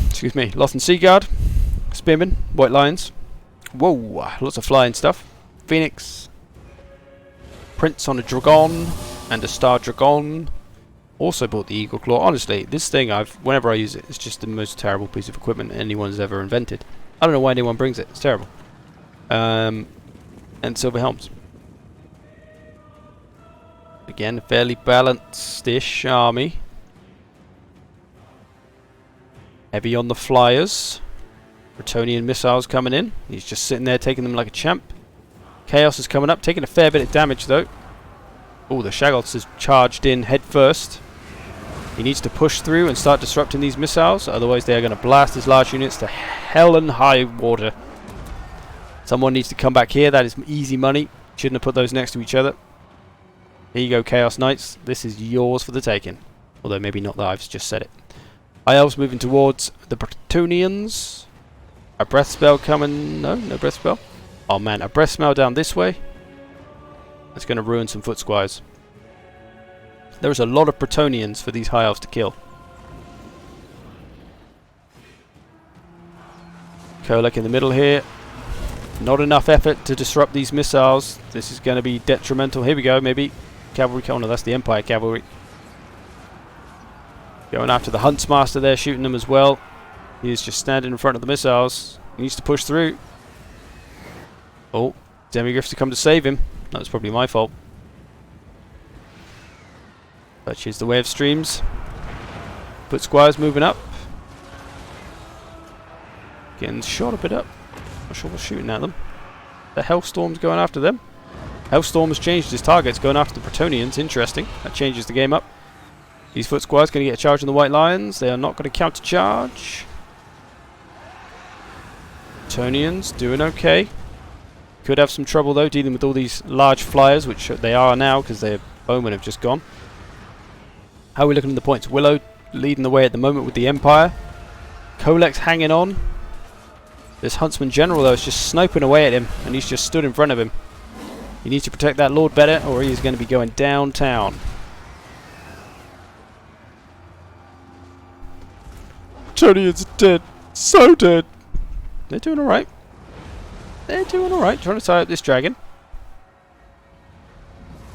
Excuse me, Lothan Seaguard. Spearmen, White Lions. Whoa, lots of flying stuff. Phoenix. Prince on a Dragon and a Star Dragon. Also bought the Eagle Claw. Honestly, this thing, whenever I use it, it's just the most terrible piece of equipment anyone's ever invented. I don't know why anyone brings it. It's terrible. And Silver Helms. Again, fairly balanced-ish army. Heavy on the flyers. Bretonnian missiles coming in. He's just sitting there taking them like a champ. Chaos is coming up, taking a fair bit of damage though. Oh, the Shaggoths has charged in head first. He needs to push through and start disrupting these missiles, otherwise they are going to blast his large units to hell and high water. Someone needs to come back here. That is easy money. Shouldn't have put those next to each other. Here you go, Chaos Knights. This is yours for the taking. Although maybe not that, I've just said it. High Elves moving towards the Bretonnians. A breath spell coming. No, no breath spell. Oh man, a breath spell down this way. That's going to ruin some foot squires. There's a lot of Bretonnians for these High Elves to kill. Kolek in the middle here. Not enough effort to disrupt these missiles. This is going to be detrimental. Here we go, maybe. Cavalry. Oh no, that's the Empire cavalry. Going after the Huntsmaster there, shooting them as well. He is just standing in front of the missiles. He needs to push through. Oh, Demigriffs to come to save him. That was probably my fault. Such is the way of streams. Foot squires moving up. Getting shot a bit up. Not sure what's shooting at them. The Hellstorm's going after them. Hellstorm has changed his targets, going after the Bretonnians. Interesting. That changes the game up. These foot squires going to get a charge on the White Lions. They are not going to counter charge. Bretonnians doing okay. Could have some trouble though dealing with all these large flyers, which they are now because their bowmen have just gone. How are we looking at the points? Willow leading the way at the moment with the Empire. Kolek's hanging on. This Huntsman General though is just sniping away at him, and he's just stood in front of him. He needs to protect that Lord better, or he's going to be going downtown. Bretonnians are dead. So dead. They're doing alright. They're doing alright. Trying to tie up this dragon.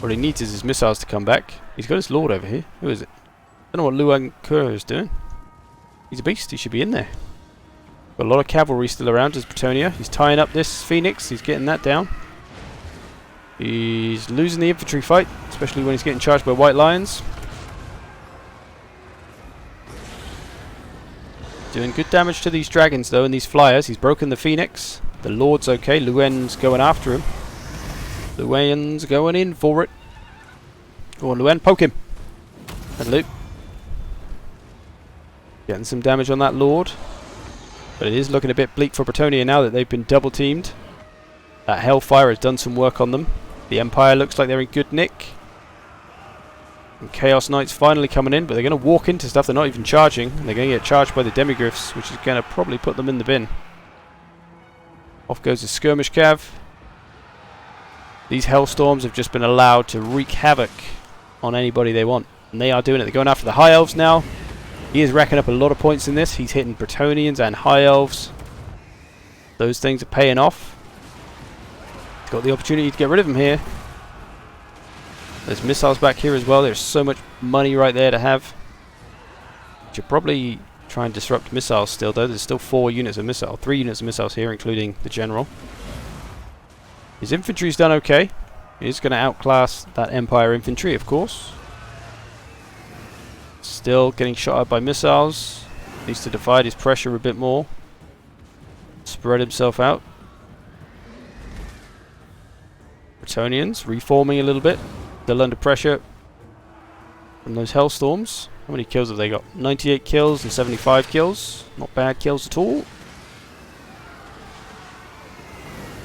What he needs is his missiles to come back. He's got his Lord over here. Who is it? I don't know what Luan Kur is doing. He's a beast. He should be in there. Got a lot of cavalry still around as Bretonnia. He's tying up this Phoenix. He's getting that down. He's losing the infantry fight, especially when he's getting charged by White Lions. Doing good damage to these dragons though, and these flyers. He's broken the Phoenix. The Lord's okay. Luen's going after him. Luen's going in for it. Go on, Luen. Poke him. And Luke. Getting some damage on that Lord. But it is looking a bit bleak for Bretonnia now that they've been double teamed. That Hellfire has done some work on them. The Empire looks like they're in good nick. And Chaos Knights finally coming in, but they're going to walk into stuff they're not even charging. And they're going to get charged by the Demigriffs, which is going to probably put them in the bin. Off goes the Skirmish Cav. These Hellstorms have just been allowed to wreak havoc on anybody they want. And they are doing it. They're going after the High Elves now. He is racking up a lot of points in this. He's hitting Bretonnians and High Elves. Those things are paying off. He's got the opportunity to get rid of them here. There's missiles back here as well. There's so much money right there to have. Should probably try and disrupt missiles still though. There's still 4 units of missiles. 3 units of missiles here, including the General. His infantry's done okay. He's going to outclass that Empire infantry, of course. Still getting shot at by missiles. Needs to divide his pressure a bit more. Spread himself out. Bretonians reforming a little bit. Still under pressure from those Hellstorms. How many kills have they got? 98 kills and 75 kills. Not bad kills at all.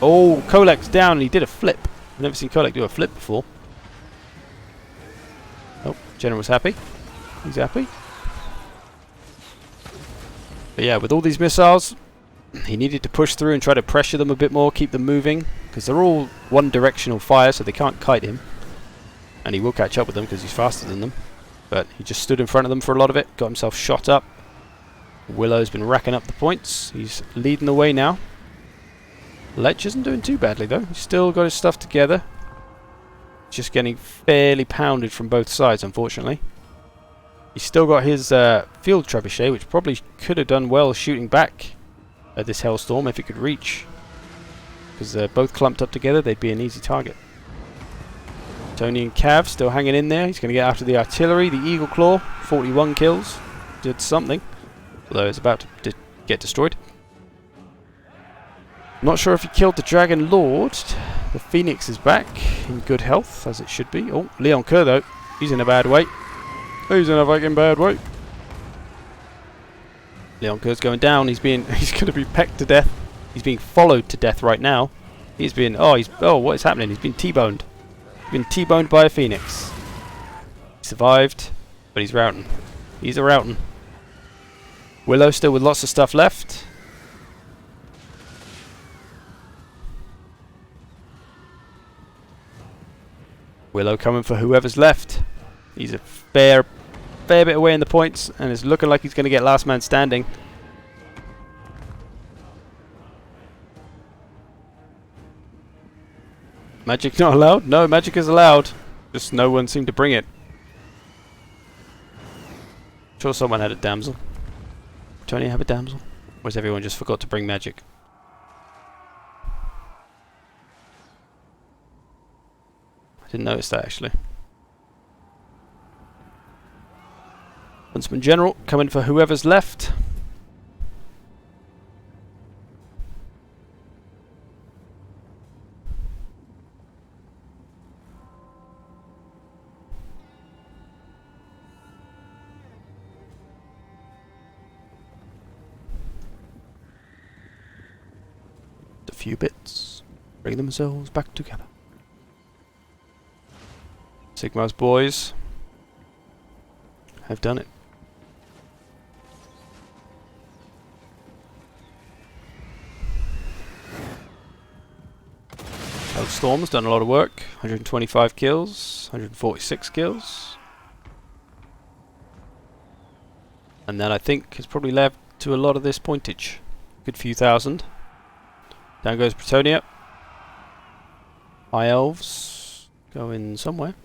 Oh, Kolek's down and he did a flip. I've never seen Kolek do a flip before. Oh, General's happy. He's happy. But yeah, with all these missiles, he needed to push through and try to pressure them a bit more, keep them moving, because they're all one-directional fire, so they can't kite him. And he will catch up with them because he's faster than them. But he just stood in front of them for a lot of it, got himself shot up. Willow's been racking up the points. He's leading the way now. Lech isn't doing too badly though. He's still got his stuff together. Just getting fairly pounded from both sides, unfortunately. He's still got his field trebuchet, which probably could have done well shooting back at this Hellstorm if it could reach. Because they're both clumped up together, they'd be an easy target. Tony and Cav still hanging in there. He's going to get after the artillery. The Eagle Claw, 41 kills. Did something. Although it's about to get destroyed. Not sure if he killed the Dragon Lord. The Phoenix is back in good health, as it should be. Oh, Leon Kerr though. He's in a bad way. He's in a fucking bad way. Leon Kerr's going down. He's going to be pecked to death. He's being followed to death right now. He's been... Oh, what is happening? He's been T-boned. He's been T-boned by a Phoenix. He survived, but he's routing. He's a routing. Willow still with lots of stuff left. Willow coming for whoever's left. He's a fair bit away in the points, and it's looking like he's going to get last man standing. Magic not allowed? No, magic is allowed. Just no one seemed to bring it. Sure someone had a damsel. Tony have a damsel? Or has everyone just forgot to bring magic? I didn't notice that actually. Huntsman General coming for whoever's left. A few bits. Bring themselves back together. Sigmar's boys have done it. Storm's done a lot of work. 125 kills, 146 kills. And then I think has probably led to a lot of this pointage. Good few thousand. Down goes Bretonia. High Elves going somewhere.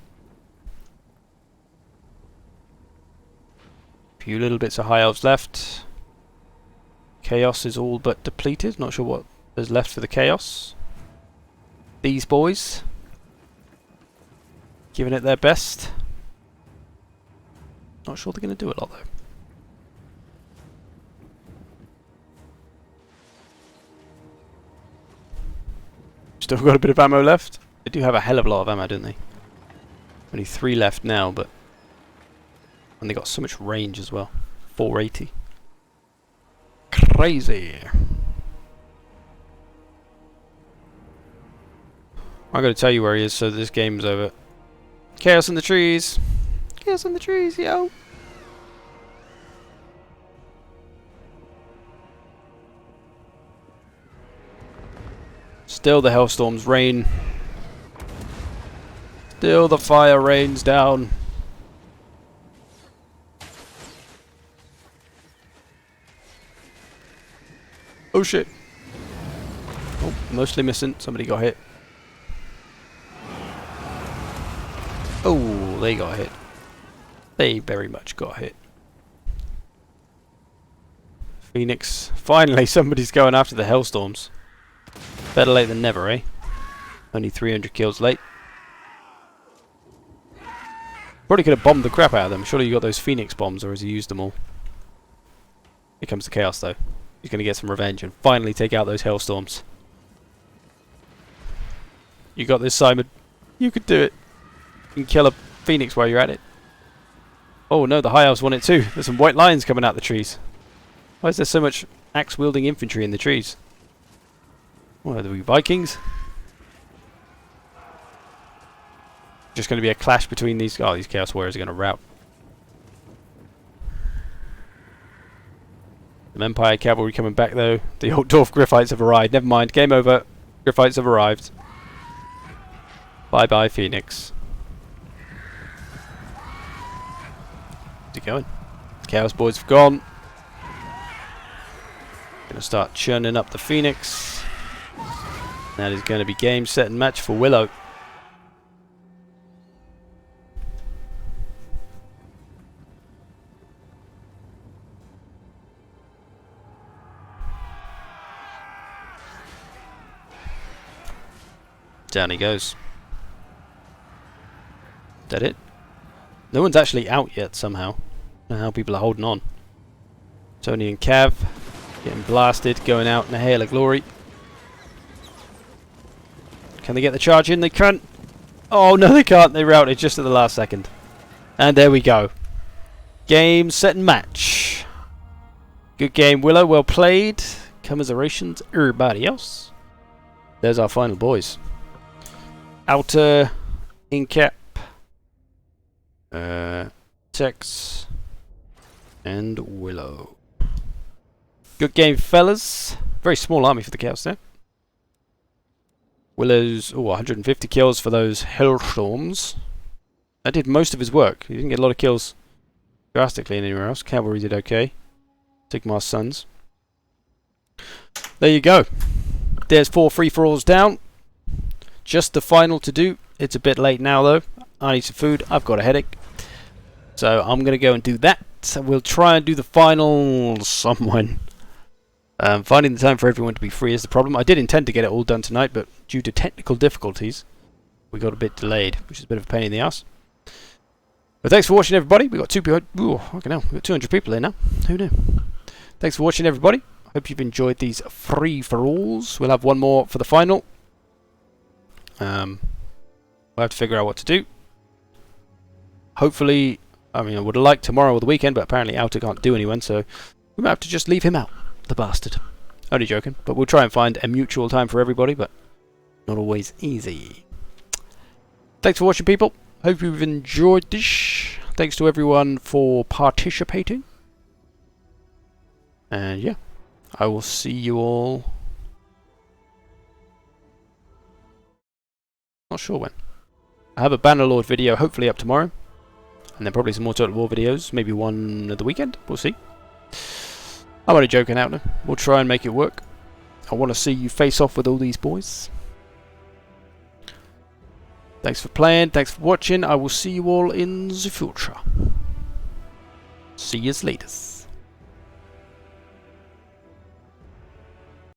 Few little bits of High Elves left. Chaos is all but depleted. Not sure what there's left for the Chaos. These boys giving it their best. Not sure they're going to do a lot though. Still got a bit of ammo left. They do have a hell of a lot of ammo, don't they? Only 3 left now, but... And they got so much range as well. 480. Crazy. I'm going to tell you where he is so this game's over. Chaos in the trees. Chaos in the trees, yo. Still the Hellstorms rain. Still the fire rains down. Oh shit. Oh, mostly missing. Somebody got hit. Oh, they got hit. They very much got hit. Phoenix. Finally, somebody's going after the Hellstorms. Better late than never, eh? Only 300 kills late. Probably could have bombed the crap out of them. Surely you got those Phoenix bombs, or has he used them all? Here comes the Chaos, though. He's going to get some revenge and finally take out those Hellstorms. You got this, Simon. You could do it. You can kill a phoenix while you're at it. Oh no, the High Elves want it too. There's some white lions coming out the trees. Why is there so much axe-wielding infantry in the trees? What are we, Vikings? Just going to be a clash between these... Oh, these Chaos Warriors are going to rout. Some Empire Cavalry coming back though. The old Dwarf Griffites have arrived. Never mind, game over. Griffites have arrived. Bye bye, Phoenix. How's it going? Chaos Boys have gone. Gonna start churning up the Phoenix. That is going to be game, set, and match for Willow. Down he goes. Is that it? No one's actually out yet somehow. I don't know how people are holding on. Tony and Cav getting blasted, going out in a hail of glory. Can they get the charge in? They can't. Oh no, they can't. They routed just at the last second. And there we go. Game, set, and match. Good game, Willow. Well played. Commiserations, everybody else. There's our final boys. Outer, Incap, Tex, and Willow. Good game, fellas. Very small army for the Chaos there. Willow's 150 kills for those Hellstorms. That did most of his work. He didn't get a lot of kills drastically anywhere else. Cavalry did okay. Sigmar's sons. There you go. There's 4 free-for-alls down. Just the final to do. It's a bit late now though. I need some food. I've got a headache. So I'm going to go and do that. So we'll try and do the final someone. Finding the time for everyone to be free is the problem. I did intend to get it all done tonight, but due to technical difficulties, we got a bit delayed, which is a bit of a pain in the ass. But thanks for watching, everybody. We got 200 people here now. Who knew? Thanks for watching, everybody. Hope you've enjoyed these free-for-alls. We'll have one more for the final. We'll have to figure out what to do. Hopefully, I mean, I would have liked tomorrow or the weekend, but apparently Outer can't do anyone, so we might have to just leave him out, the bastard. Only joking, but we'll try and find a mutual time for everybody, but not always easy. Thanks for watching, people. Hope you've enjoyed this. Thanks to everyone for participating. And yeah, I will see you all. Not sure when. I have a Bannerlord video hopefully up tomorrow. And then probably some more Total War videos. Maybe one at the weekend. We'll see. I'm only joking out now. We'll try and make it work. I want to see you face off with all these boys. Thanks for playing. Thanks for watching. I will see you all in the future. See you later.